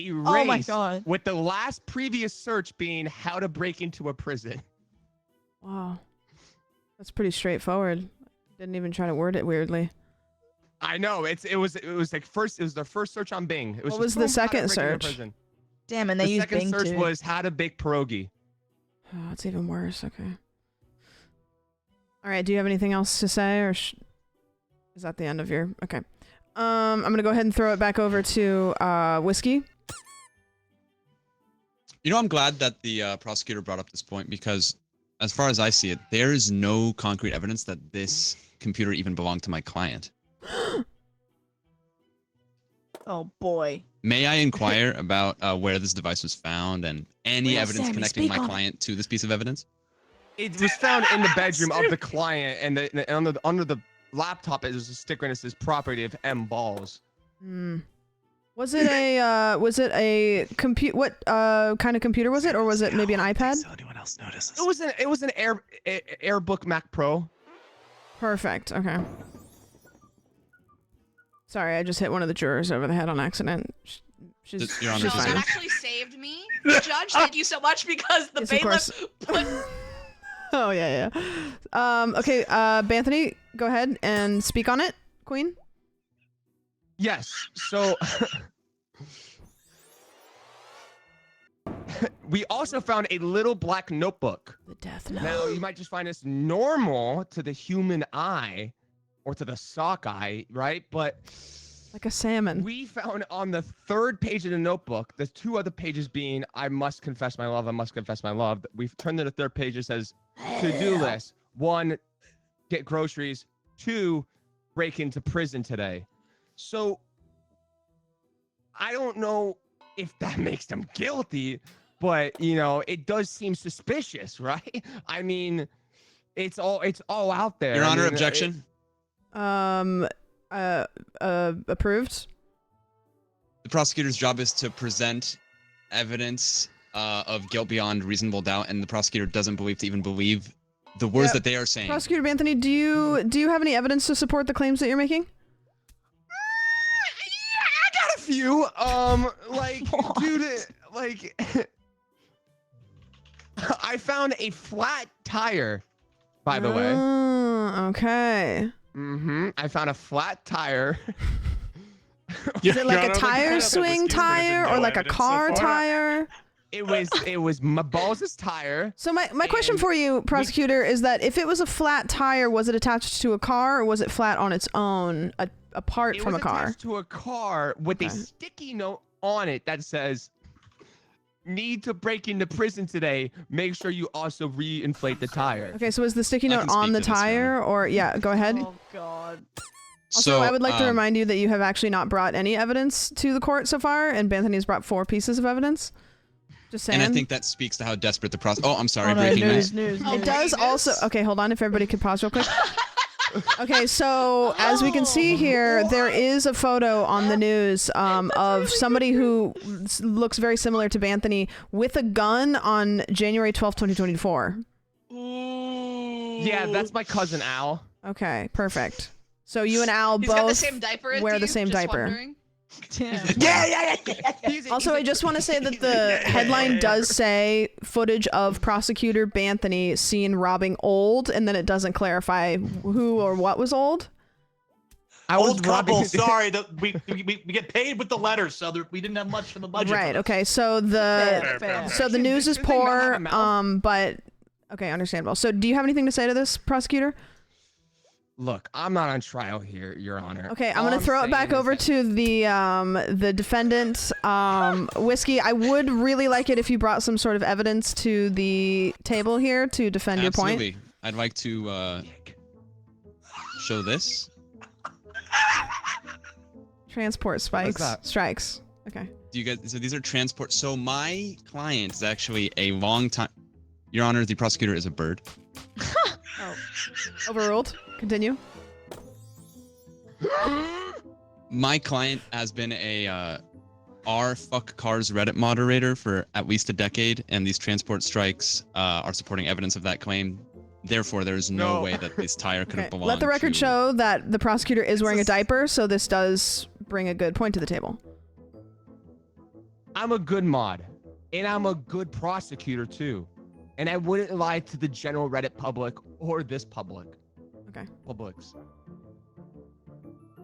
erased. Oh my God. With the last previous search being how to break into a prison. Wow. That's pretty straightforward. Didn't even try to word it weirdly. I know. It was like first. It was the first search on Bing. It was What was just, the boom, how to second break into a search? prison. Damn, and they The used second Bing search too. was how to bake pierogi. Oh, it's even worse. Okay. All right. Do you have anything else to say, or is that the end of your? Okay. I'm gonna go ahead and throw it back over to Whiskey. You know, I'm glad that the prosecutor brought up this point because, as far as I see it, there is no concrete evidence that this computer even belonged to my client. Oh boy. May I inquire about where this device was found and any Yes, evidence Sammy, connecting speak my on it. client to this piece of evidence? It was found in the bedroom of the client, and under the laptop is a sticker and it says "property of M Balls." Hmm. Was it a compute? What kind of computer was it, or was it maybe an iPad? So anyone else notices? It was an AirBook Mac Pro. Perfect. Okay. Sorry, I just hit one of the jurors over the head on accident. She's Your Honor, she's No, just that fine. actually saved me. Judge, thank you so much because the Yes, of course. bailiff put Oh yeah. Okay. Banthony, go ahead and speak on it, Queen. Yes. So we also found a little black notebook. The death note. Now you might just find this normal to the human eye, or to the sock eye, right? But Like a salmon. we found on the third page of the notebook, the two other pages being "I must confess my love, I must confess my love." We've turned to the third page. It says to-do list: 1, get groceries; 2, break into prison today. So I don't know if that makes them guilty, but you know, it does seem suspicious, right? I mean, it's all out there. Your I Honor, mean, objection. Approved. The prosecutor's job is to present evidence of guilt beyond reasonable doubt, and the prosecutor doesn't even believe the words Yeah. that they are saying. Prosecutor Banthony, do you have any evidence to support the claims that you're making? I got a few. Like, dude, like, I found a flat tire, by the way. Okay. I found a flat tire. Is it like a tire swing tire or like a car tire? It was my balls' tire. So my question for you, prosecutor, is that if it was a flat tire, was it attached to a car or was it flat on its own, apart from a It was car? attached to a car with a sticky note on it that says, "Need to break into prison today. Make sure you also re-inflate the tire." Okay, so is the sticky I note can on speak the to this, Your tire or yeah, go ahead. Oh God. Also, I would like to remind you that you have actually not brought any evidence to the court so far, and Banthony has brought 4 pieces of evidence. Just saying. And I think that speaks to how desperate the process. Oh, I'm sorry, Oh, no, breaking news, news. news. It does also. Okay, hold on. If everybody could pause real quick. Okay, so as we can see here, there is a photo on the news of somebody who looks very similar to Banthony with a gun on January 12th, 2024. Yeah, that's my cousin Al. Okay, perfect. So you and Al He's both got the same diaper as wear the you, same just diaper. wondering. Damn. Also, I just want to say that the headline does say footage of prosecutor Banthony seen robbing old, and then it doesn't clarify who or what was old. Old couple. Sorry, we get paid with the letters, so we didn't have much for the budget. Right. Okay. So the news is poor. But okay, understandable. So, do you have anything to say to this, prosecutor? Look, I'm not on trial here, Your Honor. Okay, I'm gonna throw it back over to the defendant, Whiskey. I would really like it if you brought some sort of evidence to the table here to defend your point. Absolutely. I'd like to show this. Transport strikes. Okay. Do you guys? So these are transport. So my client is actually a long time. Your Honor, the prosecutor is a bird. Oh, overruled. Continue. My client has been a r fuck cars Reddit moderator for at least a decade, and these transport strikes are supporting evidence of that claim. Therefore, there is no way that this tire could have belonged. Let the record show that the prosecutor is wearing a diaper, so this does bring a good point to the table. I'm a good mod, and I'm a good prosecutor too, and I wouldn't lie to the general Reddit public or this public. Okay. Publics.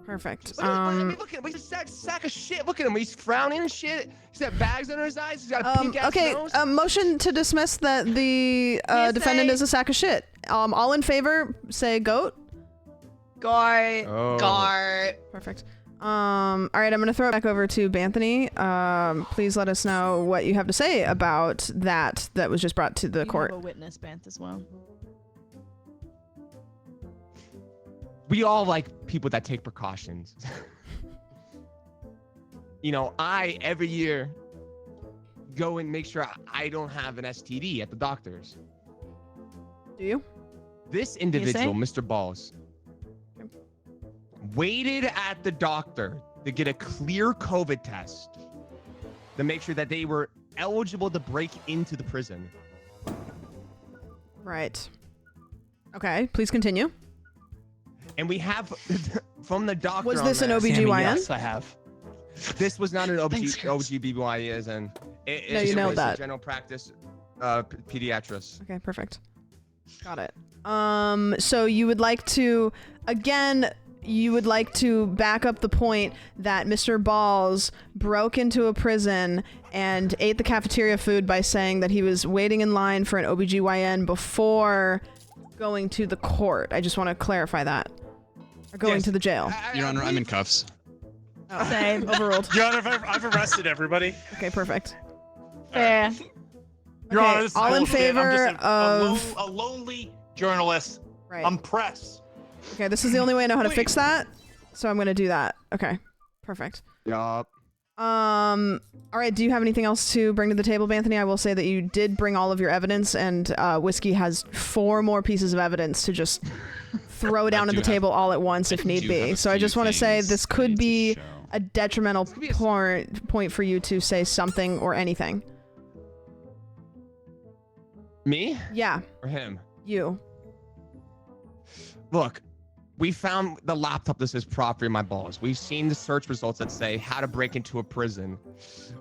Perfect. I mean, look at him. He's a sack of shit. Look at him. He's frowning and shit. He's got bags under his eyes. He's got a pink ass okay. nose. Motion to dismiss that the defendant is a sack of shit. All in favor, say goat. Gart. Oh. Gart. Perfect. All right, I'm gonna throw it back over to Banthony. Please let us know what you have to say about that was just brought to the court. Have a witness, Banth, as well. We all like people that take precautions. You know, I every year go and make sure I don't have an STD at the doctor's. Do you? This individual, Mr. Balls, waited at the doctor to get a clear COVID test to make sure that they were eligible to break into the prison. Right. Okay, please continue. And we have from the doctor. Was this an on OBGYN? Yes, I have. This was not an OBGYN, and No, you nailed that. General practice, pediatrist. Okay, perfect. Got it. So you would like to, again, back up the point that Mr. Balls broke into a prison and ate the cafeteria food by saying that he was waiting in line for an OBGYN before going to the court. I just want to clarify that. Or going to the jail. Your Honor, I'm in cuffs. Oh. Same. Overruled. Your Honor, I've arrested everybody. Okay, perfect. Fair. Your Okay, Honor, this is all in bullshit. I'm favor just of... a lonely journalist. Right. I'm press. Okay, this is the only way I know how to fix that, so I'm gonna do that. Okay, perfect. Yup. All right, do you have anything else to bring to the table, Banthony? I will say that you did bring all of your evidence, and Whiskey has 4 more pieces of evidence to just throw down at the table all at once if need be. So I just want to say this could be a detrimental point for you to say something or anything. Me? Yeah. Or him? You. Look, we found the laptop that says property of my balls. We've seen the search results that say how to break into a prison.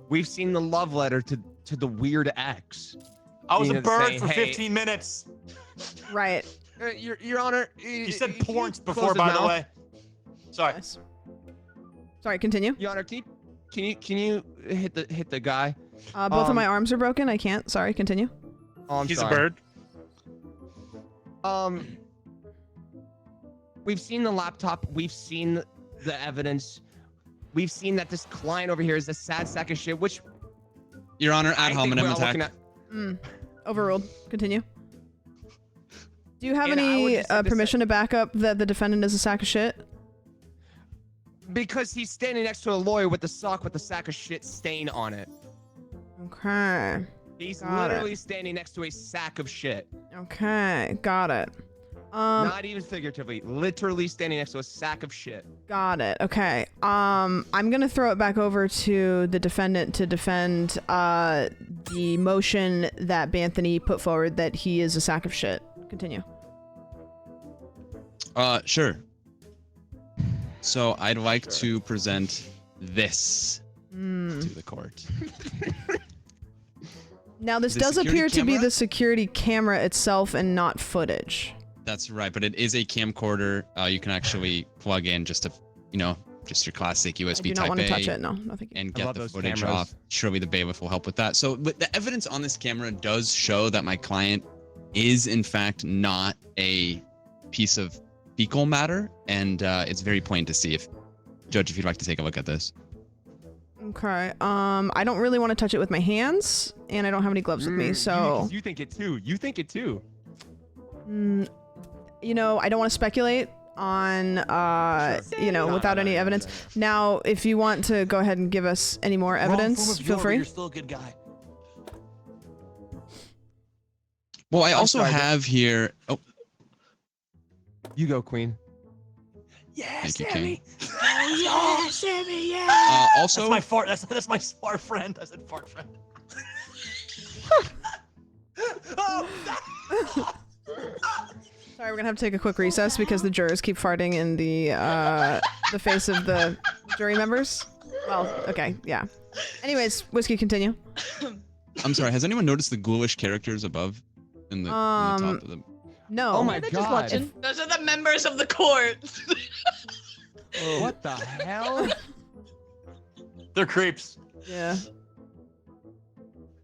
We've seen the love letter to the weird ex. I was a bird say, for hey, 15 minutes. Right. Your Honor. You said porns before, by the way. Sorry. Nice. Sorry, continue. Your Honor, can you hit the guy? Both of my arms are broken. I can't. Sorry, continue. Oh, I'm He's sorry. a bird. We've seen the laptop. We've seen the evidence. We've seen that this client over here is a sad sack of shit, which... Your Honor, ad hominem attack. Overruled. Continue. Do you have And I would any just say permission to back up that the defendant is a sack of shit? Because he's standing next to a lawyer with the sock with the sack of shit stain on it. Okay. He's Got literally it. standing next to a sack of shit. Okay, got it. Not even figuratively, literally standing next to a sack of shit. Got it. Okay. I'm gonna throw it back over to the defendant to defend the motion that Banthony put forward that he is a sack of shit. Continue. Sure. So I'd like to present this to the court. Now this The does security appear to be camera? the security camera itself and not footage. That's right, but it is a camcorder. You can actually plug in just your classic USB I do not Type want to A touch it. No, thank you. and I get love the those footage cameras. off. Surely the bailiff will help with that. So, but the evidence on this camera does show that my client is in fact not a piece of fecal matter, and it's very plain to see. Judge, if you'd like to take a look at this. Okay. I don't really want to touch it with my hands, and I don't have any gloves with me, so. You think it too. You think it too. You know, I don't want to speculate on, without any evidence. Now, if you want to go ahead and give us any more evidence, feel free. You're still a good guy. Well, I also have here. Oh, You go, Queen. Yeah, Thank you, Sammy. King. Oh, yeah, Sammy. Yeah. Also, that's my fart. That's my fart friend. I said fart friend. Sorry, we're gonna have to take a quick recess because the jurors keep farting in the face of the jury members. Well, okay, yeah. Anyways, Whiskey, continue. I'm sorry. Has anyone noticed the ghoulish characters above in the top of the? No. Oh my They're just god. watching. Those are the members of the court. What the hell? They're creeps. Yeah.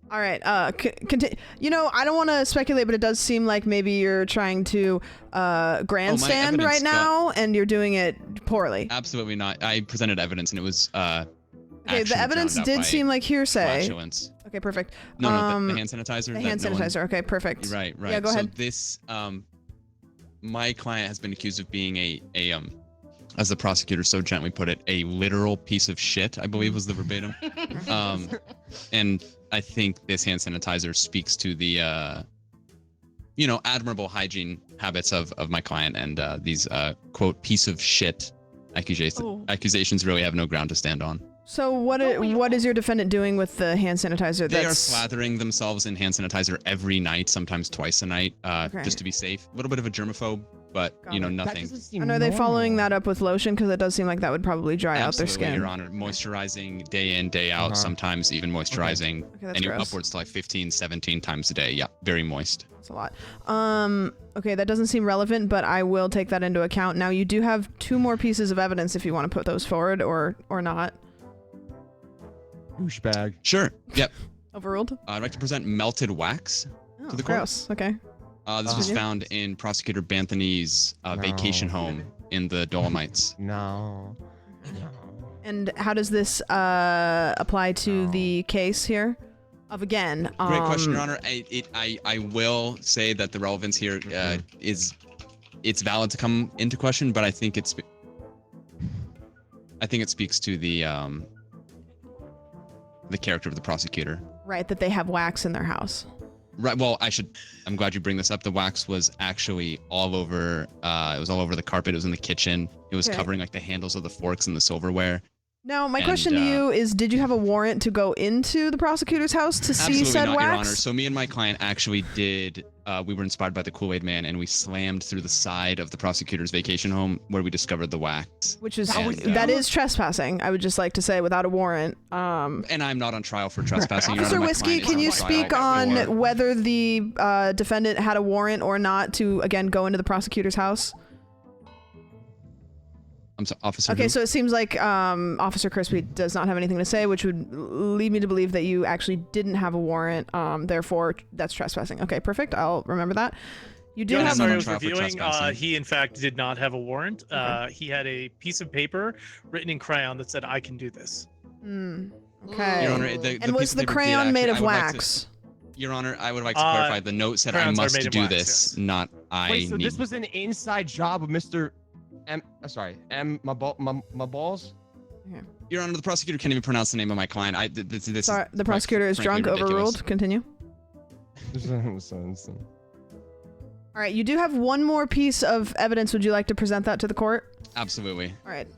All right. Continue. You know, I don't want to speculate, but it does seem like maybe you're trying to grandstand evidence right now, and you're doing it poorly. Absolutely not. I presented evidence, and it was Okay, actually the evidence drowned out did by seem like hearsay. flatulence. Okay, perfect. No, the hand sanitizer. The that hand no one- sanitizer. Okay, perfect. Right. Yeah, go ahead. So this, my client has been accused of being a as the prosecutor so gently put it, a literal piece of shit, I believe was the verbatim. And I think this hand sanitizer speaks to the, admirable hygiene habits of my client, and these quote piece of shit accusations really have no ground to stand on. So what is your defendant doing with the hand sanitizer? They are slathering themselves in hand sanitizer every night, sometimes twice a night, just to be safe. A little bit of a germaphobe, but nothing. And are they following that up with lotion? Because it does seem like that would probably dry out their Absolutely, skin. Your Honor. Moisturizing day in, day out, sometimes even moisturizing that's gross. upwards to like 15, 17 times a day. Yeah, very moist. That's a lot. Okay, that doesn't seem relevant, but I will take that into account. Now, you do have 2 more pieces of evidence if you want to put those forward or not. Douchebag. Sure. Yep. Overruled? I'd like to present melted wax to the court. Gross. Okay. This was found in Prosecutor Banthony's vacation home in the Dolomites. No. And how does this apply to the case here? Great Great question, Your Honor. I will say that the relevance here is it's valid to come into question, but I think it speaks to the character of the prosecutor. Right, that they have wax in their house. Right. Well, I'm glad you bring this up. The wax was actually all over. It was all over the carpet. It was in the kitchen. It was covering like the handles of the forks and the silverware. Now, my question to you is, did you have a warrant to go into the prosecutor's house to see said not, wax? Your Honor. So me and my client actually did. We were inspired by the Kool-Aid Man, and we slammed through the side of the prosecutor's vacation home where we discovered the wax. Which is that is trespassing. I would just like to say, without a warrant. And I'm not on trial for trespassing. Your Officer Honor, Whiskey, can you speak on whether the defendant had a warrant or not to again go into the prosecutor's house? I'm sorry, Officer. Okay, who? so it seems like Officer Crispy does not have anything to say, which would lead me to believe that you actually didn't have a warrant. Therefore, that's trespassing. Okay, perfect. I'll remember that. You do have. Sorry, I was reviewing. He in fact did not have a warrant. He had a piece of paper written in crayon that said, "I can do this." Okay. Your Honor, and was the crayon made of wax? Your Honor, I would like to clarify. The note said I must do this, not I Wait, so need. this was an inside job of Mr. My balls? Your Honor, the prosecutor can't even pronounce the name of my client. Sorry, the prosecutor is drunk. Ridiculous. Overruled. Continue. All right, you do have one more piece of evidence. Would you like to present that to the court? Absolutely. All right.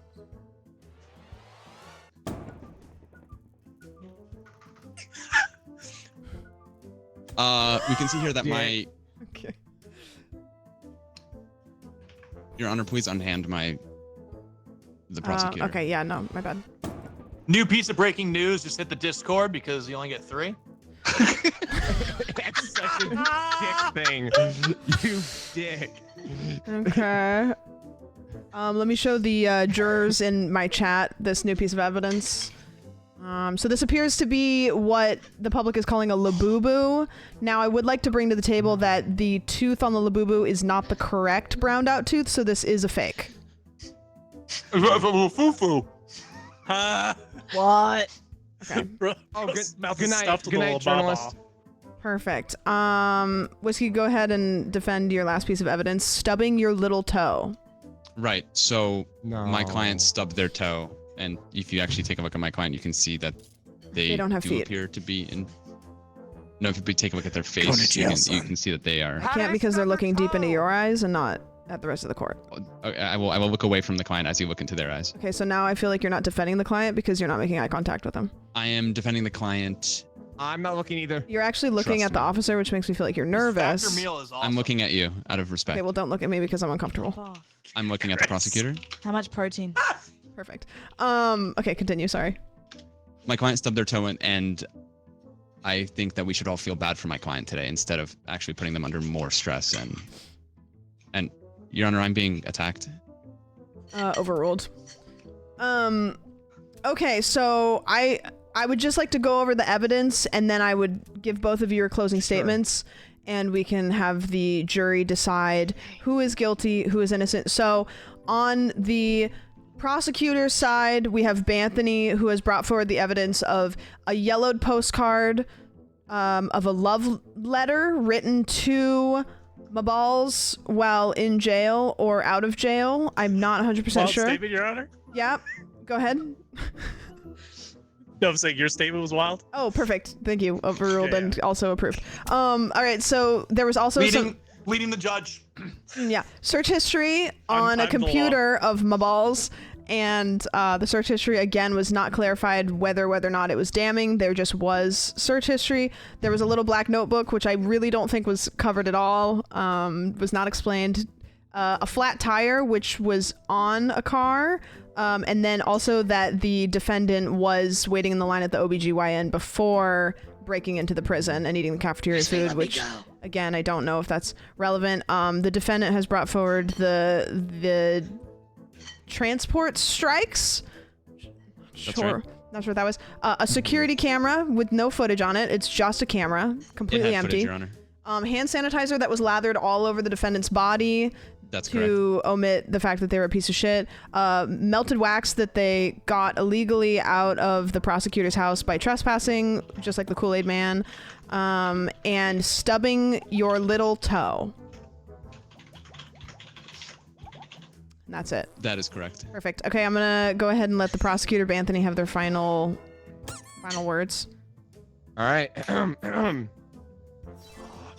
We can see here that my. Okay. Your Honor, please unhand the prosecutor. Okay, yeah, no, my bad. New piece of breaking news. Just hit the Discord because you only get 3. That's such a dick thing. You dick. Okay. Let me show the jurors in my chat this new piece of evidence. So this appears to be what the public is calling a labubu. Now, I would like to bring to the table that the tooth on the labubu is not the correct browned out tooth, so this is a fake. What? Okay. Good night, journalist. Perfect. Whiskey, go ahead and defend your last piece of evidence, stubbing your little toe. Right. So my client stubbed their toe, and if you actually take a look at my client, you can see that they don't have feet. appear to be in. No, if you take a look at their face, you can see that they are. I can't because they're looking deep into your eyes and not at the rest of the court. I will look away from the client as you look into their eyes. Okay, so now I feel like you're not defending the client because you're not making eye contact with them. I am defending the client. I'm not looking either. You're actually looking at the officer, which makes me feel like you're nervous. Factor meal is awesome. I'm looking at you out of respect. Okay, well, don't look at me because I'm uncomfortable. I'm looking at the prosecutor. How much protein? Perfect. Okay, continue. Sorry. my client stubbed their toe in, and I think that we should all feel bad for my client today instead of actually putting them under more stress. And Your Honor, I'm being attacked. Overruled. Okay, so I would just like to go over the evidence, and then I would give both of you your closing statements, and we can have the jury decide who is guilty, who is innocent. So on the prosecutor's side, we have Banthony, who has brought forward the evidence of a yellowed postcard of a love letter written to Mabals while in jail or out of jail. I'm not 100% sure. Statement, Your Honor? Yeah, go ahead. No, I'm saying your statement was wild. Oh, perfect. Thank you. Overruled and also approved. All right, so there was also leading the judge. Yeah, search history on a computer of Mabals, and the search history again was not clarified whether or not it was damning. There just was search history. There was a little black notebook, which I really don't think was covered at all. Was not explained. A flat tire, which was on a car. And then also that the defendant was waiting in the line at the OBGYN before breaking into the prison and eating the cafeteria food, which, again, I don't know if that's relevant. The defendant has brought forward the transport strikes. That's right. Not sure what that was. A security camera with no footage on it. It's just a camera, completely empty. Footage, Your Honor. Hand sanitizer that was lathered all over the defendant's body. That's to omit the fact that they were a piece of shit. Melted wax that they got illegally out of the prosecutor's house by trespassing, just like the Kool-Aid Man, and stubbing your little toe. And that's it. That is correct. Perfect. Okay, I'm gonna go ahead and let the prosecutor Banthony have their final words. All right.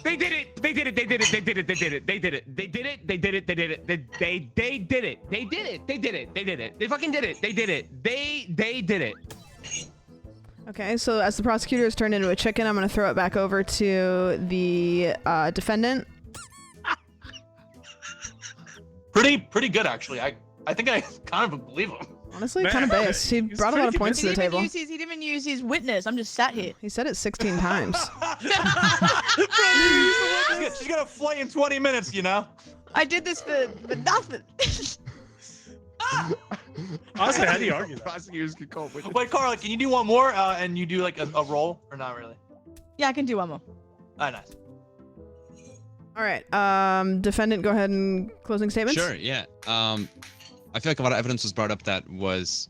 They did it. They did it. They did it. They did it. They did it. They did it. They did it. They did it. They did it. They did it. They did it. They did it. They did it. They fucking did it. They did it. They did it. Okay, so as the prosecutor is turned into a chicken, I'm gonna throw it back over to the defendant. Pretty good, actually. I think I kind of believe him. Honestly, kind of based. He brought a lot of points to the table. He didn't even use his witness. I'm just sat here. He said it 16 times. She's gonna fly in 20 minutes, you know? I did this for nothing. Honestly, how do you argue that? Prosecutors could call with Wait, Carla, can you do one more and you do like a roll or not really? Yeah, I can do one more. Oh, nice. All right, defendant, go ahead and closing statements. Sure, yeah. I feel like a lot of evidence was brought up that was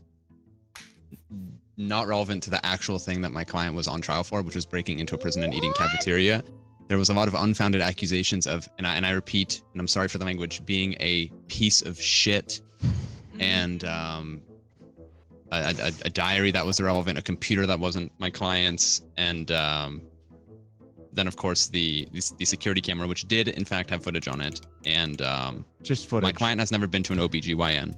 not relevant to the actual thing that my client was on trial for, which was breaking into a prison and eating cafeteria. There was a lot of unfounded accusations of, and I repeat, and I'm sorry for the language, being a piece of shit, and a diary that was irrelevant, a computer that wasn't my client's, and then of course the security camera, which did in fact have footage on it, and just footage. My client has never been to an OBGYN,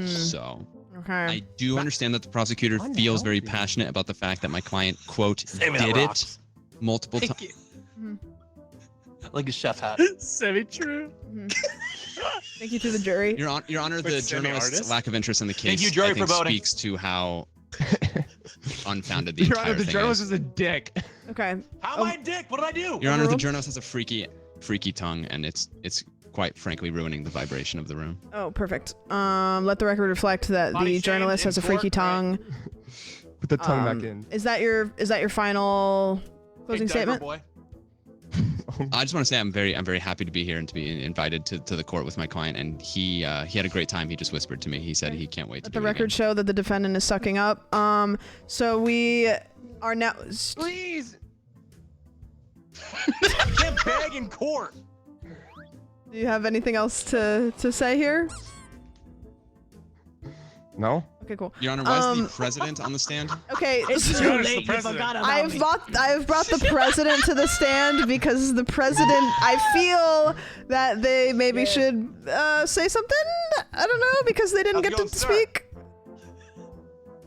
so okay. I do understand that the prosecutor feels very passionate about the fact that my client, quote, did it multiple times. Like a chef hat. Semi-true. Thank you to the jury. Your Honor, the journalist's lack of interest in the case, Thank you, jury, I think, for voting. speaks to how unfounded the Your entire Honor, the thing journalist is. is a dick. Okay. How am I a dick? What did I do? Your Honor, the journalist has a freaky tongue, and it's quite frankly ruining the vibration of the room. Oh, perfect. Let the record reflect that Body the journalist shame has a in freaky court, tongue. Put the tongue back in. Is that your final closing Hey, diaper statement? boy. I just want to say I'm very happy to be here and to be invited to the court with my client, and he had a great time. He just whispered to me. He said he can't wait to Let do the it record again. show that the defendant is sucking up. So we are now. Please. You can't beg in court. Do you have anything else to say here? No. Okay, cool. Your Honor, why is the president on the stand? Okay, It's Your too Honor, late. the You president. forgot about I've me. brought the president to the stand because the president. I feel that they maybe should say something. I don't know, because they didn't How's get it going, to sir? speak.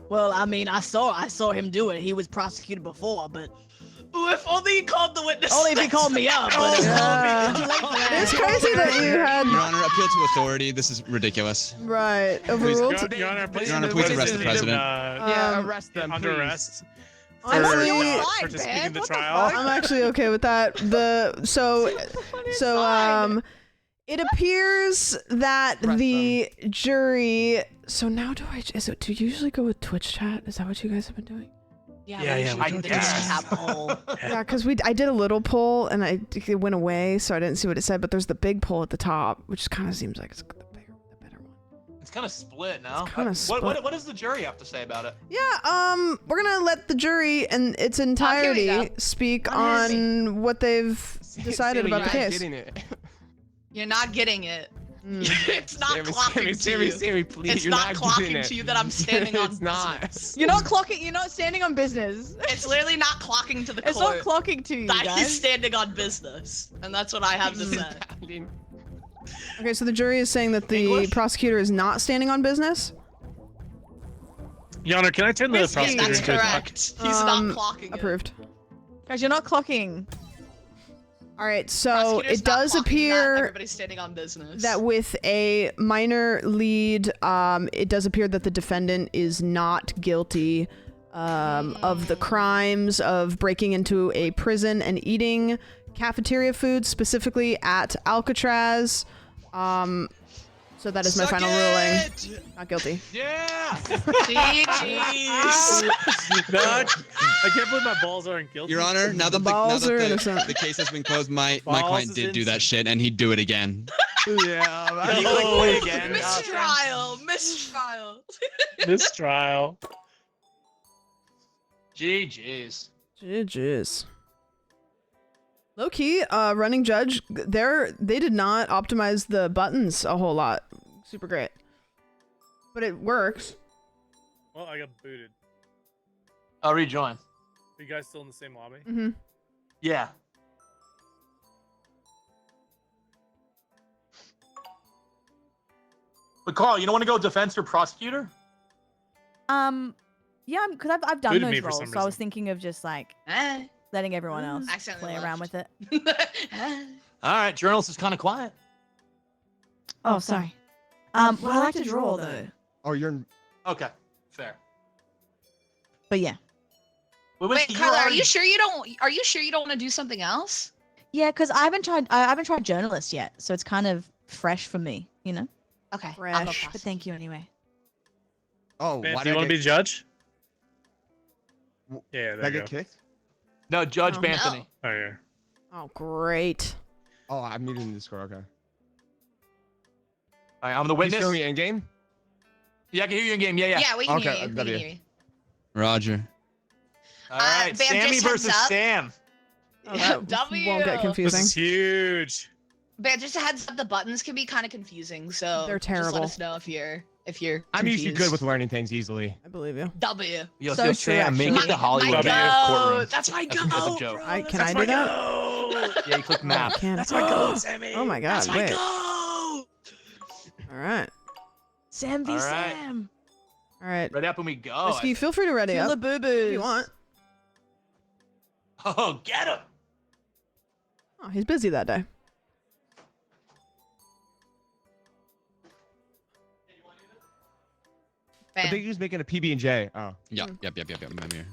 Well, I mean, I saw him do it. He was prosecuted before, but Ooh, if only he called the witness. Only if he called me up. But It's crazy that you had Your Honor, appeal to authority. This is ridiculous. right overruled. Your Honor, please, Your Honor, please arrest the president. Yeah, arrest them, Under please. arrest. Honestly, Participating in the trial. I'm actually okay with that. It appears that the jury. So now do you usually go with Twitch chat? Is that what you guys have been doing? Yeah. I guess. Yeah, because I did a little poll and it went away, so I didn't see what it said. But there's the big poll at the top, which kind of seems like it's the better one. It's kind of split now. It's kinda split. What does the jury have to say about it? Yeah, we're gonna let the jury in its entirety speak on what they've decided about the case. You're not getting it. It's not Sammy, clocking to you. Sammy, please, It's you're not not getting clocking it. to you that I'm standing on It's not. business. You're not clocking. You're not standing on business. It's literally not clocking to the It's not court. clocking to you, That he's guys. standing on business, and that's what I have to say. Okay, so the jury is saying that the prosecutor is not standing on business. Your Honor, can I turn the prosecutor That's into a duck? correct. He's not clocking Approved. Guys, you're not clocking. All right, so Prosecutor's it not does clocking that. appear Everybody's standing on business. that with a minor lead, it does appear that the defendant is not guilty of the crimes of breaking into a prison and eating cafeteria food, specifically at Alcatraz. So that is my final ruling. Not guilty. Yeah. GG's. No, I can't believe my balls aren't guilty. Your Honor, now that balls are innocent. the case has been closed, my Balls client is did do that innocent. shit, and he'd do it again. Yeah. Can you play again? Mistrial. Mistrial. Mistrial. GG's. GG's. Low key, running judge, they did not optimize the buttons a whole lot. Super great. But it works. Well, I got booted. I'll rejoin. Are you guys still in the same lobby? Mm-hmm. Yeah. But Carl, you don't want to go defense or prosecutor? Yeah, because I've done Booted me those for roles, some so I was reason. thinking of just like letting everyone else Accidentally play around with it. All right, journalist is kind of quiet. Oh, sorry. Well, I like to draw though. Oh, you're. Okay, fair. But yeah. Wait, Carla, are you sure you don't? Are you sure you don't want to do something else? Yeah, because I haven't tried journalist yet, so it's kind of fresh for me, you know. Okay. Fresh. But thank you anyway. Oh, Man, why do you did I want to be get, judge? w- Yeah, did I there you get go. kicked? No, Judge Oh. Banthony. Oh, yeah. Oh, great. Oh, I'm muted in Discord. Okay. All right, I'm the Can you witness. show me in game? Yeah, I can hear you in game. Yeah. Yeah, we can Okay, hear you. We can W. hear you. Roger. All right, Bam, Sammy just heads versus up. Sam. Oh, that W. won't get This confusing. is huge. But just a heads up, the buttons can be kind of confusing, so They're Just terrible. let us know if you're I'm usually good confused. with learning things easily. I believe you. W. Yo, So yo, true, Sam, make it actually. the Hollywood My courtroom. That's my That's go. a joke. bro. Can That's I my do that? go. Yeah, you click I map. can't. That's my go, Sammy. Oh my god, That's my wait. go. All right. Sam v All right. Sam. All right. Ready up and we go. Whiskey, feel free to ready Feel the up boo if you want. Oh, get him. Oh, he's busy that day. I think Bam. he was making a PB and J. Oh, Yep. I'm here.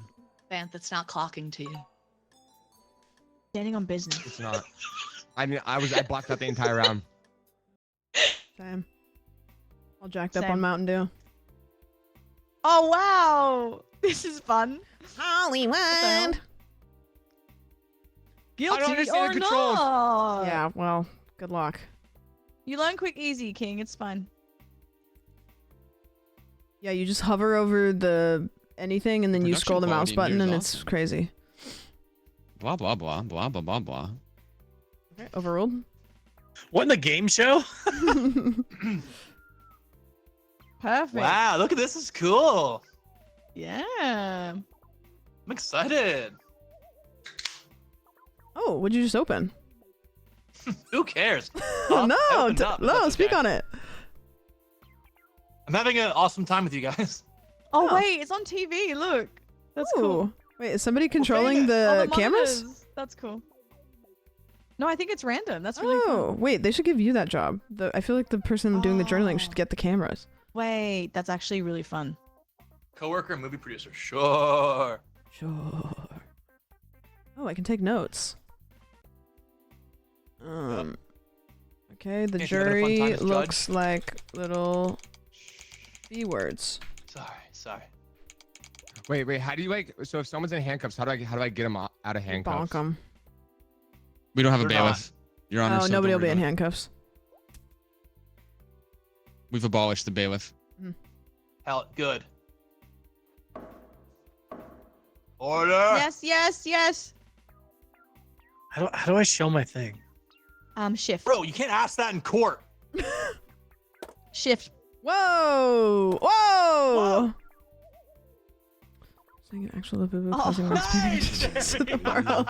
Bam, that's not clocking to you. Standing on business. it's not. I mean, I blocked out the entire round. Same. All jacked up Same. on Mountain Dew. Oh wow, this is fun. Hollywood. Guilty understand or the controls. not? Yeah. Well, good luck. You learn quick, easy, King. It's fine. Yeah, you just hover over the anything and then you Production scroll the mouse quality in button here and is it's awesome. crazy. Blah blah blah blah blah blah blah. Okay, overruled. What in the game show? Perfect. Wow, look at this. Is cool. Yeah. I'm excited. Oh, what'd you just open? Who cares? No, no, speak on it. I'm having an awesome time with you guys. Oh Oh. wait, it's on TV. Look. That's cool. Ooh. Wait, is somebody controlling the cameras? That's cool. No, I think it's random. That's really Oh, fun. wait, they should give you that job. I feel like the person doing the journaling should get the cameras. Wait, that's actually really fun. Coworker, movie producer. Sure. Sure. Oh, I can take notes. Okay, the Can't you have a fun time jury as looks like little B words. Sorry. Wait. How do you like? So if someone's in handcuffs, how do I get them out of handcuffs? Bonk them. We don't have a They're bailiff, Your Honor. Oh, so nobody don't will be worry in about it. handcuffs. We've abolished the bailiff. Hell, good. Order. Yes. How do I show my thing? Shift. Bro, you can't ask that in court. Shift. Whoa! Saying an actual boo causing nice! in the world.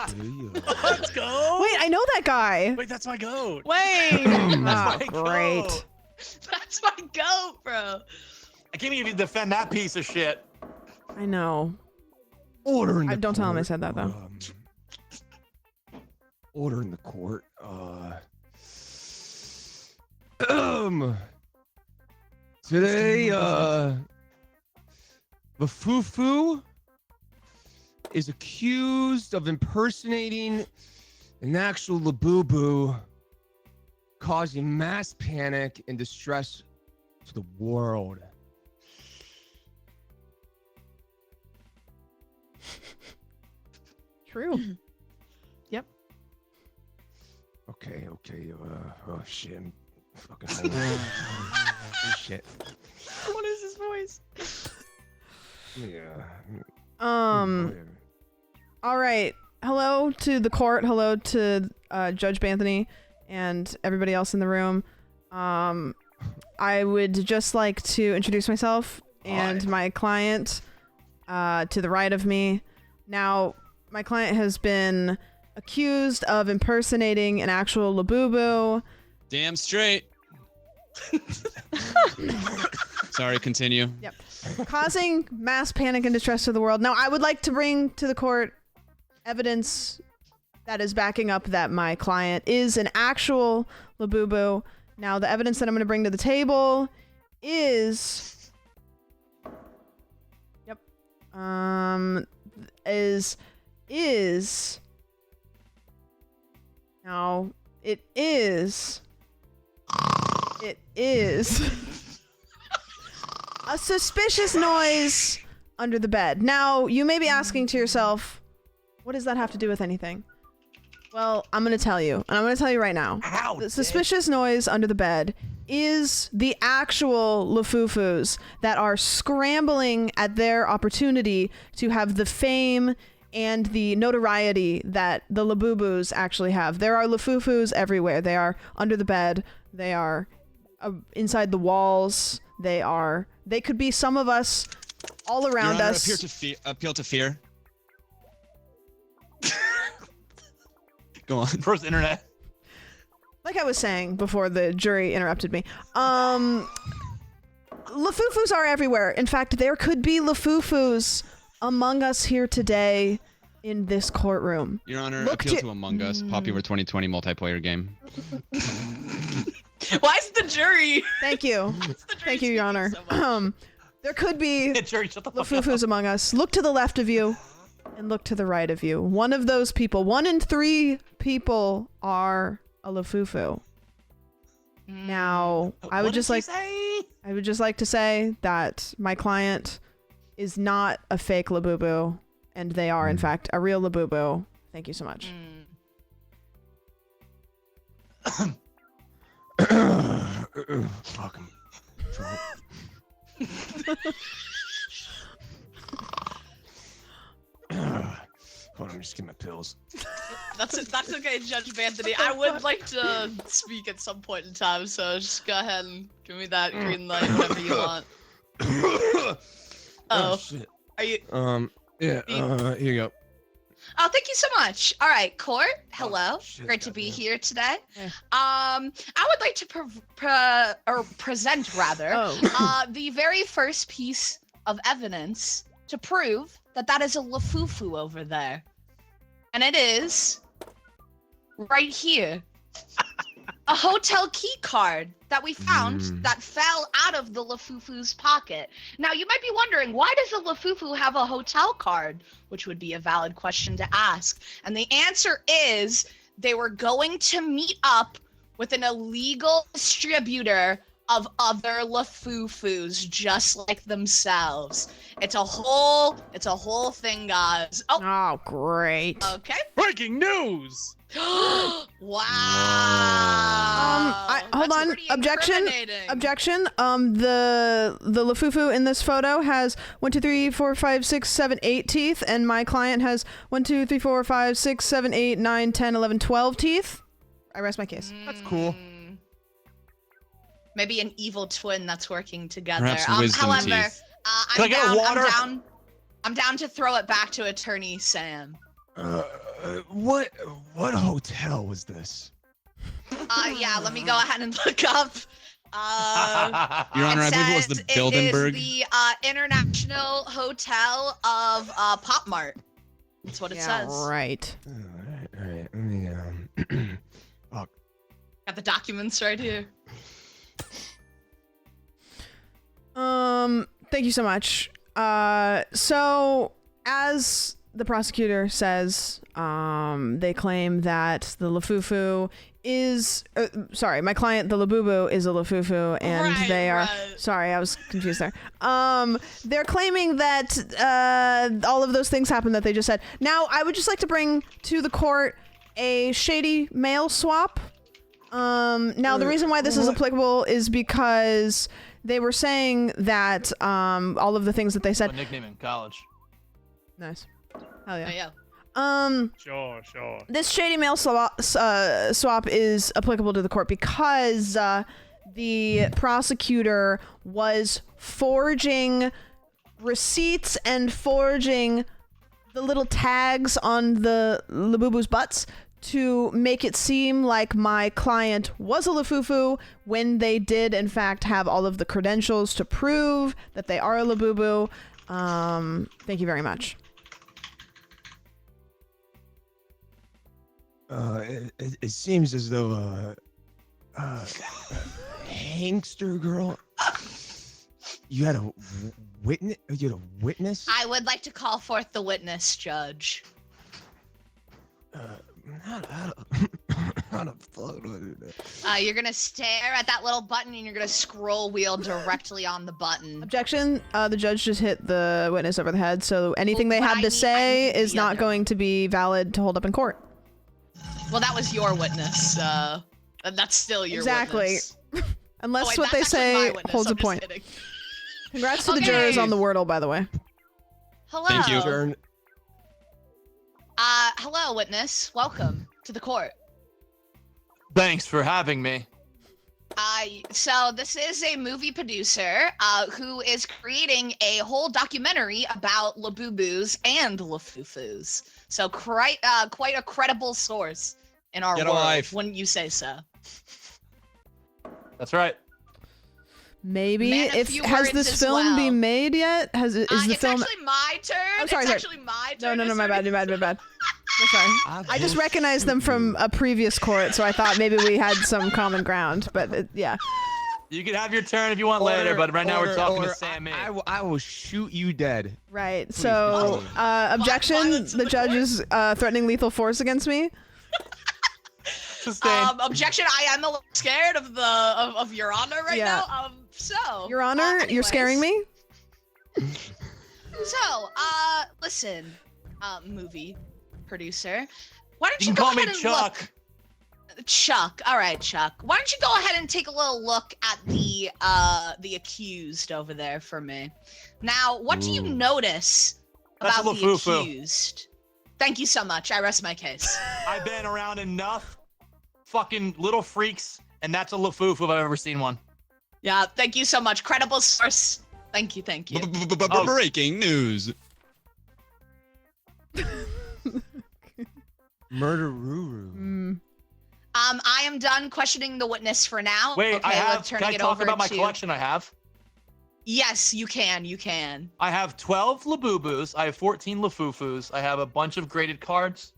Let's go. Wait, I know that guy. Wait, that's my goat. Wait. Oh, my great. goat. That's my goat, bro. I can't even defend that piece of shit. I know. Order in the Don't tell him I court. said that though. Order in the court. Today, the Fufu is accused of impersonating an actual Labubu, causing mass panic and distress to the world. True. Yep. Okay. Oh shit. I'm fucking hungry. Oh, shit. What is his voice? Yeah. All right. Hello to the court. Hello to Judge Banthony and everybody else in the room. I would just like to introduce myself and my client to the right of me. Now, my client has been accused of impersonating an actual Labubu. Damn straight. Sorry, continue. Yep. Causing mass panic and distress to the world. Now, I would like to bring to the court evidence that is backing up that my client is an actual Labubu. Now, the evidence that I'm going to bring to the table is... Yep. Now, it is a suspicious noise under the bed. Now, you may be asking to yourself, what does that have to do with anything? Well, I'm going to tell you, and I'm going to tell you right now. The suspicious noise under the bed is the actual Lafufus that are scrambling at their opportunity to have the fame and the notoriety that the Labubus actually have. There are Lafufus everywhere. They are under the bed. They are inside the walls. They could be some of us all around Your Honor, us. appeal to fear. Go on. First internet. Like I was saying before the jury interrupted me. Lafufus are everywhere. In fact, there could be Lafufus among us here today in this courtroom. Your Honor, appeal to Among Us, popular 2020 multiplayer game. Why is the jury? Thank you. Thank you, Your Honor. There could be Jury, shut the fuck Lafufus up. among us. Look to the left of you and look to the right of you. One of those people, 1 in 3 people are a Lafufu. Now, I would just like to say that my client is not a fake Labubu, and they are in fact a real Labubu. Thank you so much. Fucking. Hold on, just get my pills. That's okay, Judge Banthony. I would like to speak at some point in time, so just go ahead and give me that green light whenever you want. Oh, shit. Are you? Yeah. Here you go. Oh, thank you so much. All right, court. Hello. Great to be here today. I would like to present rather the very first piece of evidence to prove that that is a lafufu over there. And it is right here. A hotel key card that we found that fell out of the lafufu's pocket. Now, you might be wondering, why does a lafufu have a hotel card? Which would be a valid question to ask. And the answer is they were going to meet up with an illegal distributor of other lafufus just like themselves. It's a whole thing, guys. Oh, great. Okay. Breaking news! Wow. Hold That's on. pretty Objection. incriminating. Objection. The lafufu in this photo has 1, 2, 3, 4, 5, 6, 7, 8 teeth, and my client has 1, 2, 3, 4, 5, 6, 7, 8, 9, 10, 11, 12 teeth. I rest my case. That's cool. Maybe an evil twin that's working together. Perhaps wisdom However, teeth. Can I get water? I'm down to throw it back to Attorney Sam. What hotel was this? Yeah, let me go ahead and look up. Your Honor, I believe it was the Bilderberg. It is the International Hotel of Pop Mart. That's what it says. Right. All right. Let me Got the documents right here. Thank you so much. So as the prosecutor says, they claim that the lafufu is, my client, the labubu, is a lafufu, and they are, sorry, I was confused there. They're claiming that, all of those things happened that they just said. Now, I would just like to bring to the court a shady mail swap. Now, the reason why this is applicable is because they were saying that all of the things that they said. A nickname in college. Nice. Hell yeah. Yeah. Sure. This shady mail swap is applicable to the court because the prosecutor was forging receipts and forging the little tags on the labubu's butts to make it seem like my client was a lafufu when they did in fact have all of the credentials to prove that they are a labubu. Thank you very much. It seems as though Hangster girl, you had a witness. I would like to call forth the witness, Judge. How the fuck do I do that? You're gonna stare at that little button and you're gonna scroll wheel directly on the button. Objection. The judge just hit the witness over the head, so anything they had to say is not going to be valid to hold up in court. Well, that was your witness. That's still your witness. Unless Oh, wait, what they that's actually my say witness, holds I'm a just point. kidding. Congrats to the jurors on the Wordle, by the way. Hello. Thank you. Hello, witness. Welcome to the court. Thanks for having me. So this is a movie producer who is creating a whole documentary about labubus and lafufus. So quite a credible source in our Get a world, life. wouldn't you say so? That's right. Maybe Man of if few has words this as film well. been made yet? Is the it's film? actually my turn. I'm sorry. It's sorry. actually my turn. No, to my bad. serve. My bad. I'm sorry. I just recognized them from a previous court, so I thought maybe we had some common ground. But yeah. You can have your turn if you want later, but right now we're talking to Sammy. I will shoot you dead. Right. Please, So, please. objection. The judge is threatening lethal force against me. Objection. I am a little scared of of Your Honor right now. So. Your Honor, you're scaring me. So, listen, movie producer, why don't You you can go call me ahead and Chuck. look? Chuck. All right, Chuck. Why don't you go ahead and take a little look at the accused over there for me? Now, what do you notice That's about a the lafufu. accused? Thank you so much. I rest my case. I've been around enough fucking little freaks, and that's a lafufu if I've ever seen one. Yeah, thank you so much. Credible source. Thank you. Breaking news. Murder-roo-roo. I am done questioning the witness for now. Wait, okay, I have. let's turn Can I it talk over about my to... collection I have? Yes, you can. You can. I have 12 Labubus. I have 14 Lafufus. I have a bunch of graded cards.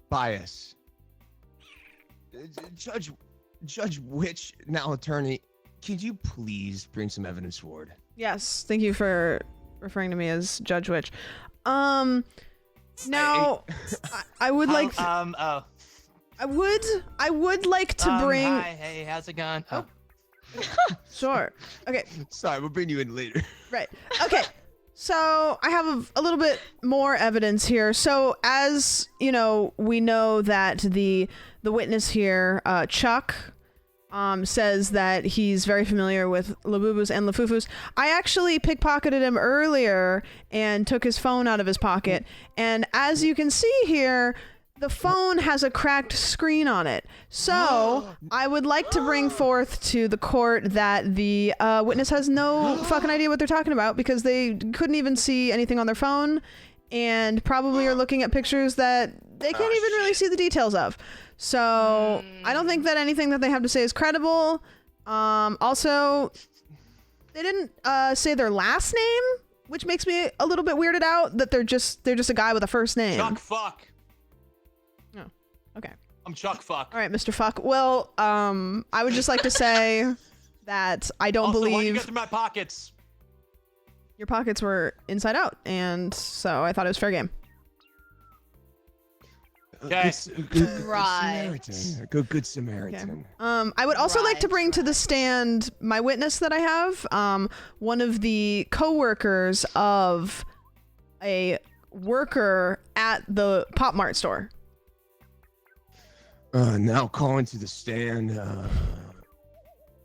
Bias. Judge Witch, now attorney, could you please bring some evidence forward? Yes, thank you for referring to me as Judge Witch. Now, I would like. I would like to bring. Hi, hey, how's it going? Oh. Sure. Okay. Sorry, we'll bring you in later. Right. Okay. So I have a little bit more evidence here. So as you know, we know that the witness here, Chuck, says that he's very familiar with Labubus and Lafufus. I actually pickpocketed him earlier and took his phone out of his pocket. And as you can see here, the phone has a cracked screen on it. So I would like to bring forth to the court that the witness has no fucking idea what they're talking about because they couldn't even see anything on their phone and probably are looking at pictures that they can't even really see the details of. So I don't think that anything that they have to say is credible. Also, they didn't say their last name, which makes me a little bit weirded out that they're just a guy with a first name. Chuck Fuck. Oh, okay. I'm Chuck Fuck. All right, Mr. Fuck. Well, I would just like to say that I don't also, believe why'd you get through my pockets? Your pockets were inside out, and so I thought it was fair game. Okay. Right. Good Samaritan. I would also like to bring to the stand my witness that I have, one of the co-workers of a worker at the Pop Mart store. Now calling to the stand,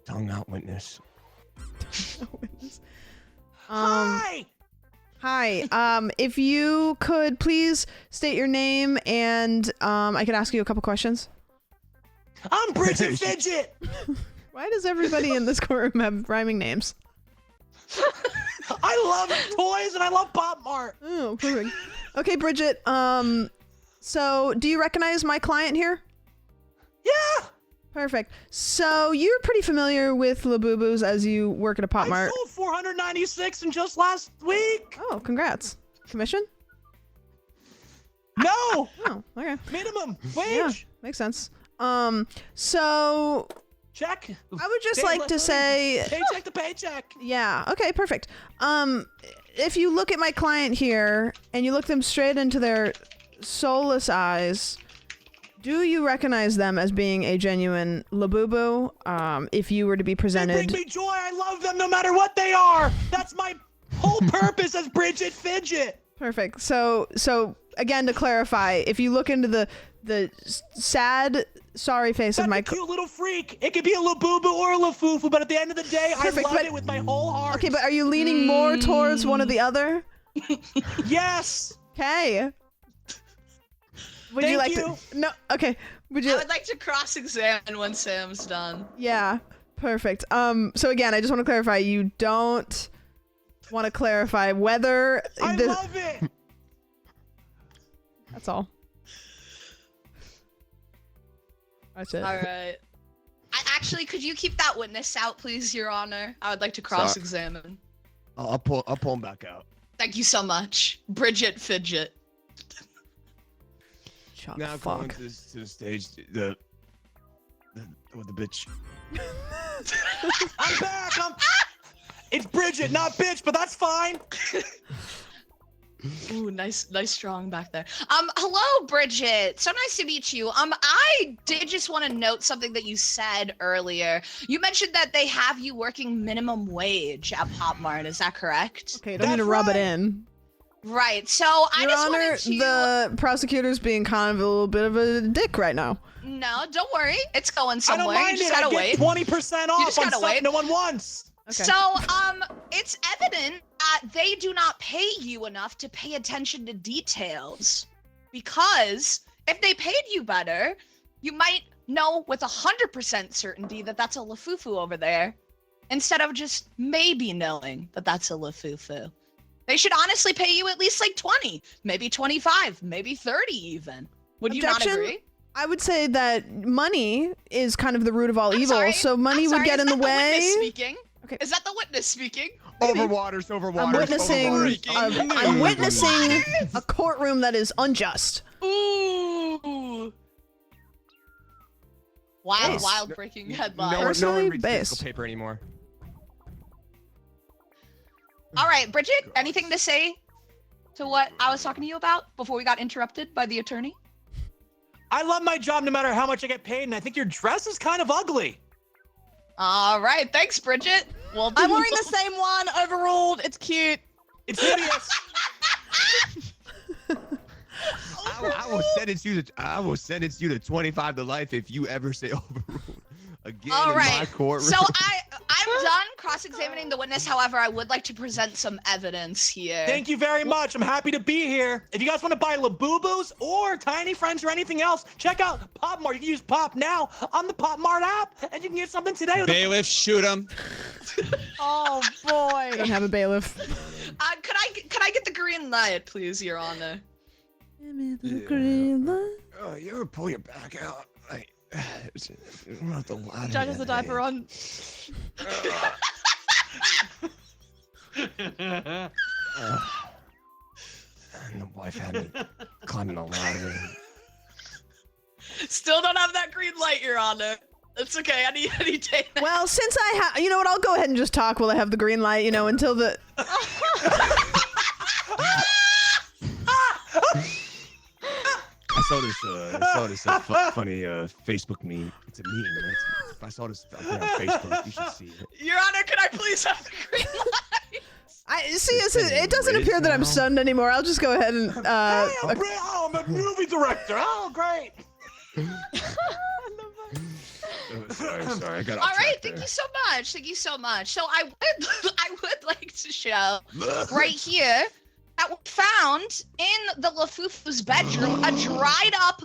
tongue out witness. Hi! Hi. If you could please state your name and I could ask you a couple questions. I'm Bridget Fidget! Why does everybody in this courtroom have rhyming names? I love toys and I love Pop Mart! Oh, perfect. Okay, Bridget, so do you recognize my client here? Yeah! Perfect. So you're pretty familiar with Labubus as you work at a Pop Mart. I sold 496 in just last week. Oh, congrats. Commission? No. Oh, okay. Minimum wage. Yeah, makes sense. So check. I would just like to say paycheck to paycheck. Yeah. Okay. Perfect. If you look at my client here and you look them straight into their soulless eyes, do you recognize them as being a genuine Labubu? If you were to be presented. They bring me joy. I love them no matter what they are. That's my whole purpose as Bridget Fidget. Perfect. So again, to clarify, if you look into the sad, sorry face of my cute little freak. It could be a Labubu or a Lafufu, but at the end of the day, Perfect, I love it with my whole heart. Okay, but are you leaning more towards one or the other? Yes. Okay. Would you like to? No. Okay. Would you? I would like to cross-examine when Sam's done. Yeah. Perfect. So again, I just want to clarify. You don't want to clarify whether. I love it. That's all. That's it. All right. Actually, could you keep that witness out, please, Your Honor? I would like to cross-examine. I'll pull him back out. Thank you so much, Bridget Fidget. Now going to the stage, the bitch. I'm back. It's Bridget, not bitch, but that's fine. Ooh, nice strong back there. Hello, Bridget. So nice to meet you. I did just want to note something that you said earlier. You mentioned that they have you working minimum wage at Pop Mart. Is that correct? Okay, don't need to rub it in. Right. So I Your just Honor, wanted to. the prosecutor's being kind of a little bit of a dick right now. No, don't worry. It's going somewhere. I don't mind you just it. gotta I wait. get 20% off You just on gotta stuff wait. no one wants. Okay. So, it's evident that they do not pay you enough to pay attention to details. Because if they paid you better, you might know with 100% certainty that that's a Lafufu over there, instead of just maybe knowing that that's a Lafufu. They should honestly pay you at least like 20, maybe 25, maybe 30 even. Would you not agree? I would say that money is kind of the root of all evil, sorry. so money I'm would sorry, get is in the that way. witness speaking? Okay. Is that the witness speaking? Over waters, over I'm waters. witnessing a courtroom that is unjust. Ooh. Wild, Yes. wild breaking headline. No one Personally reads based. physical paper anymore. All right, Bridget, anything to say to what I was talking to you about before we got interrupted by the attorney? I love my job no matter how much I get paid, and I think your dress is kind of ugly. All right, thanks, Bridget. Well, I'm wearing the same one. Overruled. It's cute. It's hideous. I will sentence you to 25 to life if you ever say overruled again All in right. my courtroom. So I'm done cross-examining the witness. However, I would like to present some evidence here. Thank you very much. I'm happy to be here. If you guys want to buy Labubu's or Tiny Friends or anything else, check out Pop Mart. You can use Pop now on the Pop Mart app, and you can get something today. With Bailiff, shoot him. Oh boy. I don't have a bailiff. Could I get the green light, please, Your Honor? Give me the green light. Oh, you ever pull your back out? Like, not the ladder. Judge has a diaper on. And the wife had me climbing the ladder. Still don't have that green light, Your Honor. It's okay. Any day. Well, since I have, you know what? I'll go ahead and just talk while I have the green light. You know, until the. I saw this funny Facebook meme. It's a meme. Right? I saw this on Facebook. You should see it. Your Honor, can I please have the green light? I see. It doesn't appear that I'm stunned anymore. I'll just go ahead and. I'm a movie director. Oh, great. Sorry, I got All right, thank you so much. Thank you so much. So I would like to show right here that we found in the Lafufu's bedroom a dried up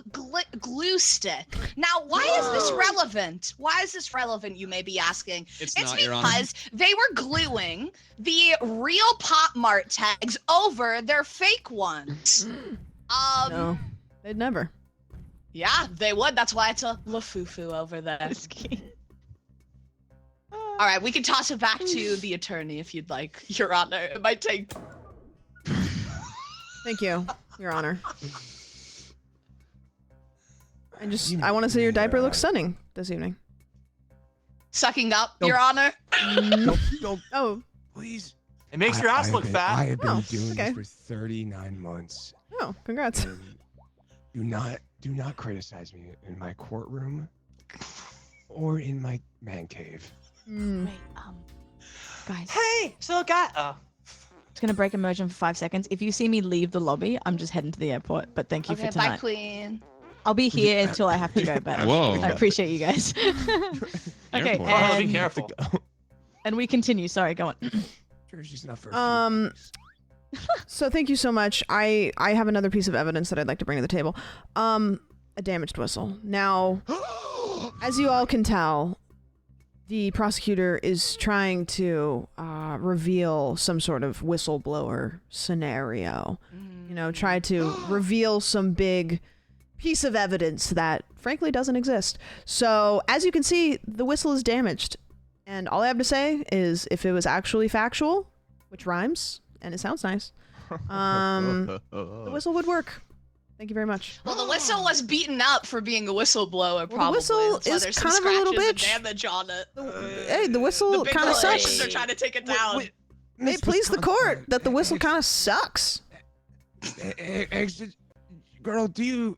glue stick. Now, why is this relevant? Why is this relevant, you may be asking? It's not, Your Honor. because they were gluing the real Pop Mart tags over their fake ones. No, they'd never. Yeah, they would. That's why it's a Lafufu over there. All right, we can toss it back to the attorney if you'd like, Your Honor. It might take. Thank you, Your Honor. I want to say your diaper looks stunning this evening. Sucking up, Your Honor. Oh, please. It makes your ass look fat. I have been doing okay. this for 39 months. Oh, congrats. And do not criticize me in my courtroom or in my man cave. Wait, guys. Hey, so got. It's gonna break immersion for 5 seconds. If you see me leave the lobby, I'm just heading to the airport. But thank you Okay, for tonight. bye, Queen. I'll be here until I have to go. But Whoa. I appreciate you guys. Okay, Airport. Oh, be and, careful. and we continue. Sorry, go on. She's not for a few So thank you so much. I have another piece of evidence that I'd like to bring to the table. A damaged whistle. Now, as you all can tell, the prosecutor is trying to reveal some sort of whistleblower scenario. You know, try to reveal some big piece of evidence that frankly doesn't exist. So as you can see, the whistle is damaged. And all I have to say is if it was actually factual, which rhymes, and it sounds nice, the whistle would work. Thank you very much. Well, the whistle was beaten up for being a whistleblower, probably. the whistle That's why is there's kind some of a little scratches bitch. and damage on it. Hey, the whistle big kind of corporations sucks. are trying to take it down. Hey, please the court that the whistle kind of sucks. Girl, do you...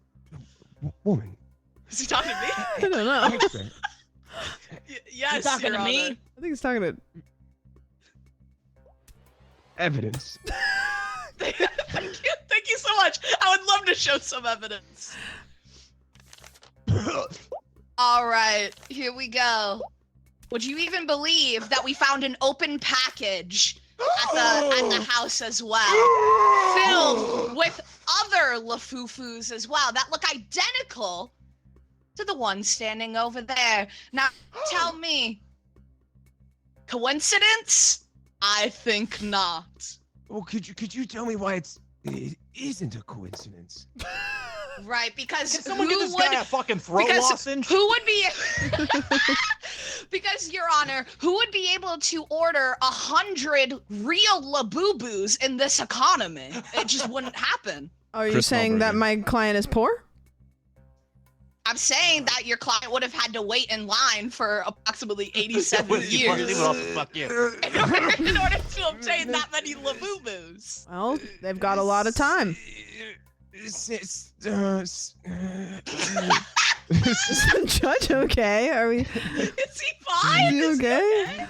Woman. Is he talking to me? I don't know. Yes, You talking Your to me? Honor. I think he's talking to... Evidence. Thank you so much. I would love to show some evidence. All right, here we go. Would you even believe that we found an open package at the house as well, filled with other Lafufus as well that look identical to the one standing over there? Now, tell me, coincidence? I think not. Well, could you tell me why it isn't a coincidence? Right, because Can someone who get this would, guy a fucking throat because lozenge? who would be because, Your Honor, who would be able to order 100 real Labubu's in this economy? It just wouldn't happen. Are you Chris saying that Melberger. my client is poor? I'm saying that your client would have had to wait in line for approximately 87 What years else the fuck you? in order to obtain that many Labubu's. Well, they've got a lot of time. It's, Is the judge okay? Are we? Is he fine? Is he okay?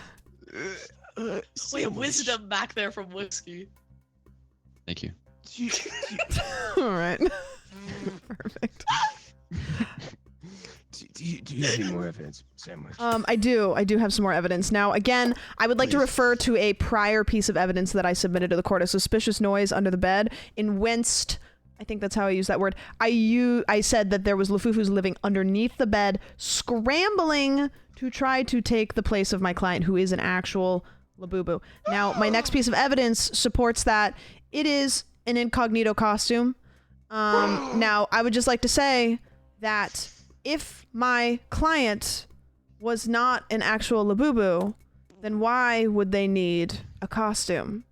We have wisdom back there from whiskey. Thank you. All right. Perfect. do you have any more evidence, Sandwich? I do have some more evidence. Now, again, I would like to refer to a prior piece of evidence that I submitted to the court. A suspicious noise under the bed in Winced. I think that's how I use that word. I said that there was Lafufus living underneath the bed, scrambling to try to take the place of my client, who is an actual Labubu. Now, my next piece of evidence supports that it is an incognito costume. Now, I would just like to say that if my client was not an actual Labubu, then why would they need a costume?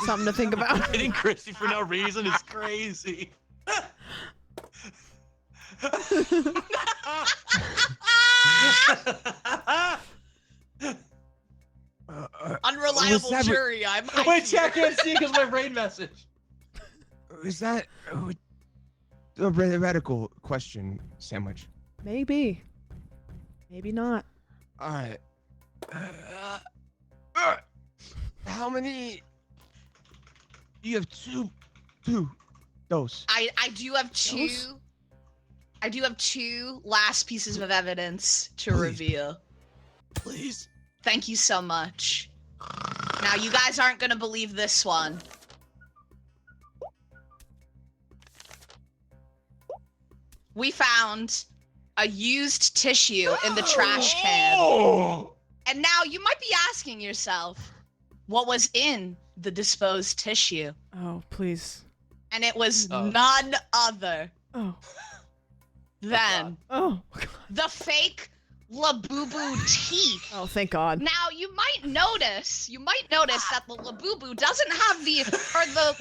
Something to think about. Hitting Chrissy for no reason is crazy. Unreliable jury, I might Wait, hear. I can't see because my brain message. Is that a radical question, Sandwich? Maybe. Maybe not. All right. How many? You have two. Those. I do have two. I do have two last pieces of evidence to reveal. Please. Thank you so much. Now, you guys aren't gonna believe this one. We found a used tissue in the trash can. And now you might be asking yourself, what was in the disposed tissue? Oh, please. And it was none other than the fake Labubu teeth. Oh, thank God. Now you might notice that the Labubu doesn't have the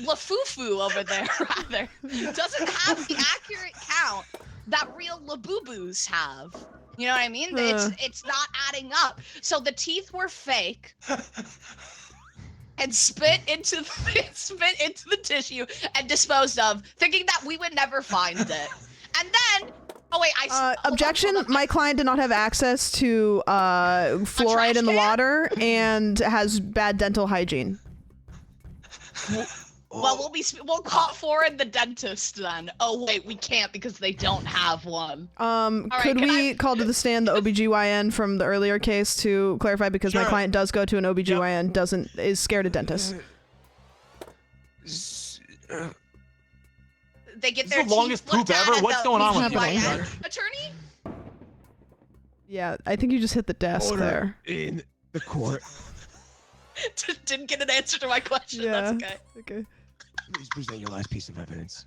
Lafufu over there rather doesn't have the accurate count that real Labubus have. You know what I mean? It's not adding up. So the teeth were fake. And spit into the tissue and disposed of, thinking that we would never find it. And then, objection. My client did not have access to fluoride in the water and has bad dental hygiene. Well, we'll call forward the dentist then. Oh wait, we can't because they don't have one. Could we call to the stand the OBGYN from the earlier case to clarify, because my client does go to an OBGYN, is scared of dentists. They get This their is the longest teeth looked poop at ever? at What's the going on with you? OBGYN. Attorney? Yeah, I think you just hit the desk there. In the court. Didn't get an answer to my question. Yeah. That's okay. Okay. Please present your last piece of evidence.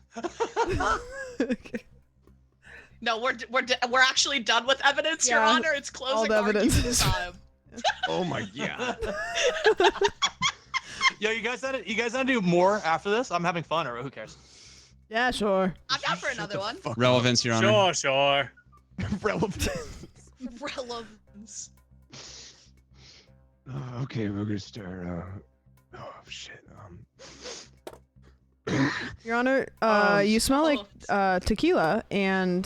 No, we're actually done with evidence, Your Yeah, Honor. It's all closing the argument evidence. time. Oh my God. Yo, you guys want to do more after this? I'm having fun, or who cares? Yeah, sure. I'm down for another one. Relevance, Your Honor. Sure. Relevant. Relevance. Okay, we're gonna start. Oh shit. Your Honor, you smell like tequila, and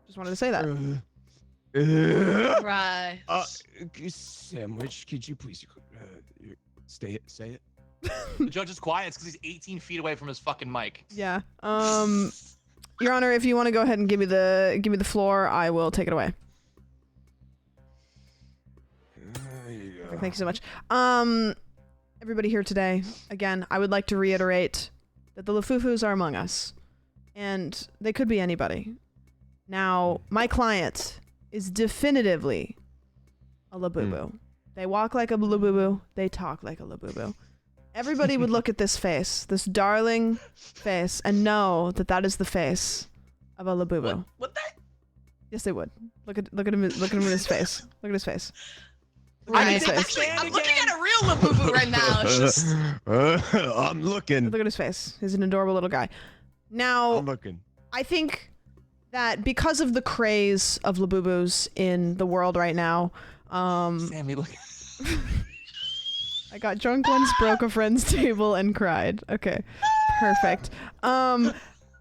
just wanted to say that. Right. Sandwich, could you please say it? The judge is quiet because he's 18 feet away from his fucking mic. Yeah. Your Honor, if you want to go ahead and give me the floor, I will take it away. Thank you so much. Everybody here today, again, I would like to reiterate that the Lafufus are among us, and they could be anybody. Now, my client is definitively a Labubu. They walk like a Labubu. They talk like a Labubu. everybody would look at this face, this darling face, and know that that is the face of a Labubu. What that? Yes, they would. Look at him. Look at him in his face. Look at his face. I'm looking at a real Labubu right now. It's just I'm looking. Look at his face. He's an adorable little guy. Now, I'm looking. I think that because of the craze of Labubus in the world right now, Sammy, look. I got drunk once, broke a friend's table, and cried. Okay, perfect.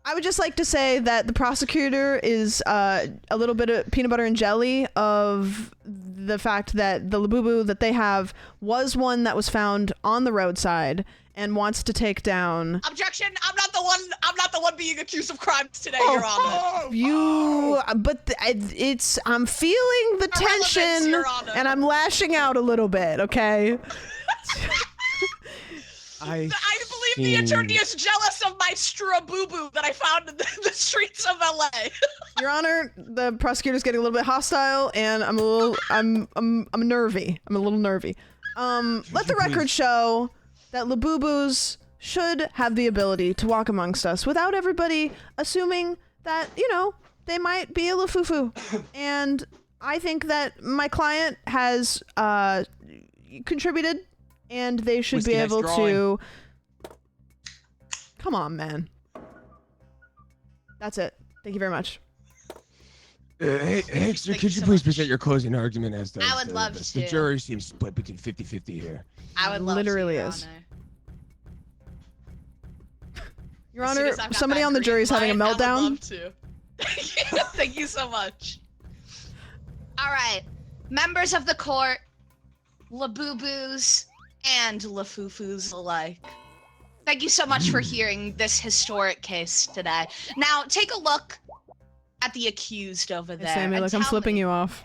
I would just like to say that the prosecutor is a little bit of peanut butter and jelly of the fact that the Labubu that they have was one that was found on the roadside and wants to take down. Objection! I'm not the one being accused of crimes today, Your Honor. It's I'm feeling the tension Your Honor. and I'm lashing out a little bit. Okay. I believe the attorney is jealous of my strabubu that I found in the streets of LA. Your Honor, the prosecutor's getting a little bit hostile, and I'm nervy. I'm a little nervy. Let the record show that Labubus should have the ability to walk amongst us without everybody assuming that, they might be a Lafufu. And I think that my client has contributed, and they should be able to. Come on, man. That's it. Thank you very much. Hey, sir, could you please present your closing argument as to I would love this? The to. jury seems split between 50-50 here. I would love Literally to, Your is. Honor. Your As soon Honor, as I've got somebody that on the green jury is having a light, I would meltdown. love to. Thank you so much. All right, members of the court, Labubus and Lafufus alike. Thank you so much for hearing this historic case today. Now, take a look at the accused over Hey, there. Sammy, and look, I'm tell flipping me you off.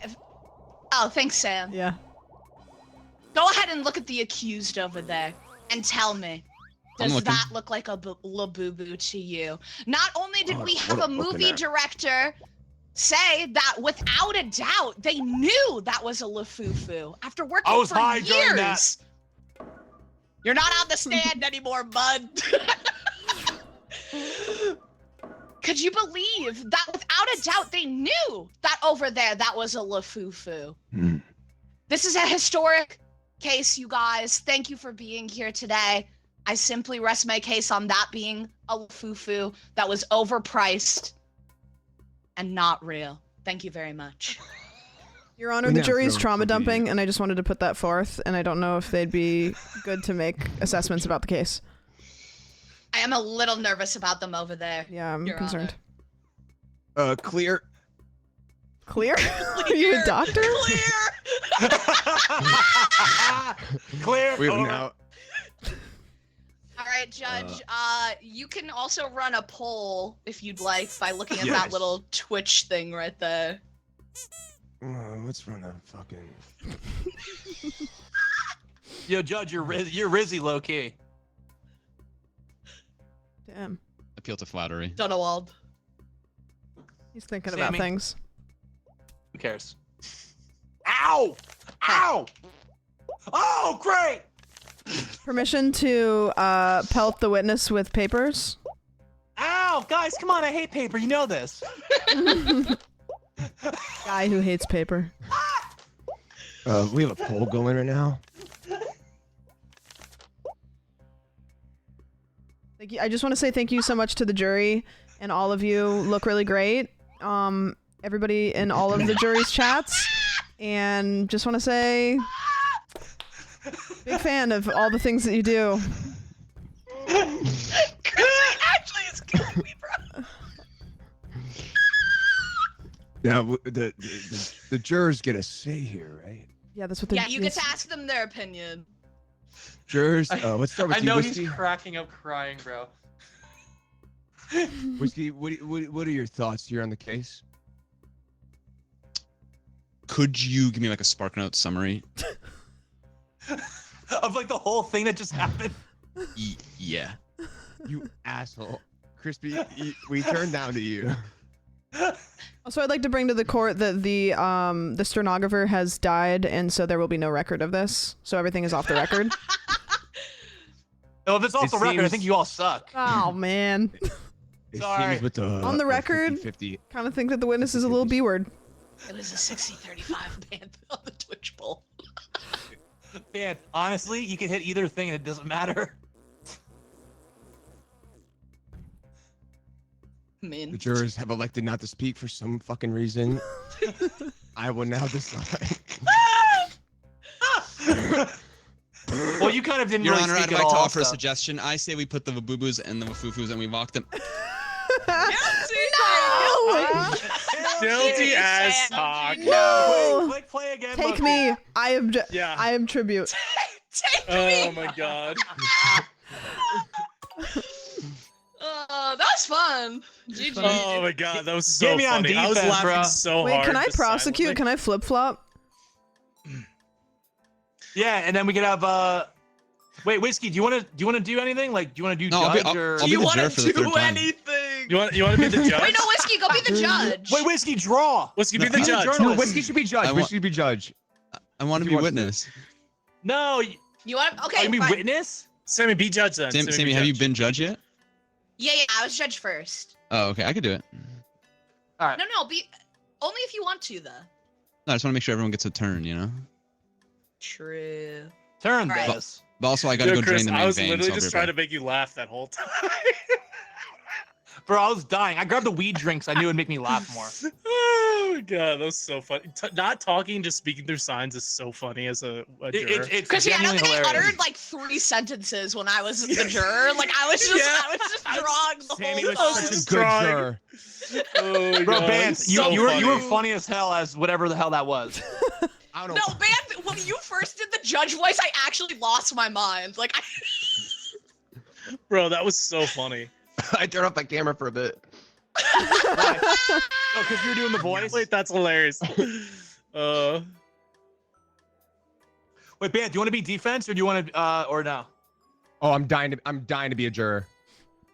Oh, thanks, Sam. Yeah. Go ahead and look at the accused over there and tell me, does that look like a Labubu to you? Not only did we have a movie director say that without a doubt they knew that was a Lafufu after working I was for high years. during that. You're not on the stand anymore, bud. Could you believe that without a doubt they knew that over there that was a Lafufu? This is a historic case, you guys. Thank you for being here today. I simply rest my case on that being a Lafufu that was overpriced and not real. Thank you very much. Your Honor, the jury's trauma dumping, and I just wanted to put that forth, and I don't know if they'd be good to make assessments about the case. I am a little nervous about them over there. Yeah, I'm Your concerned. Clear. Clear? Are you a doctor? Clear. We have over. now. All right, Judge. You can also run a poll if you'd like by looking at that little Twitch thing right there. Let's run a fucking. Yo, Judge, you're Rizzy low key. Damn. Appeal to flattery. Dunawald. He's thinking Sammy. about things. Who cares? Ow! Ow! Oh, great! Permission to pelt the witness with papers? Ow! Guys, come on, I hate paper, you know this. Guy who hates paper. We have a poll going right now. Thank you. I just want to say thank you so much to the jury, and all of you look really great. Everybody in all of the jury's chats, and just want to say, big fan of all the things that you do. Actually, it's killing me, bro. Now, the jurors get a say here, right? Yeah, that's what. Yeah, you get to ask them their opinion. Jurors, let's start with I you, know Whiskey. he's cracking up crying, bro. Whiskey, what are your thoughts here on the case? Could you give me like a SparkNote summary? Of like the whole thing that just happened. Yeah. You asshole. Crispy, we turned down to you. Also, I'd like to bring to the court that the stenographer has died, and so there will be no record of this. So everything is off the record. Oh, if it's off It the record, I seems- think you all suck. Oh man. It Sorry. seems with the On the record, 50-50. kind of think that the witness is a little B word. It was a 60-35 band on the Twitch poll. Man, honestly, you can hit either thing and it doesn't matter. The jurors have elected not to speak for some fucking reason. I will now decide. Well, you kind of didn't Your really Honor, speak I'd at like to all, offer a so- suggestion. I say we put the Wabubus and the Wafufus and we walk them. Guilty as fuck. No. Play again. Take Loki. me. I am. Yeah. I am tribute. Oh my god. That was fun. GG. Oh my god, that was so Get me on funny. I was defense, laughing bro. so Wait, hard. can I just prosecute? silently. Can I flip flop? Yeah, and then we could have Wait, Whiskey, do you want to do anything? Like, do you want to do No, judge or? I'll be the juror for the third time. You want to be the judge? Wait, no, Whiskey, go be the judge. Wait, Whiskey, draw. Whiskey, be No, the I'm a judge. journalist. No, Whiskey should be judge. I Whiskey want- should be judge. I want to He be wants to witness. No, You want? are Okay, you mean fine. witness? Sammy, be judge then. Sammy, be have you judge. been judge yet? Yeah, I was judge first. Oh, okay. I could do it. All right. No, be only if you want to, though. No, I just want to make sure everyone gets a turn, you know? True. Turn All right. this. But also, I gotta Yo, go Chris, drain the I main was vein. literally so I'll be just right trying to back. make you laugh that whole time. Bro, I was dying. I grabbed the weed drinks. I knew it'd make me laugh more. Oh my god, that was so funny. Not talking, just speaking through signs is so funny as a juror. It's Because I don't genuinely think I hilarious. uttered like 3 sentences when I was the juror. Like I was just drawing the Sammy whole was time. such a Good Drawing. juror. Oh my Bro, god, Bance, so you were funny. funny as hell as whatever the hell that was. I don't No, know. man, when you first did the judge voice, I actually lost my mind. Like Bro, that was so funny. I turned off that camera for a bit. Oh, because you're doing the voice. Wait, that's hilarious. Wait, Bant, do you want to be defense or do you want to or no? Oh, I'm dying to be a juror.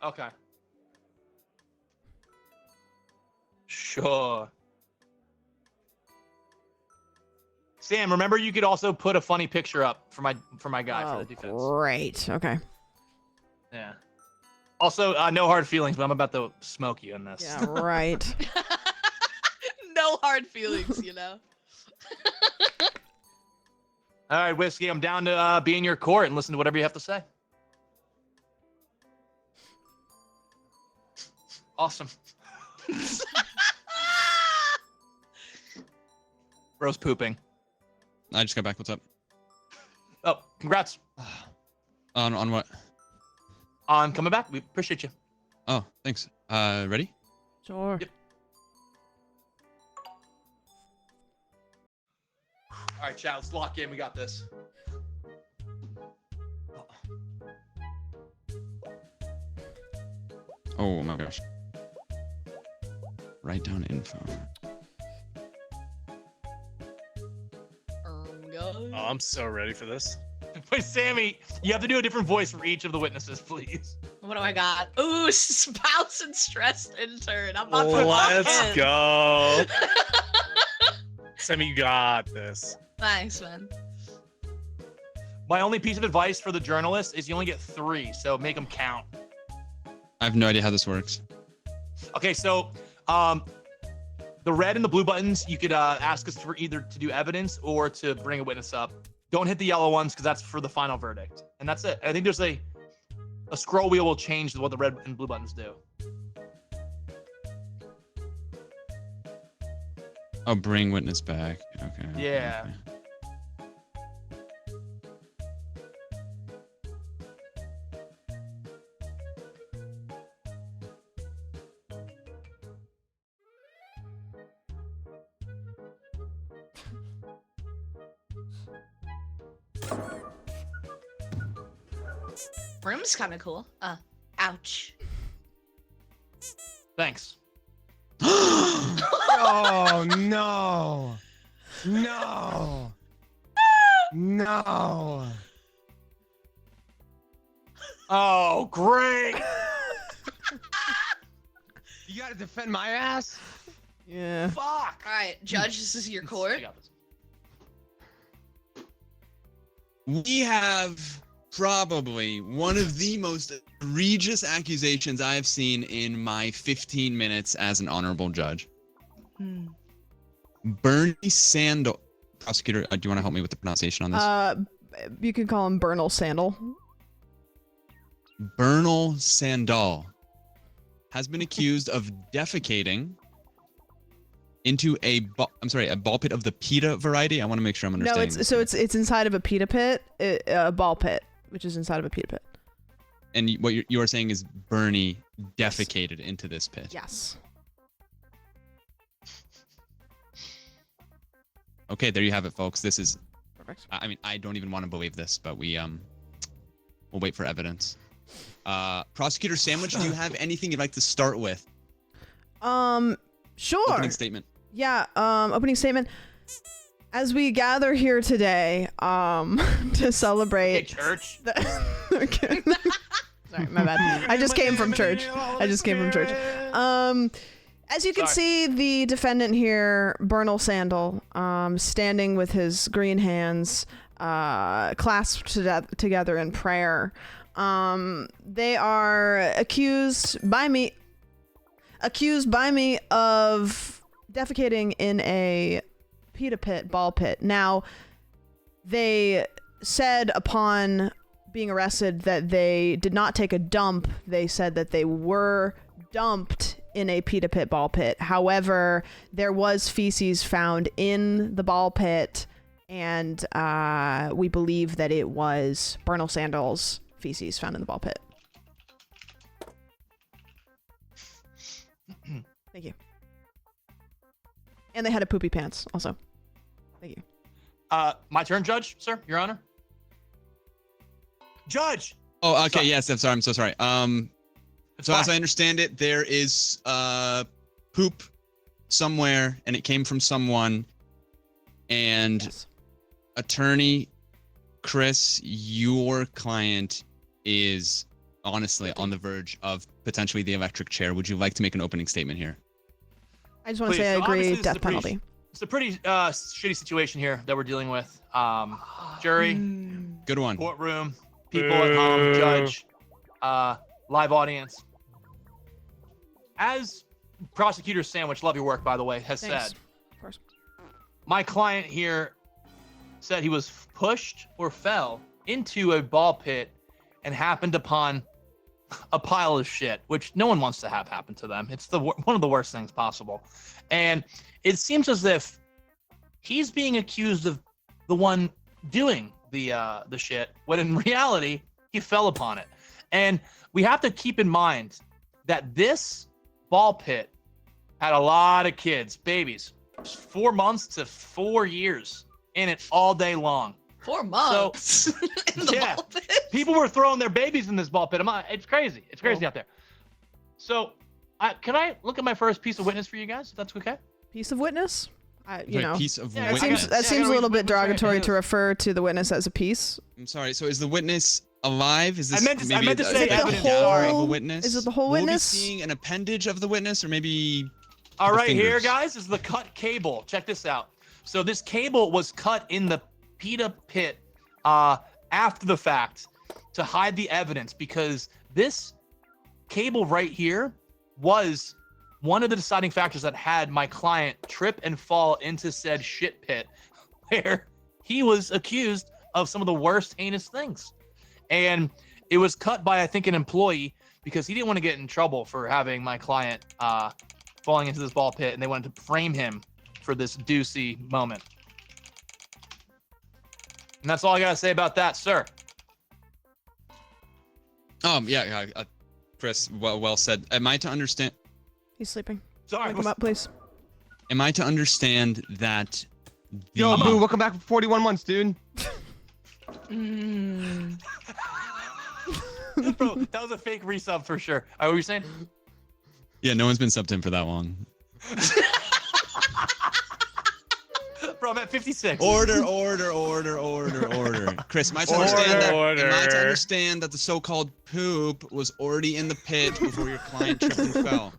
Okay. Sure. Sam, remember you could also put a funny picture up for my guy for Oh, the defense. great. Okay. Yeah. Also, no hard feelings, but I'm about to smoke you in this. Yeah, right. no hard feelings, you know. All right, Whiskey, I'm down to be in your court and listen to whatever you have to say. Awesome. Bro's pooping. I just got back. What's up? Oh, congrats On what? on coming back. We appreciate you. Oh, thanks. Ready? Sure. Yep. All right, chat. Let's lock in. We got this. Oh my gosh. Write down info. Oh, I'm so ready for this. Wait, Sammy, you have to do a different voice for each of the witnesses, please. What do I got? Ooh, spouse and stressed intern. I'm about to Let's fucking- go. Sammy, you got this. Thanks, man. My only piece of advice for the journalist is you only get 3, so make them count. I have no idea how this works. Okay, so the red and the blue buttons, you could ask us for either to do evidence or to bring a witness up. Don't hit the yellow ones because that's for the final verdict. And that's it. I think there's a scroll wheel will change what the red and blue buttons do. Oh, bring witness back. Okay. Yeah. okay. Room's kind of cool. Ouch. Thanks. Oh no. No. No. Oh, great. You gotta defend my ass. Yeah. Fuck. All right, Judge, this is your court. I got this. We have probably one of the most egregious accusations I have seen in my 15 minutes as an honorable judge. Bernie Sandal. Prosecutor, do you want to help me with the pronunciation on this? You can call him Bernal Sandal. Bernal Sandal has been accused of defecating into a ball pit of the pita variety. I want to make sure I'm understanding. No, it's inside of a pita pit, a ball pit, which is inside of a pita pit. And what you are saying is Bernie defecated into this pit. Yes. Okay, there you have it, folks. This is. Perfect. I mean, I don't even want to believe this, but we'll wait for evidence. Prosecutor Sandwich, do you have anything you'd like to start with? Sure. Opening statement. Yeah, opening statement. As we gather here today, to celebrate church. Okay. Sorry, my bad. I just came from church. As you can see, the defendant here, Bernal Sandal, standing with his green hands clasped together in prayer. They are accused by me of defecating in a pita pit, ball pit. Now, they said upon being arrested that they did not take a dump. They said that they were dumped in a pita pit, ball pit. However, there was feces found in the ball pit, and we believe that it was Bernal Sandal's feces found in the ball pit. Thank you. And they had a poopy pants also. Thank you. My turn, Judge, sir, Your Honor. Judge. Oh, okay. Sorry. Yes, I'm sorry. I'm so sorry. So fine. as I understand it, there is poop somewhere, and it came from someone. And Yes. Attorney Chris, your client is honestly on the verge of potentially the electric chair. Would you like to make an opening statement here? I just want to Please. say I So obviously agree, this is death a pretty- penalty. It's a pretty shitty situation here that we're dealing with. Jury, Good one. courtroom, people at home, judge, live audience. As Prosecutor Sandwich, love your work, by the way, has Thanks. said, Of course. my client here said he was pushed or fell into a ball pit and happened upon a pile of shit, which no one wants to have happen to them. It's one of the worst things possible. And it seems as if he's being accused of the one doing the shit, when in reality, he fell upon it. And we have to keep in mind that this ball pit had a lot of kids, babies, 4 months to 4 years in it all day long. 4 months. In the ball pit? People were throwing their babies in this ball pit. It's crazy. It's crazy out there. So, can I look at my first piece of witness for you guys, if that's okay? Piece of witness? Piece of Yeah, witness. That seems a little bit derogatory to refer to the witness as a piece. I'm sorry. So is the witness alive? Is this I meant to maybe say a evidence. gathering of a whole- witness? is it the whole witness? We'll be seeing an appendage of the witness, or maybe. All the right, here, fingers. guys, is the cut cable. Check this out. So this cable was cut in the pita pit after the fact to hide the evidence, because this cable right here was one of the deciding factors that had my client trip and fall into said shit pit, where he was accused of some of the worst heinous things. And it was cut by, I think, an employee, because he didn't want to get in trouble for having my client falling into this ball pit, and they wanted to frame him for this doozy moment. And that's all I gotta say about that, sir. Yeah, Chris, well said. Am I to understand? He's sleeping. Sorry. Wake him up, please. Am I to understand that? Yo, Boo, welcome back for 41 months, dude. Bro, that was a fake resub for sure. What were you saying? Yeah, no one's been subbed in for that long. Bro, I'm at 56. Order. Chris, am I to understand that the so-called poop was already in the pit before your client tripped and fell?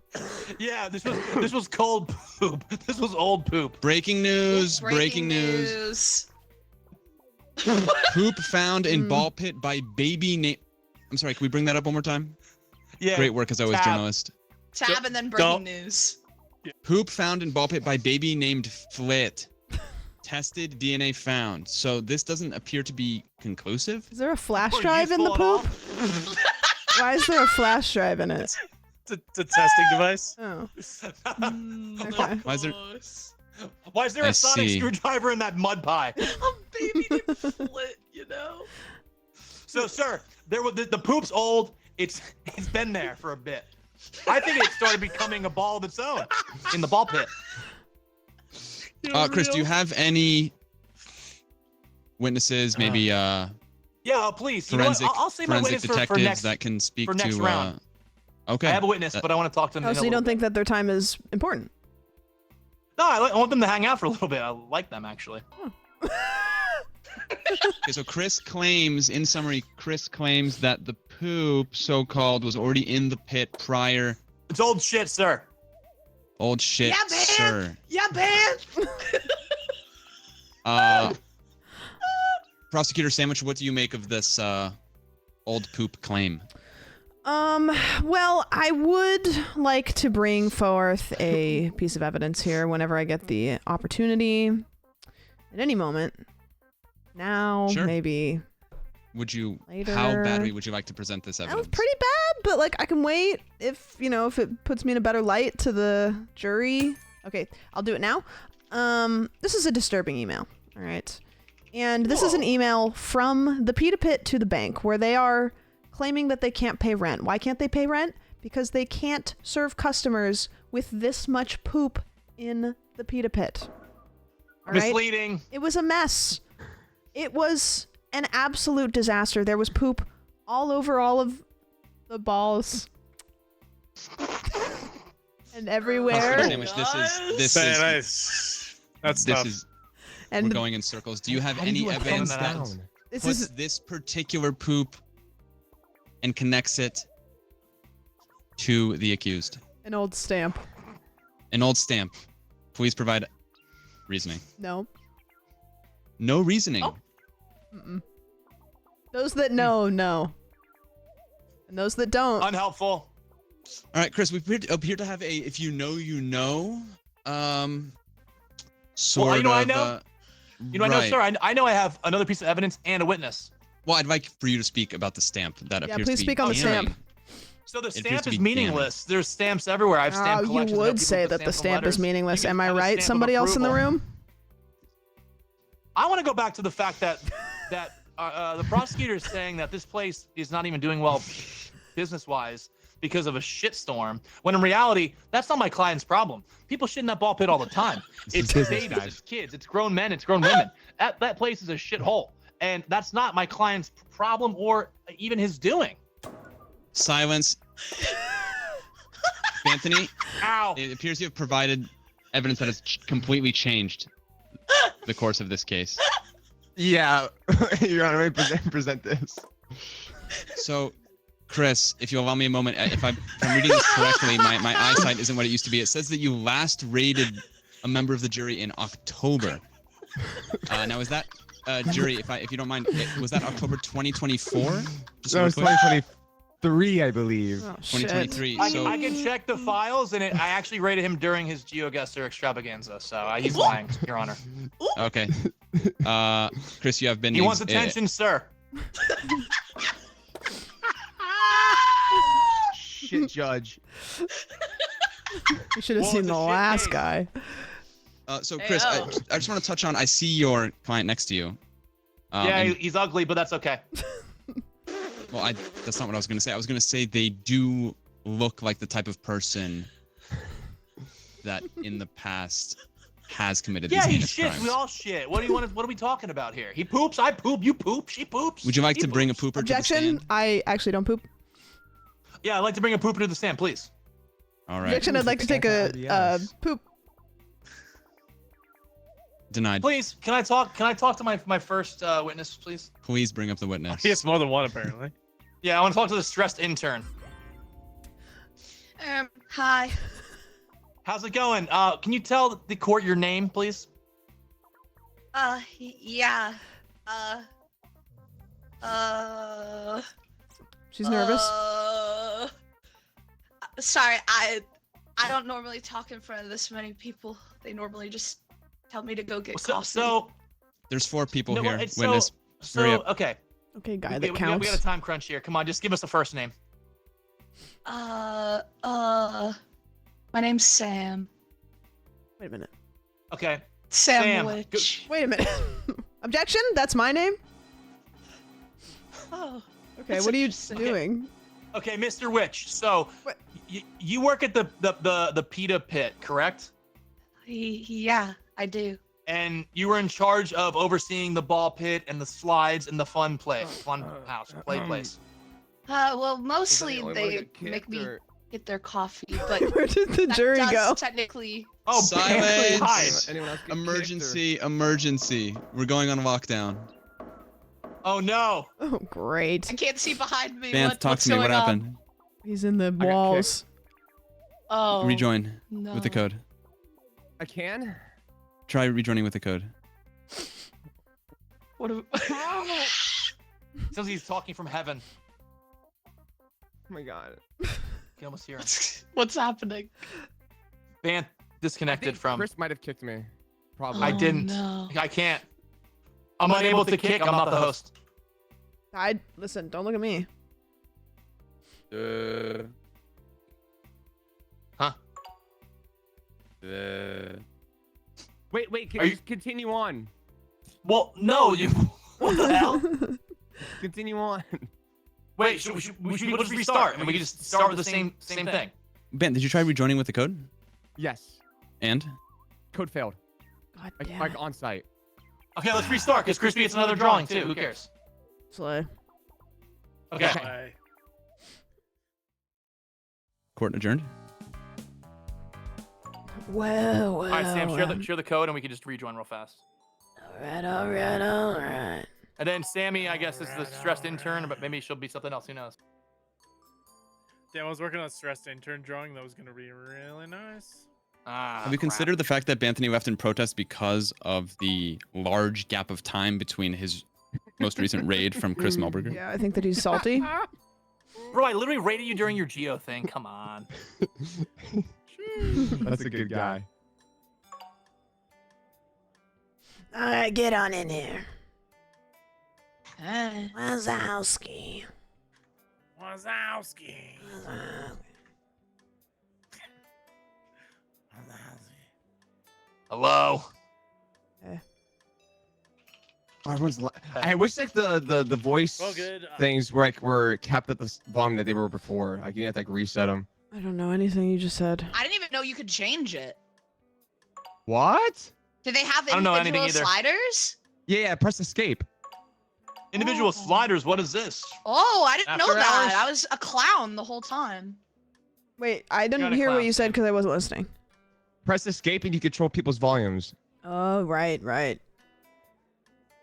Yeah, this was cold poop. This was old poop. Breaking news. Poop found in ball pit by baby name. I'm sorry, can we bring that up one more time? Yeah. Great work as always, journalist. Tab and then breaking news. Poop found in ball pit by baby named Flit. Tested, DNA found. So this doesn't appear to be conclusive. Is there a flash drive in the poop? Why is there a flash drive in it? It's a testing device. Oh. Okay. Why is there I a sonic see. screwdriver in that mud pie? Baby named Flit, you know. So, sir, the poop's old. It's been there for a bit. I think it started becoming a ball of its own in the ball pit. Chris, do you have any witnesses? Maybe Yeah, please. You know what? forensic, I'll save my forensic witness detectives for next that can speak for next to. round. Okay. I have a witness, but I want to talk to them. Oh, in so a you little don't think that their time is important? No, I want them to hang out for a little bit. I like them actually. Okay, so Chris claims, in summary, Chris claims that the poop, so-called, was already in the pit prior. It's old shit, sir. Old shit, Yeah, man. sir. Yeah, man. Prosecutor Sandwich, what do you make of this old poop claim? Well, I would like to bring forth a piece of evidence here whenever I get the opportunity. At any moment. Now, Sure. maybe. Would you? Later. How badly would you like to present this That evidence? was pretty bad, but like I can wait if it puts me in a better light to the jury. Okay, I'll do it now. This is a disturbing email. All right. And this is an email from the Pita Pit to the bank where they are claiming that they can't pay rent. Why can't they pay rent? Because they can't serve customers with this much poop in the Pita Pit. All right? Misleading. It was a mess. It was an absolute disaster. There was poop all over all of the balls. And everywhere. Sandwich, That's tough. And we're going in circles. Do you have any evidence that puts this particular poop and connects it to the accused? An old stamp. An old stamp. Please provide reasoning. No. No reasoning. Mm-mm. Those that know, know. And those that don't. Unhelpful. All right, Chris, we appear to have a if you know, you know. Sort well, you know, of. I know. I know, sir. I know I have another piece of evidence and a witness. Well, I'd like for you to speak about the stamp. That appears please to be speak on the damning. stamp. So the It appears stamp to is be meaningless. There's stamps everywhere. I have stamp You collections. I know would people say put that the stamps on stamp is letters. meaningless. You can Am I have a right? stamp of Somebody else in the approval. room? I want to go back to the fact that the prosecutor is saying that this place is not even doing well business-wise because of a shitstorm, when in reality, that's not my client's problem. People shit in that ball pit all the time. It's babies, it's kids, it's grown men, it's grown women. That place is a shithole. And that's not my client's problem or even his doing. Silence. Anthony, Ow. It appears you have provided evidence that has completely changed the course of this case. Yeah, Your Honor, let me present this. So, Chris, if you allow me a moment, if I'm reading this correctly, my eyesight isn't what it used to be. It says that you last rated a member of the jury in October. Now, is that jury, if you don't mind, was that October 2024? No, it's 2023, I believe. Oh, 2023. I So can check the files, and I actually rated him during his GeoGuessr extravaganza, so he's lying, Your Honor. okay, Chris, you have been. He wants attention, sir. Shit, Judge. You should have Well, seen it's a the shit last case. guy. So, Chris, I just want to touch on. I see your client next to you. Yeah, and- he's ugly, but that's okay. Well, that's not what I was going to say. I was going to say they do look like the type of person that in the past has committed these Yeah, he heinous shits. crimes. We all shit. What are we talking about here? He poops. I poop. You poop. She poops. Would you like he to bring a poops. pooper to the Objection. stand? I actually don't poop. Yeah, I'd like to bring a pooper to the stand, please. All right. Objection. I'd like to take a poop. Denied. Please, can I talk to my first witness, please? Please bring up the witness. He has more than one, apparently. Yeah, I want to talk to the stressed intern. Hi. How's it going? Can you tell the court your name, please? Yeah. She's nervous. Sorry, I don't normally talk in front of this many people. They normally just tell me to go get coffee. So There's 4 people no, here. it's Witness. Hurry up. okay. Okay, guy We that counts. got a time crunch here. Come on, just give us a first name. My name's Sam. Wait a minute. Okay. Sandwich. Wait a minute. Objection? That's my name? Oh. Okay, that's what are you interesting. doing? Okay, Mr. Witch. So you work at the PETA pit, correct? Yeah, I do. And you were in charge of overseeing the ball pit and the slides and the fun play place. Well, mostly they make me get their coffee, but Where did the jury does go? technically. Oh, Silence! Emergency. We're going on a lockdown. Oh no! Oh, great. I can't see behind me. Vance, talk what's to me. What going on? happened? He's in the walls. Oh. Rejoin no. with the code. I can? Try rejoining with the code. What? Sounds like he's talking from heaven. Oh my god. You can almost hear him. What's happening? Van disconnected from. Chris might have kicked me. Probably. I didn't. No. I can't. I'm unable to kick. I'm not the host. Listen, don't look at me. Huh? Wait, can Are you you- just continue on? Well, no, you. What the hell? Continue on. Wait, should we just restart? I mean, we can just start with the same thing. Ben, did you try rejoining with the code? Yes. And? Code failed. God Like, damn like it. on site. Okay, let's restart because Crispy gets another drawing too. Who cares? Slay. Okay. Court adjourned. Whoa, All right, Sam, share the code and we can just rejoin real fast. Alright. And then Sammy, I guess, is the stressed intern, but maybe she'll be something else. Who knows? Damn, I was working on stressed intern drawing. That was gonna be really nice. Have you considered the fact that Banthony left in protest because of the large gap of time between his most recent raid from Chris Melberger? Yeah, I think that he's salty. Bro, I literally rated you during your Geo thing. Come on. That's a good guy. Alright, get on in here. Hey. Wazowski. Wazowski. Hello. I wish like the voice Well, good. things were kept at the volume that they were before. Like you have to like reset them. I don't know anything you just said. I didn't even know you could change it. What? Do they have I don't know anything individual either. sliders? Yeah, press escape. Individual sliders. What is this? Oh, I didn't know After that. hours? I was a clown the whole time. Wait, I You're didn't a hear what clown, you said Sam. because I wasn't listening. Press escape and you control people's volumes. Oh, right. I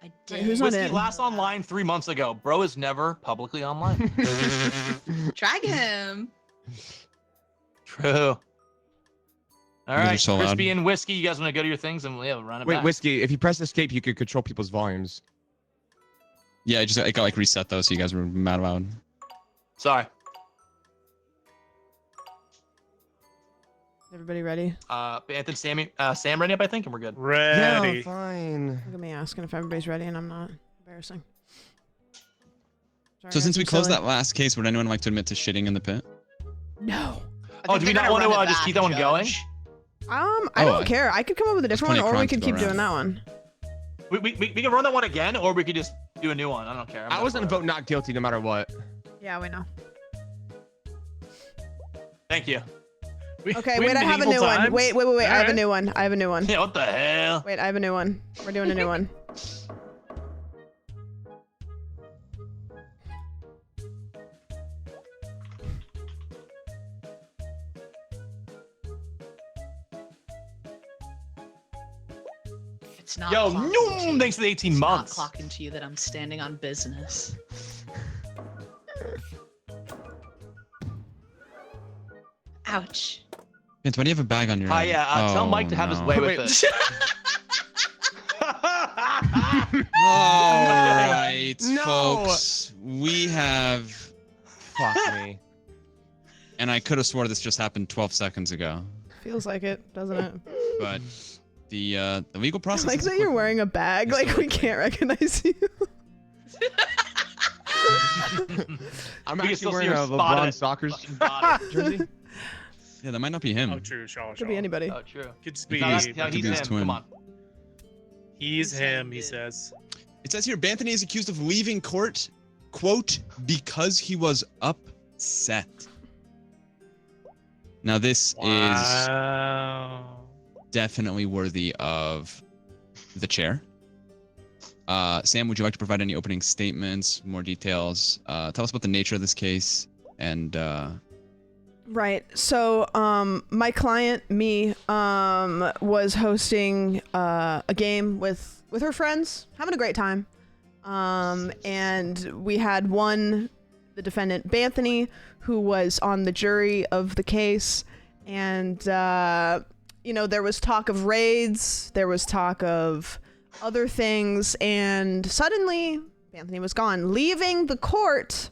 Wait, did. who's not Whiskey in? last online 3 months ago. Bro is never publicly online. Drag him. True. All guys are right, so loud. Crispy and Whiskey, you guys want to go to your things and we'll run it Wait, back. Whiskey, if you press escape, you could control people's volumes. Yeah, it got like reset though, so you guys were mad loud. Sorry. Everybody ready? Anthony, Sam ready up, I think, and we're good. Ready. Yeah, fine. Look at me asking if everybody's ready and I'm not. Embarrassing. Sorry, So since I'm we closed silly. that last case, would anyone like to admit to shitting in the pit? No. Oh, do we not want to just keep that one going? I Oh, don't care. I could come up with a different one, plenty of or we crimes to could go keep doing around. that one. We can run that one again, or we could just do a new one. I don't care. I was gonna vote not guilty no matter what. Yeah, we know. Thank you. Okay, wait, I have a new one. Wait. I have a new one. Yeah, what the hell? Wait, I have a new one. We're doing a new one. It's not. Yo, clocking to you. thanks for the 18 It's months. not clocking to you that I'm standing on business. Ouch. Vince, why do you have a bag on your Hi, head? yeah, tell Mike to have his way with Wait. it. All right, No. folks. We have. Fuck me. And I could have swore this just happened 12 seconds ago. Feels like it, doesn't it? But the legal process. Like is that you're wearing a bag, like we can't recognize you. I'm We can actually still see wearing your a spotted LeBron soccer fucking body. jersey. Yeah, that might not be him. Oh, true. Shaw. Could be anybody. Oh, true. Could just be. No, he's be his him. twin. Come on. He's him. He says. It says here, Banthony is accused of leaving court, quote, because he was upset. Now this is Wow. definitely worthy of the chair. Sam, would you like to provide any opening statements, more details? Tell us about the nature of this case and Right. So, my client, me, was hosting a game with her friends, having a great time. And we had the defendant, Banthony, who was on the jury of the case. And, there was talk of raids, there was talk of other things, and suddenly Banthony was gone, leaving the court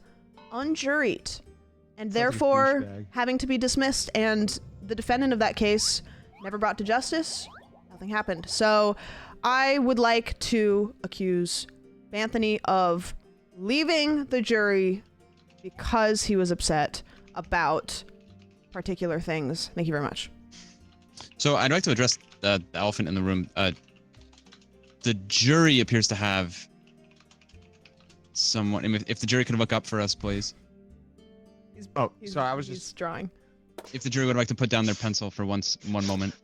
unjuried. And therefore having to be dismissed, and the defendant of that case never brought to justice. Nothing happened. So I would like to accuse Banthony of leaving the jury because he was upset about particular things. Thank you very much. So I'd like to address the elephant in the room. The jury appears to have someone. If the jury could look up for us, please. Sorry, I was He's just drawing. If the jury would like to put down their pencil for one moment.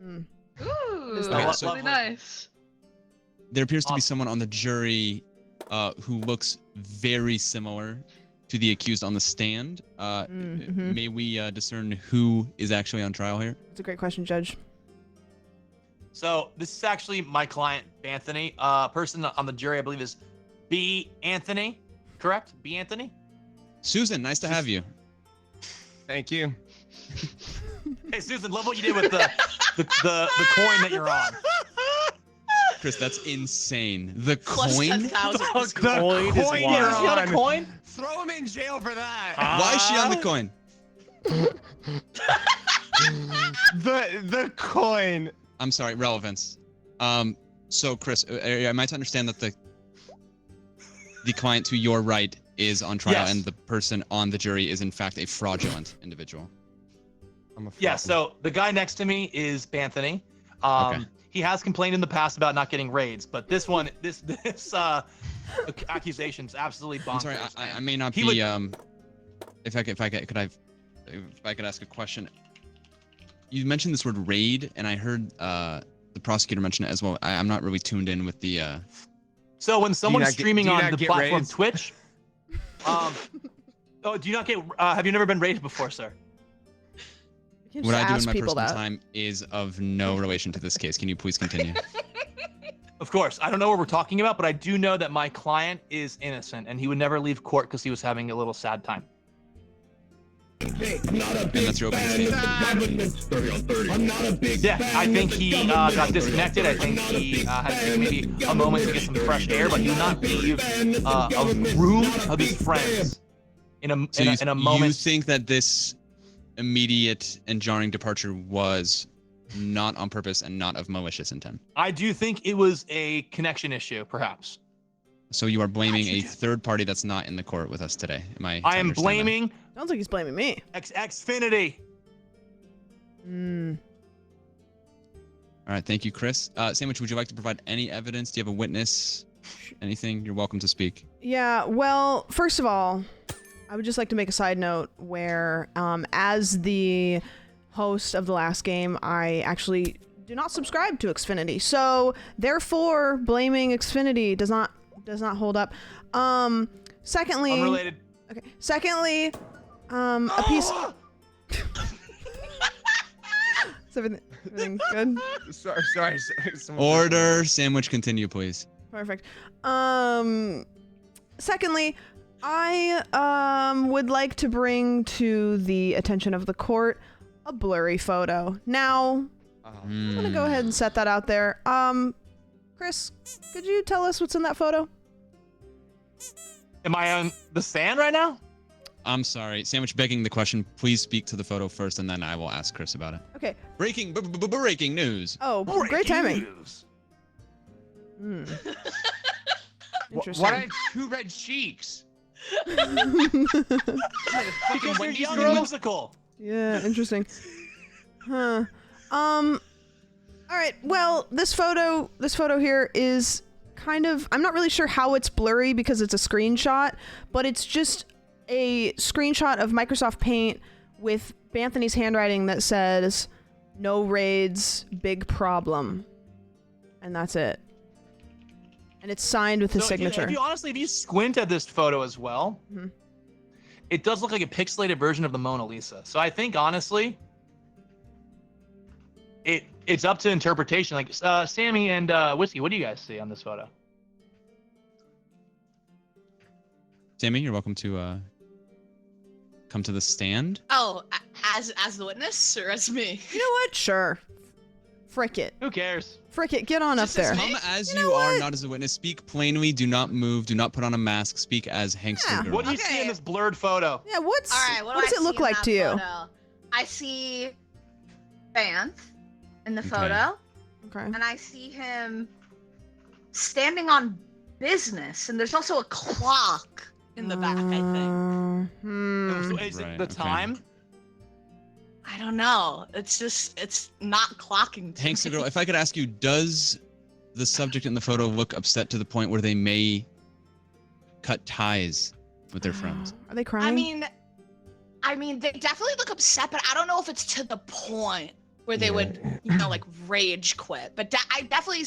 Ooh, that's really nice. There appears to be someone on the jury who looks very similar to the accused on the stand. May we discern who is actually on trial here? That's a great question, Judge. So this is actually my client, Banthony. Person on the jury, I believe, is B. Anthony. Correct? B. Anthony? Susan, nice to have you. Thank you. Hey, Susan, love what you did with the coin that you're on. Chris, that's insane. The Plus coin? 10,000. The coin is Is she on a coin? Throw him in jail for that. Why is she on the coin? The coin. I'm sorry, relevance. So Chris, am I to understand that the client to your right is on trial, Yes. and the person on the jury is in fact a fraudulent individual? Yeah, so the guy next to me is Banthony. Okay. He has complained in the past about not getting raids, but this accusation's absolutely bonkers. I'm sorry, I may not He be. would- If I could ask a question. You mentioned this word raid, and I heard the prosecutor mention it as well. I'm not really tuned in with the. So when someone's streaming do you on not the get platform raids? Twitch, oh, do you not get? Have you never been raided before, sir? You What just I do in ask my people personal that. time is of no relation to this case. Can you please continue? Of course, I don't know what we're talking about, but I do know that my client is innocent, and he would never leave court because he was having a little sad time. And that's your opening statement. Yeah, I think he got disconnected. I think he had to take maybe a moment to get some fresh air, but he would not leave a room of his friends in a moment. You think that this immediate and jarring departure was not on purpose and not of malicious intent? I do think it was a connection issue, perhaps. So you are blaming a third party that's not in the court with us today. Am I? I am blaming Sounds like he's blaming me. Xfinity. Hmm. All right, thank you, Chris. Sandwich, would you like to provide any evidence? Do you have a witness? Anything? You're welcome to speak. Yeah, well, first of all, I would just like to make a side note where, as the host of the last game, I actually do not subscribe to Xfinity. So, therefore, blaming Xfinity does not hold up. Secondly, Unrelated. Okay. Secondly, a piece. Is everything good? Sorry. Order. Sandwich, continue, please. Perfect. Secondly, I would like to bring to the attention of the court a blurry photo. Now, I'm gonna go ahead and set that out there. Chris, could you tell us what's in that photo? Am I on the stand right now? I'm sorry. Sandwich begging the question. Please speak to the photo first, and then I will ask Chris about it. Okay. Breaking news. Oh, great timing. Hmm. Interesting. Why do I have 2 red cheeks? Because you're young and whimsical. Yeah, interesting. Huh. All right. Well, this photo here is kind of, I'm not really sure how it's blurry because it's a screenshot, but it's just a screenshot of Microsoft Paint with Anthony's handwriting that says, "No raids, big problem." And that's it. And it's signed with his signature. If you squint at this photo as well, it does look like a pixelated version of the Mona Lisa. So I think honestly, it's up to interpretation. Like Sammy and Whiskey, what do you guys see on this photo? Sammy, you're welcome to come to the stand. Oh, as the witness or as me? You know what? Sure. Frick it. Who cares? Frick it. Get on up there. Come as you are, not as a witness. Speak plainly. Do not move. Do not put on a mask. Speak as Hankster Girl. What do you see in this blurred photo? Yeah, what's All right, what does it look like to you? Photo? I see Banth in the photo. Okay. And I see him standing on business, and there's also a clock in the back, I think. Is it the time? I don't know. It's not clocking to Hankster me. Girl, if I could ask you, does the subject in the photo look upset to the point where they may cut ties with their friends? Are they crying? I mean, they definitely look upset, but I don't know if it's to the point where they would, like rage quit. But I definitely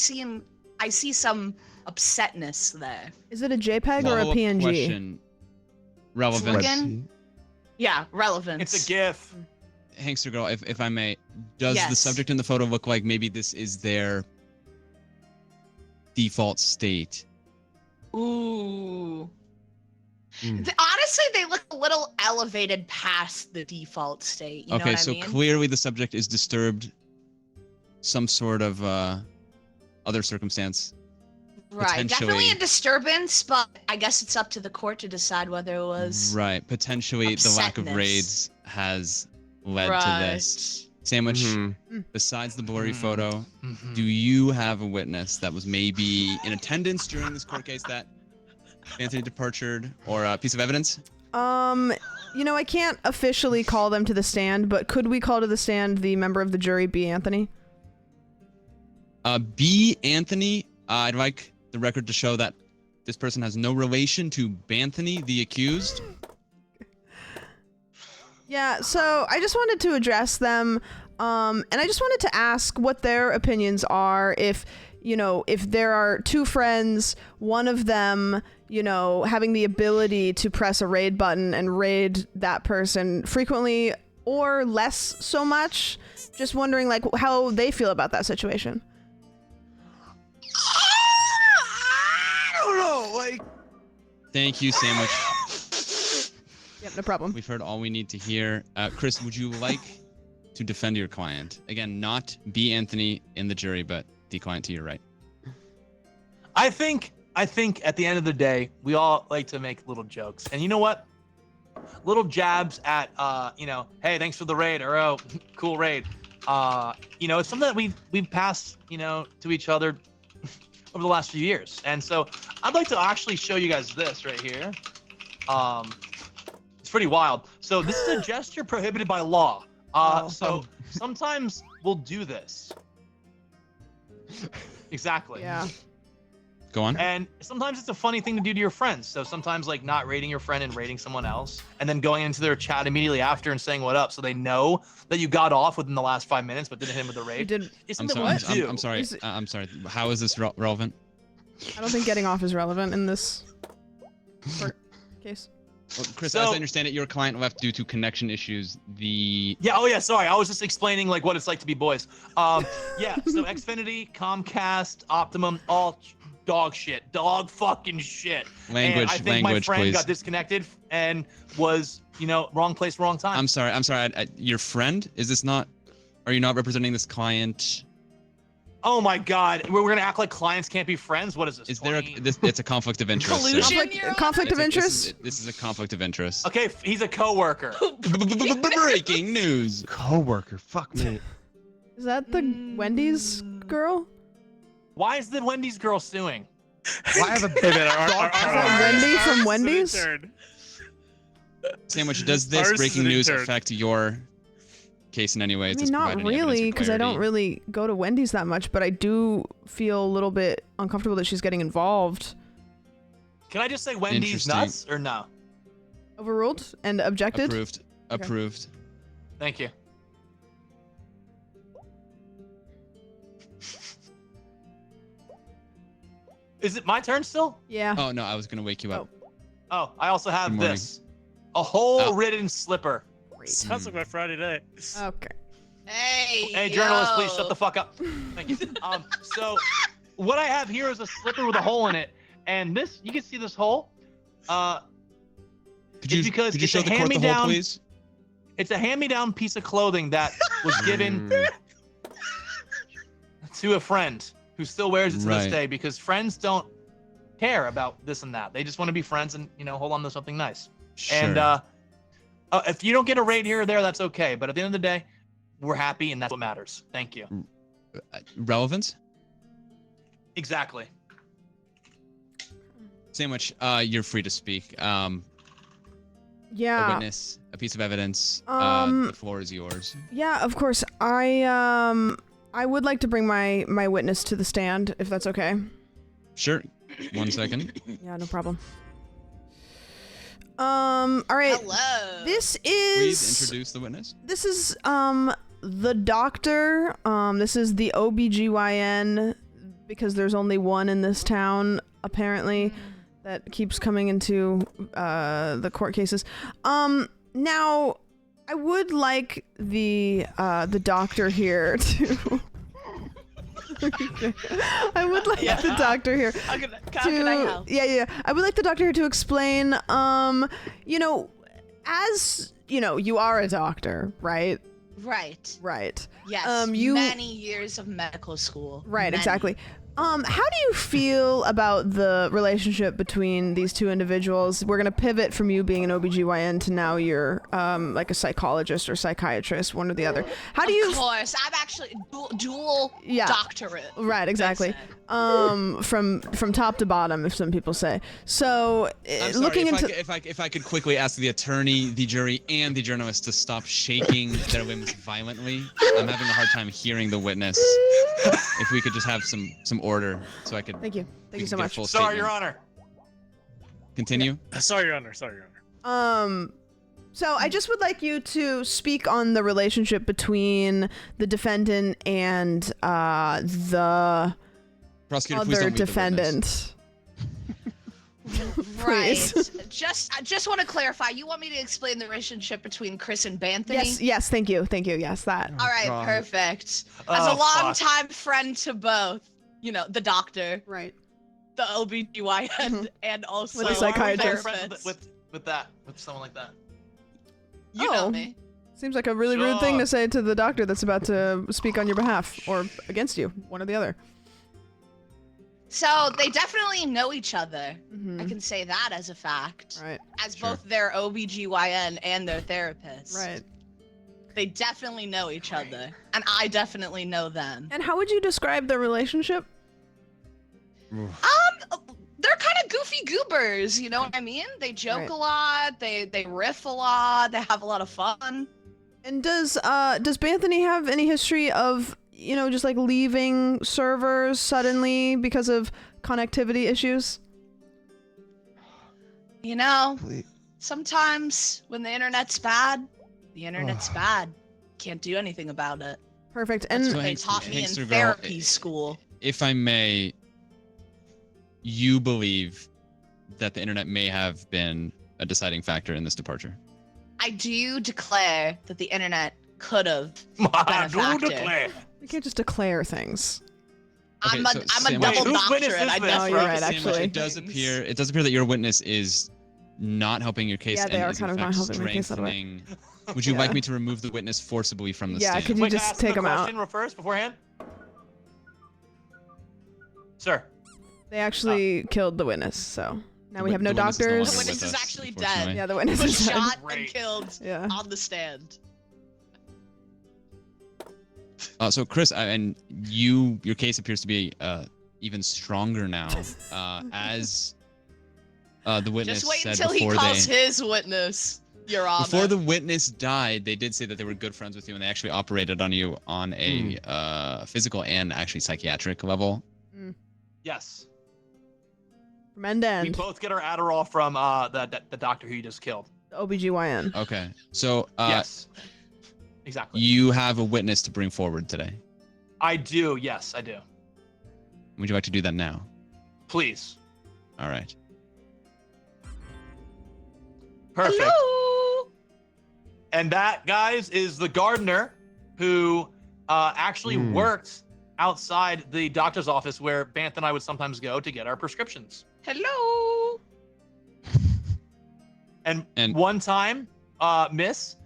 I see some upsetness there. Is it a JPEG or a Follow-up PNG? question. Relevance. Looking? Yeah, relevance. It's a GIF. Hankster Girl, if I may, does the Yes. subject in the photo look like maybe this is their default state? Ooh. Honestly, they look a little elevated past the default state. You know what I mean? Clearly the subject is disturbed, some sort of other circumstance. Right, definitely potentially- a disturbance, but I guess it's up to the court to decide whether it was. Right, potentially the lack of upsetness. raids has led to this. Sandwich, besides the blurry photo, do you have a witness that was maybe in attendance during this court case that Anthony departured, or a piece of evidence? I can't officially call them to the stand, but could we call to the stand the member of the jury, B. Anthony? B. Anthony, I'd like the record to show that this person has no relation to Banthony, the accused. Yeah, so I just wanted to address them, and I just wanted to ask what their opinions are if there are two friends, one of them, having the ability to press a raid button and raid that person frequently or less so much. Just wondering, how they feel about that situation. I don't know, Thank you, Sandwich. Yep, no problem. We've heard all we need to hear. Chris, would you like to defend your client? Again, not B. Anthony in the jury, but the client to your right. I think at the end of the day, we all like to make little jokes. And you know what? Little jabs at, hey, thanks for the raid, or oh, cool raid. It's something that we've passed, to each other over the last few years. And so I'd like to actually show you guys this right here. It's pretty wild. So this is a gesture prohibited by law. So sometimes we'll do this. Exactly. Yeah. Go on. And sometimes it's a funny thing to do to your friends. So sometimes not rating your friend and rating someone else, and then going into their chat immediately after and saying what up, so they know that you got off within the last 5 minutes but didn't hit him with the raid. It's I'm something sorry. we do. I'm sorry. I'm sorry. How is this relevant? I don't think getting off is relevant in this case. Well, Chris, as I understand it, your client left due to connection issues. Sorry. I was just explaining what it's like to be boys. So Xfinity, Comcast, Optimum, all dog fucking shit. Language, and I think my friend please. got disconnected and was, wrong place, wrong time. I'm sorry. Your friend? Is this not? Are you not representing this client Oh my God, we're gonna act like clients can't be friends. What is this? Is there it's a conflict of interest? sir. Collusion? Conflict of interest? This is a conflict of interest. Okay, he's a coworker. Breaking news. Coworker. Fuck me. Is that the Wendy's girl? Why is the Wendy's girl suing? Why have a Hey, man, Wendy from Wendy's? Sandwich, does this Ours is breaking an news intern. affect your case in any way? I Does mean, it provide not any evidence really, or because I don't clarity? really go to Wendy's that much, but I do feel a little bit uncomfortable that she's getting involved. Can I just say Wendy's Interesting. nuts or no? Overruled and objected? Approved. Okay. Approved. Thank you. Is it my turn still? Yeah. Oh no, I was gonna wake you up. Oh, I also have Good morning. this. A hole Oh. ridden slipper. Sounds like my Friday night. Okay. Hey, journalist, please shut the fuck up. Thank you. So what I have here is a slipper with a hole in it, and this, you can see this hole. Could you, it's because could you it's show a the court the hole, hand-me-down. please? It's a hand-me-down piece of clothing that was given to a friend who still wears it to Right. this day because friends don't care about this and that. They just want to be friends and hold on to something nice. Sure. And if you don't get a raid here or there, that's okay. But at the end of the day, we're happy, and that's what matters. Thank you. Relevance? Exactly. Sandwich, you're free to speak. A Yeah. witness, a piece of evidence. The floor is yours. Yeah, of course. I would like to bring my witness to the stand, if that's okay. Sure. 1 second. Yeah, no problem. All right. Hello. This Please is introduce the witness. this is the doctor. This is the OBGYN because there's only one in this town apparently that keeps coming into the court cases. Now I would like the doctor here to I would like the doctor here How can I help? yeah. I would like the doctor here to explain, as, you are a doctor, right? Right. Right. Yes. You many years of medical school. Right, Many. exactly. How do you feel about the relationship between these two individuals? We're going to pivot from you being an OBGYN to now you're like a psychologist or psychiatrist, one or the other. How do you... Of course. I'm actually dual doctorate. Right, exactly. From top to bottom, if some people say. So, I'm sorry, looking into... if I could quickly ask the attorney, the jury, and the journalist to stop shaking their limbs violently. I'm having a hard time hearing the witness. If we could just have some order, so I could. Thank you. Thank you so get a much. full Sorry, statement. Your Honor. Continue. Sorry, Your Honor. Sorry, Your Honor. So I just would like you to speak on the relationship between the defendant and the Prosecutor, please other don't leave the defendant. Right. Just want to clarify. You want me to explain the relationship between Chris and Banthony? Yes, thank you. Yes, that. All right, God. perfect. Oh, As a fuck. longtime friend to both, the doctor, Right. the OBGYN, and also With the Why are we psychiatrist. friends with someone like that? You know me. Seems like a really rude thing Sure. to say to the doctor that's about to speak on your behalf or against you, one or the other. So they definitely know each other. Mhm. I can say that as a fact. Right. As Sure. both their OBGYN and their therapist. Right. They definitely know each other. And I definitely know them. And how would you describe their relationship? They're kind of goofy goobers, you know what I mean? They joke Right. a lot, they riff a lot, they have a lot of fun. And does Banthony have any history of, just like leaving servers suddenly because of connectivity issues? Sometimes when the internet's bad, the internet's bad. Can't do anything about it. Perfect. That's And what they Hanks- taught me in Hankster girl, therapy school. If I may, you believe that the internet may have been a deciding factor in this departure. I do declare that the internet could have I been a do factor. declare. you can't just declare things. Okay, I'm a so Sam, double wait, whose witness doctorate. is I this? Oh, you're definitely right, say actually. It does appear that your witness is not helping your case Yeah, they and are is in kind of not fact helping my case that way. strengthening. Would you like me to remove the witness forcibly from the Yeah, stand? could you Wait, can I just ask him take a him out? question first beforehand? Sir. They actually killed the witness, so now we have no The witness is no doctors. The longer witness with is us, actually unfortunately. dead. Yeah, the witness Was is dead. shot and Great. killed Yeah. on the stand. So Chris, and your case appears to be even stronger now, as the witness Just wait said until he before calls they. his witness, Your Honor. Before the witness died, they did say that they were good friends with you, and they actually operated on you on a physical and actually psychiatric level. Yes. From end to We end. both get our Adderall from the doctor who you just killed. The OBGYN. Okay, so Yes. Exactly. you have a witness to bring forward today. I do. Yes, I do. Would you like to do that now? Please. All right. Perfect. Hello. And that, guys, is the gardener who actually worked outside the doctor's office where Banth and I would sometimes go to get our prescriptions. Hello. And And- one time, Miss,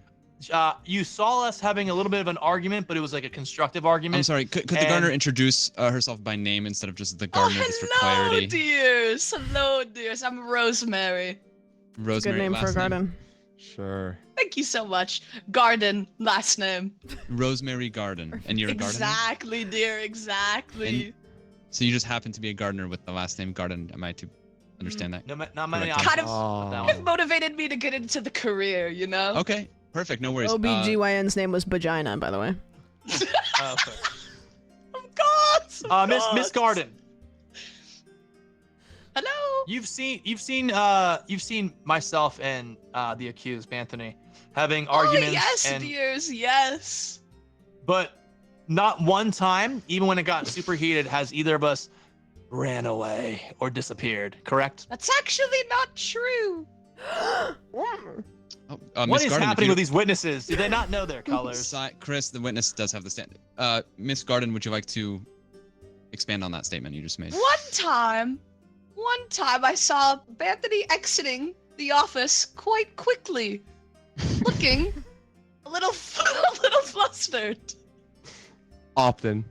you saw us having a little bit of an argument, but it was like a constructive argument. I'm sorry. Could the And- gardener introduce herself by name instead of just the gardener, just for Hello, clarity? dears. Hello, dears. I'm Rosemary. Rosemary, Good name for a last garden. Sure. Thank you so much. Garden, last name. Rosemary Garden, and you're a gardener. Exactly, dear. Exactly. So you just happen to be a gardener with the last name Garden. Am I to understand that? No, not many Correct. Kind options. of- with that It one. motivated me to get into the career, you know? Okay, perfect. No worries. OBGYN's name was Vagina, by the way. Oh, sorry. Of course. Of Miss course. Garden, Hello. you've seen myself and the accused, Anthony, having arguments. Oh, yes, and dears. Yes. But not one time, even when it got super heated, has either of us ran away or disappeared. Correct? That's actually not true. What Miss is Garden, if happening you- with these witnesses? Do they not know their colors? Chris, the witness does have the stand. Miss Garden, would you like to expand on that statement you just made? One time I saw Anthony exiting the office quite quickly, looking a little flustered. Often.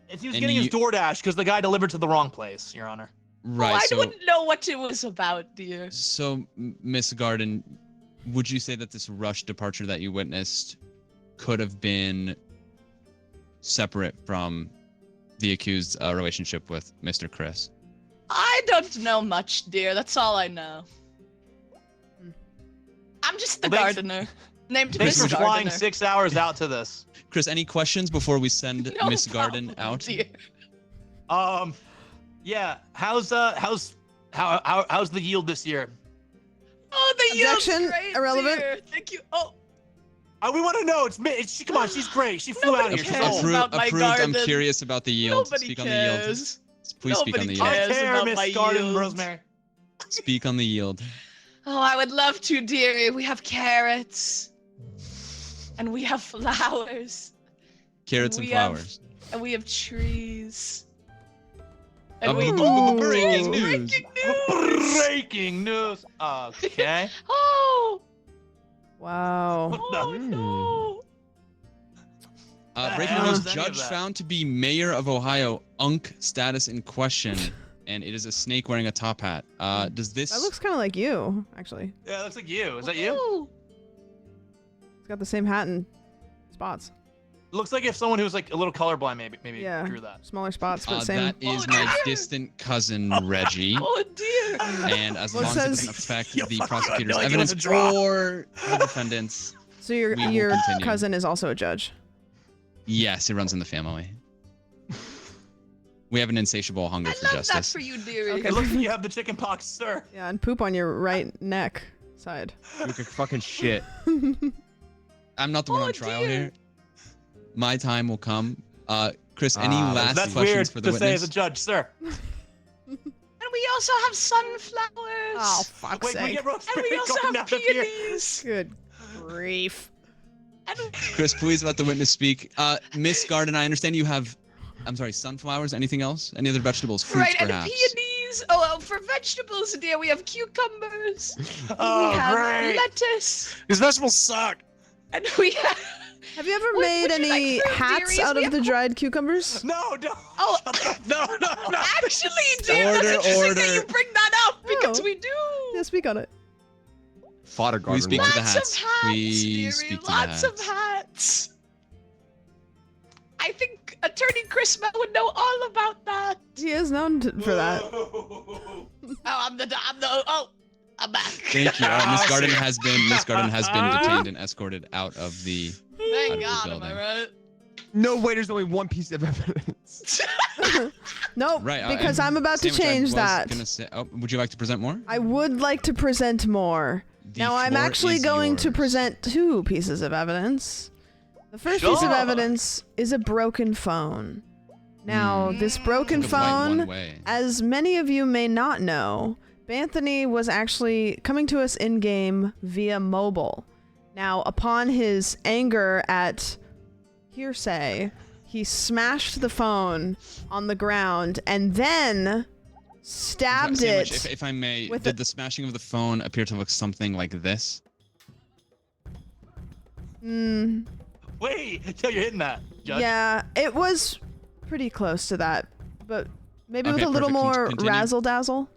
He was And getting his you- DoorDash because the guy delivered to the wrong place, Your Honor. Right. I so, wouldn't know what it was about, dear. so Miss Garden, would you say that this rushed departure that you witnessed could have been separate from the accused's relationship with Mr. Chris? I don't know much, dear. That's all I know. I'm just the Well, thanks- gardener. Named Thanks Miss for flying Gardener. 6 hours out to this. Chris, any questions before we send No Miss Garden problem, out? dear. Yeah. How's the yield this year? Oh, the yield's Objection, great, irrelevant. dear. Thank you. Oh, We want to know. She. Come on, she's great. She flew out Nobody here. She's cares. old. about my Approved. I'm garden. curious about the yield. nobody Speak on the yield. cares. Please speak on Nobody the yield. cares. I care, about Miss my Garden, yield. Rosemary. Speak on the yield. Oh, I would love to, dearie. We have carrots. And we have flowers. Carrots and We have- flowers. And we have trees. Oh, we breaking news. Breaking news. Breaking news. Okay. Oh, Wow. What the? oh no. Breaking hell news. is any of Judge that? found to be mayor of Ohio. Unk status in question. And it is a snake wearing a top hat. Does this... That looks kind of like you, actually. Yeah, it looks like you. Is that you? Ooh. It's got the same hat and spots. Looks like if someone who's like a little colorblind maybe Yeah. drew that. Smaller spots, but same. that is Oh, my dear. distant cousin, Reggie. Oh dear. And as Well, it long as it says- doesn't affect You the fucking prosecutor's got no idea evidence what to draw. or the defendants, So your we will your continue. cousin is also a judge. yes, it runs in the family. We have an insatiable hunger I for love that justice. for you, dearie. Okay. It looks like you have the chicken pox, sir. Yeah, and poop on your right neck side. You look like fucking shit. I'm not the one Oh, on trial dear. here. My time will come. Chris, any last That's questions weird for the to say as witness? a judge, sir. And we also have sunflowers. Oh, fuck's Wait, we sake. get and Rosemary we also going have out of here. peonies. Good grief. And Chris, please let the witness speak. Miss Garden, I understand you have, I'm sorry, sunflowers. Anything else? Any other vegetables? Fruits, right, and perhaps? peonies. Oh, for vegetables, dear, we have cucumbers. Oh, we have great. lettuce. These vegetables suck. And we have Have you ever Would made you like any fruit, hats dearies? out We of have the dried cucumbers? No, no. Oh, No. actually, dude, that's interesting that you bring that up because Oh. we do. Yeah, speak on it. Fodder We garden. speak to the Lots hats. of hats, Please dearie, speak to the lots of hats. hats. I think Attorney Chris Mel would know all about that. He is known for that. Oh, I'm back. Thank you. Miss Garden has been detained and escorted out of the. Thank out of the God, am I building. right? No way, there's only one piece of evidence. Nope, Right, because and I'm about to Sandwich, I change was that. Gonna say, oh, would you like to present more? I would like to present more. The Now I'm floor actually is going to yours. present 2 pieces of evidence. The first piece of Sure. evidence is a broken phone. Now, this broken Took a flight one phone, way. as many of you may not know, Banthony was actually coming to us in-game via mobile. Now, upon his anger at hearsay, he smashed the phone on the ground and then stabbed Sandwich, it. if I may, with did the smashing of the phone appear to look something like this? Wait, until you're hitting that, Judge. Yeah, it was pretty close to that, but maybe with Okay, a little perfect. more Continue. razzle dazzle.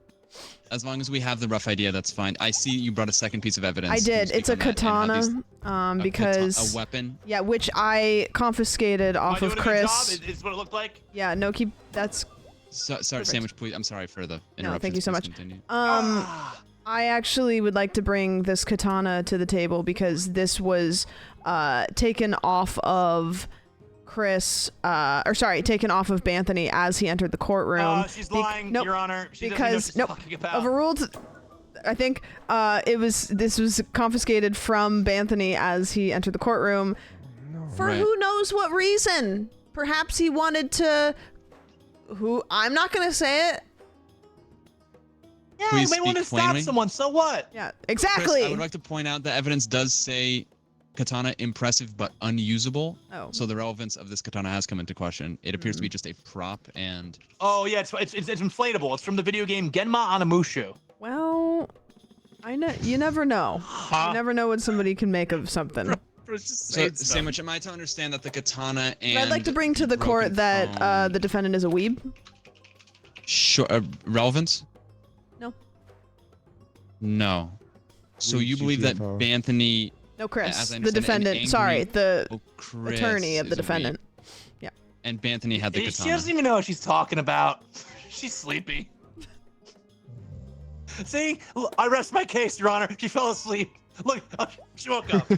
As long as we have the rough idea, that's fine. I see you brought a second piece of evidence. I Can you did. speak It's a on that and how katana, these- because a weapon. yeah, which I confiscated Am I off doing of a good job? Chris. Is what it looked like? Yeah, no, keep that's. Sorry, Perfect. Sandwich, please. I'm sorry for the interruption. No, thank you so much. Continue. I actually would like to bring this katana to the table because this was taken off of Chris, taken off of Banthony as he entered the courtroom. She's lying, nope, Your Honor. She doesn't know what because she's nope, talking about. overruled. I think this was confiscated from Banthony as he entered the courtroom for Right. who knows what reason. Perhaps he wanted to. I'm not gonna say it. Yeah, Please you may want to speak stab plainly. someone. So what? Yeah, Chris, exactly. I would like to point out that evidence does say katana impressive but unusable. Oh. So the relevance of this katana has come into question. It appears to be just a prop and. Oh yeah, it's inflatable. It's from the video game Genma Onimushu. Well, I know you never know. You never know what somebody can make of something. So, Sandwich, am I to understand that the katana and. I'd like to bring to the court broken that phone- the defendant is a weeb. Sure. Relevance? No. No. So Weeb you believe that GTFO. Banthony. No, as Chris, I the understand it, an defendant. Sorry, angry- the Oh, Chris attorney of is the a weeb. defendant. Yeah. And Banthony had the She katana. doesn't even know what she's talking about. She's sleepy. See, I rest my case, Your Honor. She fell asleep. Look, she woke up.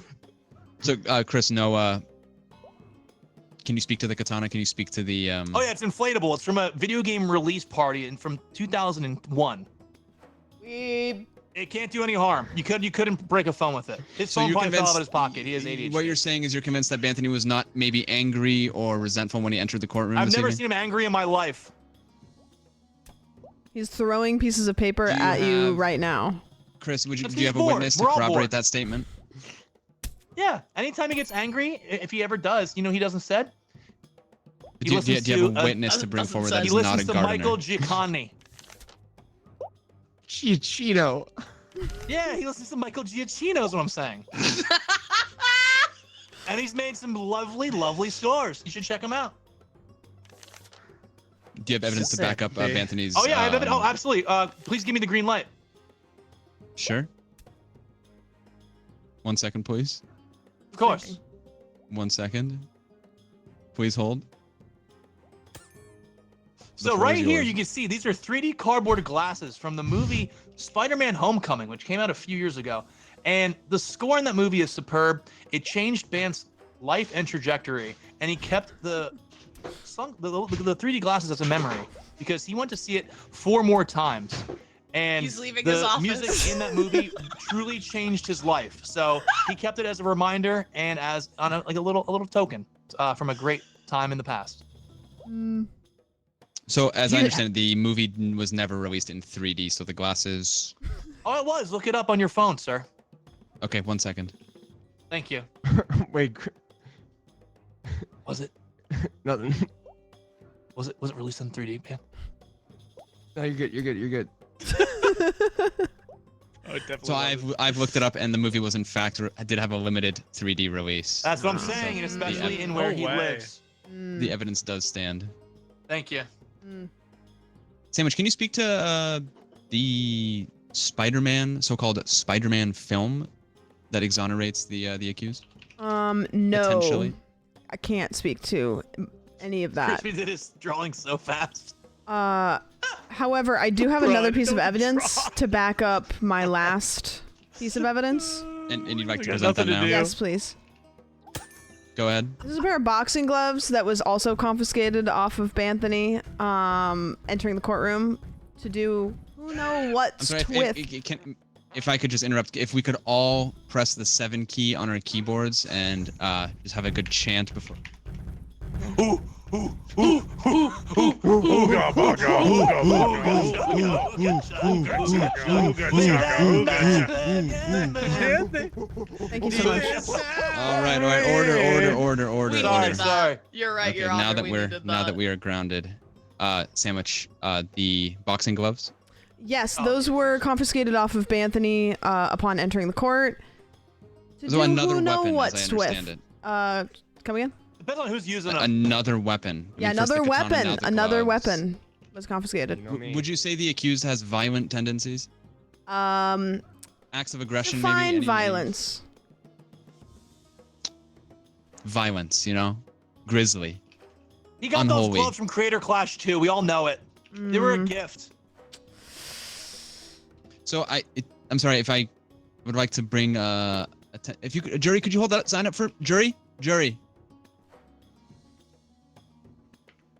So, Chris, no. Can you speak to the katana? Can you speak to the? Oh yeah, it's inflatable. It's from a video game release party and from 2001. Weeb. It can't do any harm. You couldn't break a phone with it. His So phone you're probably fell out of convinced- his pocket. He has ADHD. What you're saying is you're convinced that Banthony was not maybe angry or resentful when he entered the courtroom. I've this never evening? seen him angry in my life. He's throwing pieces of paper Do you at you have- right now. Chris, would you That's do you he's have a bored. witness to We're all corroborate bored. that statement? Yeah. Anytime he gets angry, if he ever does, you know he doesn't said. Do you have listens a witness to bring doesn't forward say- that He is not listens a to gardener? Michael Giacchini. Cheeto. Yeah, he listens to Michael Giacchino is what I'm saying. And he's made some lovely, lovely scores. You should check him out. Do you have evidence to back up Banthony's? Oh yeah, I have evidence. Oh, absolutely. Please give me the green light. Sure. 1 second, please. Of course. 1 second. Please hold. So floor right is here, yours. you can see these are 3D cardboard glasses from the movie Spider-Man: Homecoming, which came out a few years ago. And the score in that movie is superb. It changed Band's life and trajectory, and he kept the 3D glasses as a memory because he went to see it 4 more times. And He's leaving the his office. music in that movie truly changed his life. So he kept it as a reminder and as on a little token from a great time in the past. So, as I You- understand it, the movie was never released in 3D, so the glasses. Oh, it was. Look it up on your phone, sir. Okay, 1 second. Thank you. Wait. Was it? Nothing. Was it released in 3D, man? No, you're good. You're good. You're good. Oh it definitely So wasn't. I've looked it up, and the movie was in fact did have a limited 3D release. That's what I'm saying, and especially in where No he way. lives. The evidence does stand. Thank you. Sandwich, can you speak to the Spider-Man, so-called Spider-Man film that exonerates the accused? No. Potentially. I can't speak to any of that. Crispy did his drawing so fast. However, I do have another piece of don't evidence draw. to back up my last piece of evidence. And you'd like to got present that nothing to now? do. Yes, please. Go ahead. This is a pair of boxing gloves that was also confiscated off of Banthony entering the courtroom to do who know I'm what's sorry, with. if I could just interrupt, if we could all press the 7 key on our keyboards and just have a good chant before. Ooga booga, ooga booga. Thank you so much. All right, order. Sorry. You're right, Okay, Your now Honor. that we are grounded, Sandwich, the boxing gloves. Yes, those were confiscated off of Banthony upon entering the court. To So do another who know weapon, as I what's understand with. it. Come again? Depends on who's using them. Another weapon. Yeah, First the another katana, now weapon. the Another gloves. weapon was confiscated. Would you say the accused has violent tendencies? Acts of aggression, maybe? Define Any- violence. Violence, you know? Grisly. He got those Unholy. gloves from Creator Clash 2. We all know it. They were a gift. So I'm sorry if I would like to bring if you could, jury, could you hold that sign up for jury?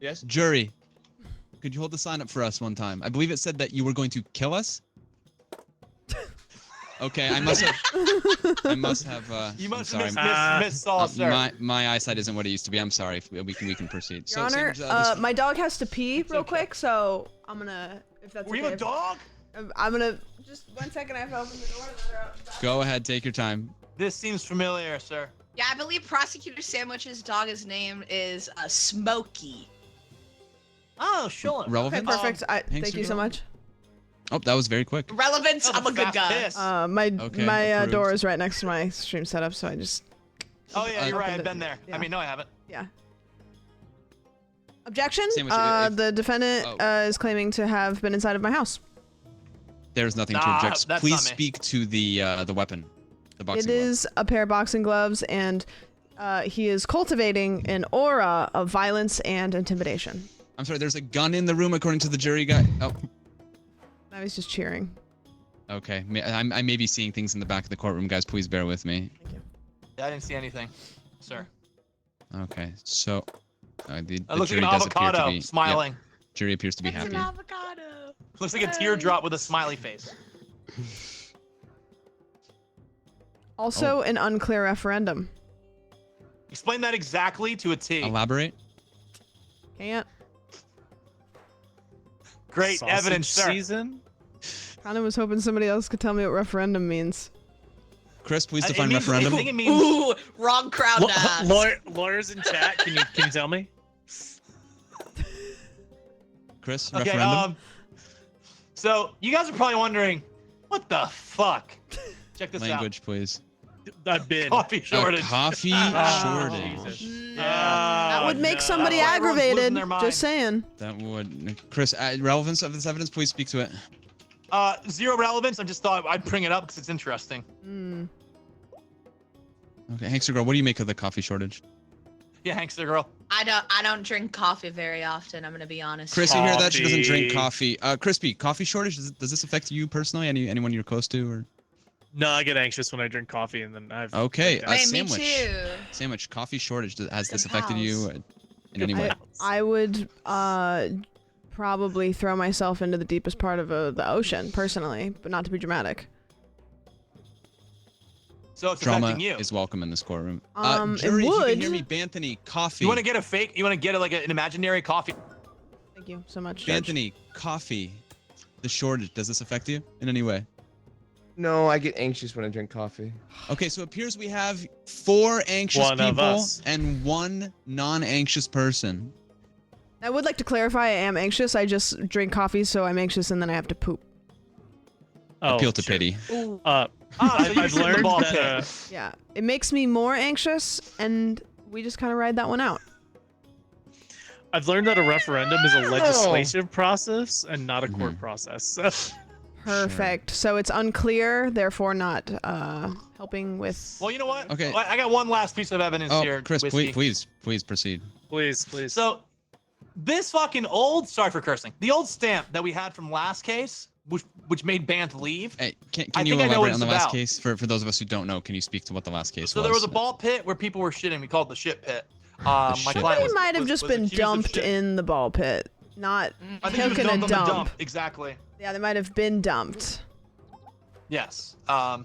Yes. Jury. Could you hold the sign up for us one time? I believe it said that you were going to kill us. Okay, I must have. You must I'm have sorry. missed Saul, sir. My eyesight isn't what it used to be. I'm sorry. We can proceed. Your Honor, Sandwich, my dog has to pee real quick, so I'm gonna, if that's Were okay. you a dog? I'm gonna, just 1 second, I have to open the door. go ahead, take your time. This seems familiar, sir. Yeah, I believe Prosecutor Sandwich's dog's name is Smokey. Oh, sure. Relevant. Okay, perfect. Thanks Thank for you so going. much. Oh, that was very quick. Relevance, That I'm a was good fast guy. piss. My Okay, approved. door is right next to my stream setup, so I just. Oh yeah, you're right. opened I've it. been there. Yeah. I mean, no, I haven't. Yeah. Objection. Sandwich, if- The defendant is claiming to have been inside of my house. There's nothing to Nah, object. that's Please not me. speak to the weapon, the boxing It glove. is a pair of boxing gloves, and he is cultivating an aura of violence and intimidation. I'm sorry. There's a gun in the room, according to the jury guy. Oh, Now he's just cheering. okay. I may be seeing things in the back of the courtroom, guys. Please bear with me. Thank you. Yeah, I didn't see anything, sir. Okay, so the I look like jury an does appear to avocado be smiling. Yep, jury appears to be It's an happy. avocado. Looks like a teardrop with a smiley face. Also, an unclear referendum. Explain that exactly to a T. Elaborate. Can't. Great Sausage evidence, sir. season? Kinda was hoping somebody else could tell me what referendum means. Chris, please It define means- referendum. I think it means Ooh, wrong crowd to ask. Lawyers in chat, can you tell me? Chris, okay. referendum. So you guys are probably wondering, what the fuck? Check this Language, please. I've been. out. Coffee shortage. Coffee Ah, shortage. Jesus. That would make no. somebody That's why everyone's losing aggravated. their mind. Just saying. That would. Chris, relevance of this evidence, please speak to it. Zero relevance. I just thought I'd bring it up because it's interesting. Okay, Hankster girl, what do you make of the coffee shortage? Yeah, Hankster girl. I don't drink coffee very often. I'm gonna be honest. Chris, you hear that? She doesn't drink Coffee. coffee. Crispy, coffee shortage. Does this affect you personally? Anyone you're close to, or? No, I get anxious when I drink coffee, and then I've. Okay, Hey, me sandwich. too. Sandwich, coffee shortage. Has this Good affected you pals. in any way? I would probably throw myself into the deepest part of the ocean, personally, but not to be dramatic. So it's Drama affecting you. is welcome in this courtroom. It Jury, if you would. can hear me, Banthony, coffee. You want to get a fake? You want to get like an imaginary coffee? Thank you so much, Judge. Banthony, coffee. The shortage. Does this affect you in any way? No, I get anxious when I drink coffee. Okay, so it appears we have 4 anxious One of people us. and 1 non-anxious person. I would like to clarify I am anxious. I just drink coffee, so I'm anxious and then I have to poop. Appeal to pity. I've learned that. Yeah, it makes me more anxious, and we just kind of ride that one out. I've learned that a referendum is a legislative process and not a court process. Perfect. So it's unclear, therefore not helping with. Well, you know what? Okay. I got one last piece of evidence here. Chris, Whiskey. please proceed. Please. So, this fucking old, sorry for cursing, the old stamp that we had from last case, which made Banth leave. Hey, can I you think I know elaborate what on it's the last about. case? For those of us who don't know, can you speak to what the last case So was? there was a ball pit where people were shitting. We called it the shit pit. My shit client Somebody might have just been accused of dumped shit. in the ball pit, not I think it was taken dumped a on the dump. dump. Exactly. Yeah, they might have been dumped. Yes. But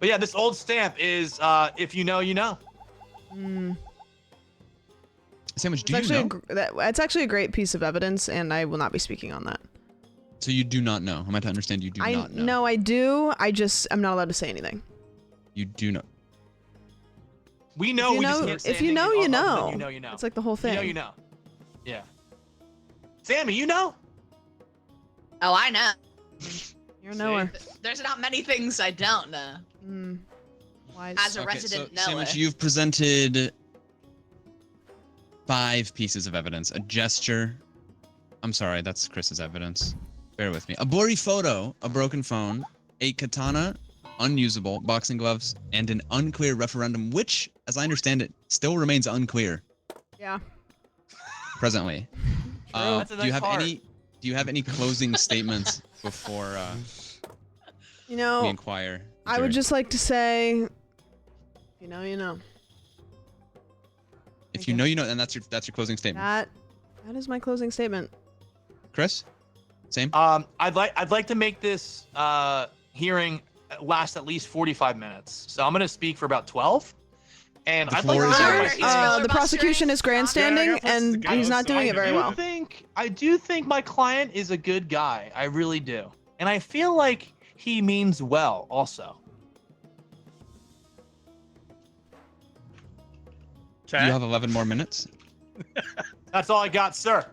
yeah, this old stamp is if you know, you know. Sandwich, do It's you actually know? it's actually a great piece of evidence, and I will not be speaking on that. So you do not know. Am I to understand you do not know? No, I do. I'm not allowed to say anything. You do know. We know. We just can't say if you anything know, other you than know. You know, you know. It's like the whole thing. You know, you know. Yeah. Sammy, you know. Oh, I know. You're a knower. There's not many things I don't know. Wise. As a resident knower. Sandwich, you've presented 5 pieces of evidence. A gesture. I'm sorry, that's Chris's evidence. Bear with me. A blurry photo, a broken phone, a katana, unusable, boxing gloves, and an unclear referendum, which, as I understand it, still remains unclear Yeah. presently. That's a Do you nice have heart. do you have any closing statements before You know, we inquire? I would just like to say, you know, you know. If you know, you know, and that's your closing statement. That is my closing statement. Chris, same. I'd like to make this hearing last at least 45 minutes. So I'm gonna speak for about 12. And The I'd like floor is to yours. The prosecution is grandstanding, and he's not doing it very well. I do think my client is a good guy. I really do. And I feel like he means well also. You have 11 more minutes. That's all I got, sir.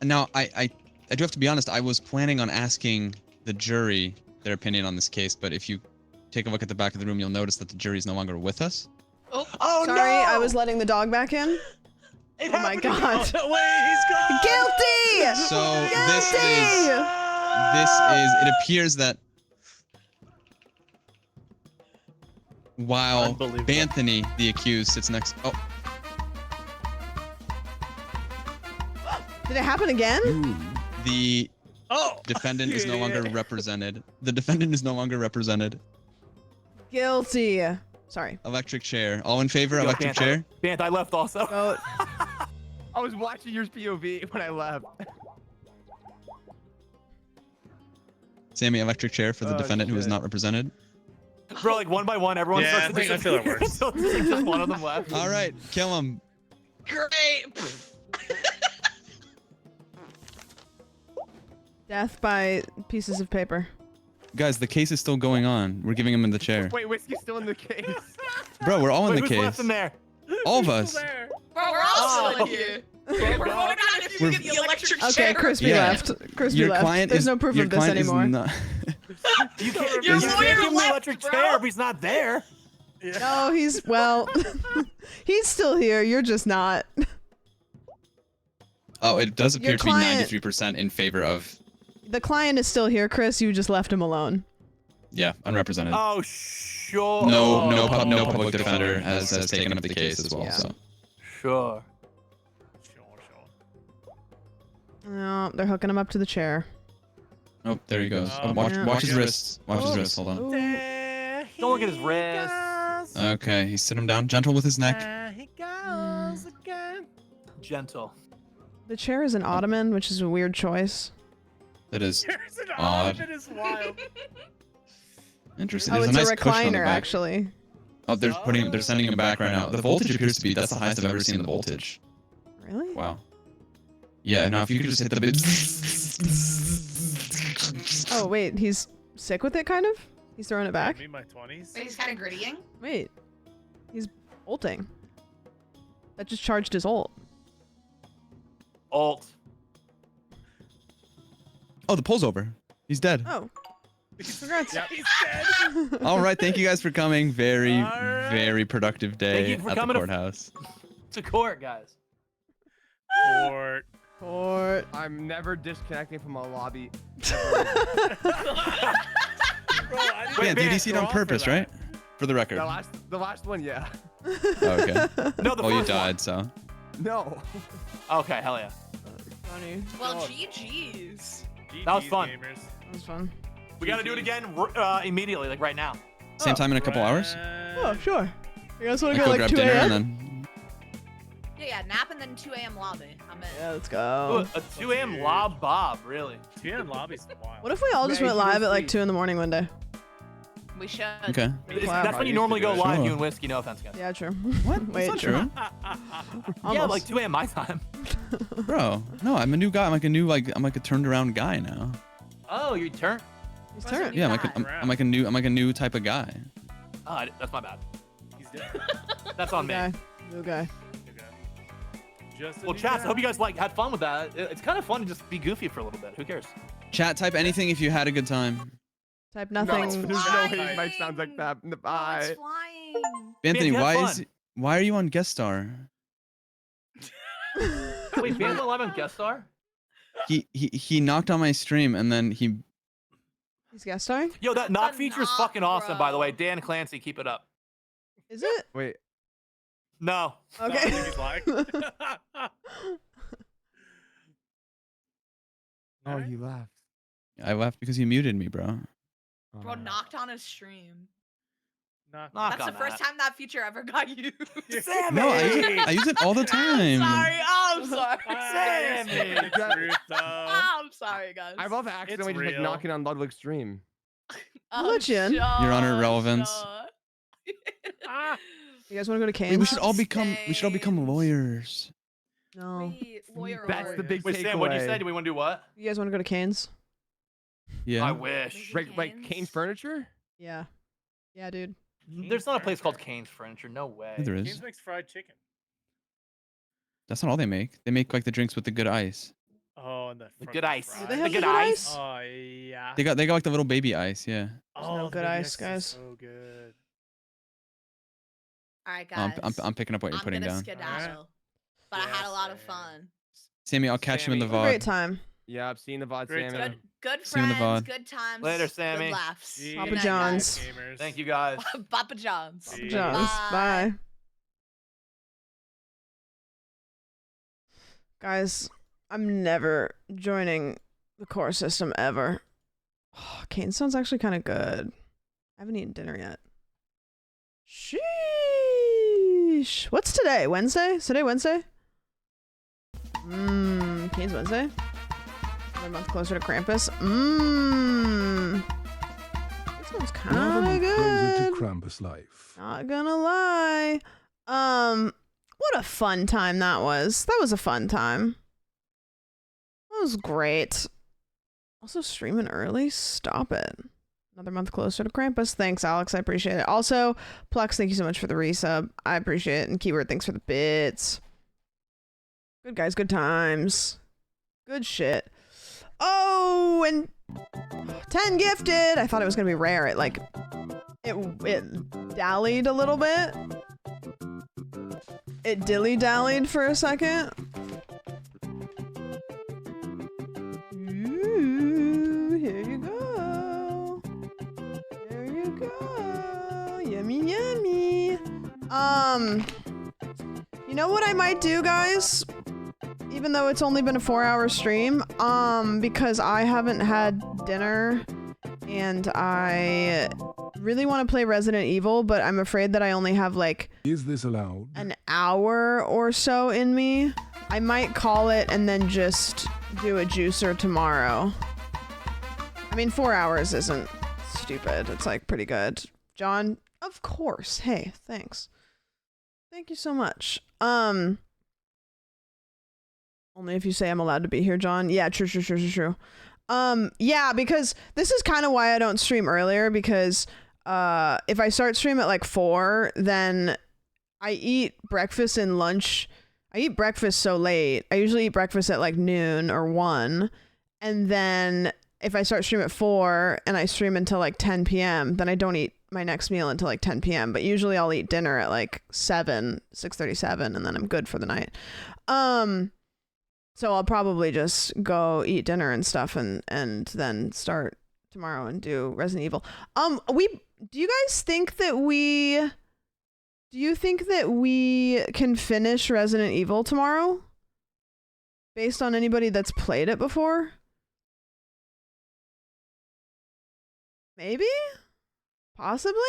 Now, I do have to be honest. I was planning on asking the jury their opinion on this case, but if you take a look at the back of the room, you'll notice that the jury is no longer with us. Oh Sorry, I was letting the dog back in. Oh my god. Wait, he's gone. Guilty! So Guilty! it appears that while Banthony, the accused, sits next. Oh, Did it happen again? the defendant is no longer represented. The defendant is no longer represented. Guilty. Sorry. Electric chair. All in favor? Yo, Electric Banth, chair. Banth, I left also. Vote. I was watching your POV when I left. Sammy, electric chair for the defendant who is not represented. Bro, like one by one, everyone Yeah, starts to I feel it works. so it's just one of them left. All right, kill him. Great. Death by pieces of paper. Guys, the case is still going on. We're giving him in the chair. Wait, Whiskey's still in the case. Bro, we're all in Wait, the who's case. left in there? All of us. Bro, we're all still in here. We're voting on if you get the electric chair. Okay, Crispy Yeah. left. Crispy Your left. client There's is no proof your of this client is anymore. not- You can't, Your you can't lawyer give him the left, electric bro. chair if he's not there. No, he's well. He's still here. You're just not. Oh, it does appear Your to be client- 93% in favor of, The client is still here, Chris. You just left him alone. yeah, unrepresented. Oh, sure. No public defender has taken up the case as well. Yeah. So Sure. No, they're hooking him up to the chair. oh, there he goes. Oh, Watch yeah. his wrists. Watch his wrists. Hold on. Ooh. Don't look at his wrist. Okay, he's sit him down, gentle with his neck. He goes again. Gentle. The chair is an ottoman, which is a weird choice. That is There's an odd. It is wild. Interesting. Oh, There's it's a nice a cushion on the recliner, back. actually. Oh, they're sending him back right now. The voltage appears to be that's the highest I've ever seen the voltage. Really? Wow. Yeah. Now if you could just hit the bit. Oh, wait. He's sick with it, kind of? He's throwing it back? Me in my 20s. Wait, he's kind of grittying. Wait. He's ulting. That just charged his ult. Alt. Oh, the poll's over. He's dead. Oh. Congrats. Yeah, he's dead. All right, thank you guys for coming. Very, All right. very productive day Thank you for at the coming to- courthouse. To court, guys. Court. I'm never disconnecting from a lobby. Yeah, dude, you see it on purpose, right? For the record. The last one, yeah. Oh, okay. No, the Oh, you first one. died, so. No. Okay, hell yeah. Funny. Well, GG's. That was fun. That was fun. We gotta do it again immediately, like right now. Same time in a couple hours? Oh, sure. You guys want to Like, go go like grab 2 dinner a.m.? and then. Yeah, nap and then 2 a.m. lobby. I'm in. Yeah, let's go. Ooh, a 2 a.m. lob bob, really. 2 a.m. lobby's wild. What if we all just went live at like 2 in the morning one day? We should. Okay. That's when you normally go live, you and Whiskey. No offense, guys. Yeah, true. What? Wait, That's not true. Yeah, like 2 a.m. my time. Bro, no, I'm a new guy. I'm like a turned around guy now. Oh, you turn? He's turned. Yeah, I'm like a new type of guy. Oh, that's my bad. He's dead. That's on me. New guy. Well, chat, I hope you guys had fun with that. It's kind of fun to just be goofy for a little bit. Who cares? Chat, type anything if you had a good time. Type nothing. No, there's no way his mic sounds like that. Bye. It's flying. Anthony, have fun. why are you on guest star? Wait, Ban's live on guest star? He knocked on my stream and then he. He's guest starring? Yo, that knock a feature is knock, fucking awesome, by the bro. way. Dan Clancy, keep it up. Is it? Wait. No. Okay. I think he's lying. Oh, you left. I left because you muted me, bro. Bro knocked on his stream. Knock That's on the first that. time that feature ever got used. Sammy! No, I use it all the time. I'm sorry. Sammy! I'm sorry, guys. I love accidentally just like real. knocking on Ludwig's stream. I'll let you in. Your Honor, relevance. You guys want to go to Cane's? Wait, we should all become lawyers. No. Lawyer That's the big Wait, takeaway. Sam, what'd you say? Do we want to do what? You guys want to go to Cane's? Yeah. I wish. Like Kane's Furniture? Yeah. Yeah, dude. There's not a place called Kane's Furniture. No way. Yeah, there is. James makes fried chicken. That's not all they make. They make like the drinks with the good ice. Oh, and the good ice. Do they The have good good ice? Oh yeah. They got like the little baby ice. Yeah. Oh, no the good baby ice, is guys. So good. All right, I'm, guys. I'm picking up what you're putting gonna down. skedaddle, but I had a lot of fun. Sammy, I'll catch you in the Sammy. VOD. Great time. Yeah, I've seen the VOD, Great Sammy. Good See you in the friends, VOD. good times. Later, Sammy. Good laughs. See Papa you Good night, John's. gamers. Thank you, guys. guys. Papa John's. See Jones. Bye. Bye. Guys, I'm never joining the core system ever. Oh, Kane sounds actually kind of good. I haven't eaten dinner yet. Sheesh. What's today? Wednesday? Is today Wednesday? Kane's Wednesday. Another month closer to Krampus. This one's kind Another of month closer good. to Krampus life. Not gonna lie. What a fun time that was. That was a fun time. That was great. Also streaming early? Stop it. Another month closer to Krampus. Thanks, Alex. I appreciate it. Also, Plex, thank you so much for the resub. I appreciate it. And Keyword, thanks for the bits. Good guys, good times. Good shit. Oh, and 10 gifted. I thought it was gonna be rare. It dallied a little bit. It dilly-dallied for a second. Ooh, here you go. There you go. Yummy, yummy. You know what I might do, guys? Even though it's only been a 4-hour stream, because I haven't had dinner and I really want to play Resident Evil, but I'm afraid that I only have like Is this allowed? an hour or so in me. I might call it and then just do a juicer tomorrow. I mean, 4 hours isn't stupid. It's like pretty good. John, of course. Hey, thanks. Thank you so much. Only if you say I'm allowed to be here, John. Yeah, true. Yeah, because this is kind of why I don't stream earlier, because if I start stream at like 4, then I eat breakfast and lunch. I eat breakfast so late. I usually eat breakfast at like noon or 1, and then if I start stream at 4 and I stream until like 10 p.m., then I don't eat my next meal until like 10 p.m. But usually I'll eat dinner at like 6:37, and then I'm good for the night. So I'll probably just go eat dinner and stuff, and then start tomorrow and do Resident Evil. Do you guys think that we can finish Resident Evil tomorrow? Based on anybody that's played it before? Maybe? Possibly?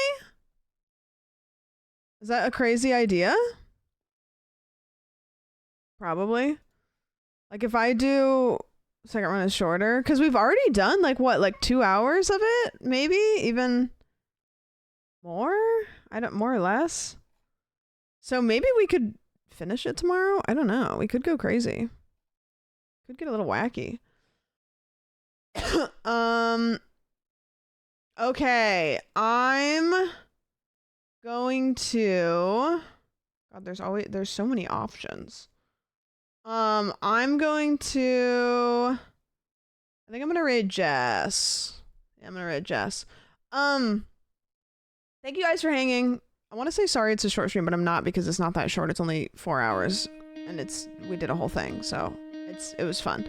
Is that a crazy idea? Probably. Like if I do second run is shorter, because we've already done like 2 hours of it? Maybe even more? More or less. So maybe we could finish it tomorrow? I don't know. We could go crazy. Could get a little wacky. Okay, I'm going to... God, there's so many options. I'm going to... I think I'm gonna raid Jess. Yeah, I'm gonna raid Jess. Thank you guys for hanging. I want to say sorry it's a short stream, but I'm not, because it's not that short. It's only 4 hours, and we did a whole thing, so it was fun.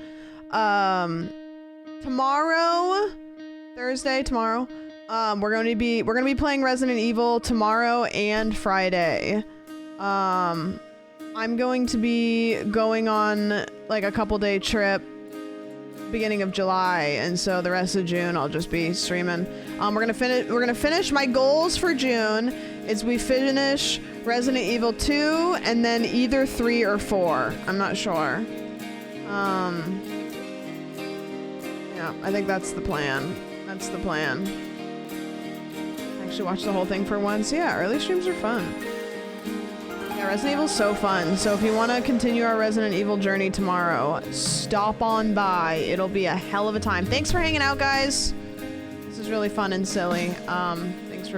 Tomorrow, Thursday, we're gonna be playing Resident Evil tomorrow and Friday. I'm going to be going on like a couple day trip beginning of July, and so the rest of June I'll just be streaming. We're gonna finish my goals for June is we finish Resident Evil 2 and then either 3 or 4. I'm not sure. Yeah, I think that's the plan. That's the plan. Actually watch the whole thing for once. Yeah, early streams are fun. Yeah, Resident Evil's so fun. So if you want to continue our Resident Evil journey tomorrow, stop on by. It'll be a hell of a time. Thanks for hanging out, guys. This is really fun and silly. Thanks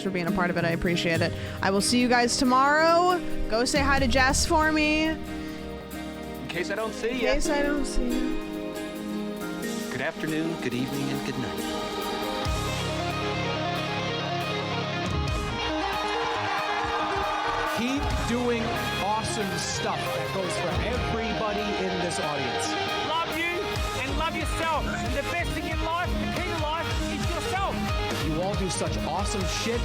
for being a part of it. I appreciate it. I will see you guys tomorrow. Go say hi to Jess for me. In case I don't see you. In case I don't see you. Good afternoon, good evening, and good night. Keep doing awesome stuff that goes for everybody in this audience. Love you and love yourself. And the best thing in life, the key to life, is yourself. You all do such awesome shit.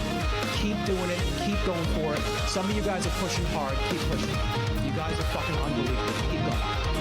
Keep doing it. Keep going for it. Some of you guys are pushing hard. Keep pushing. You guys are fucking unbelievable. Keep going.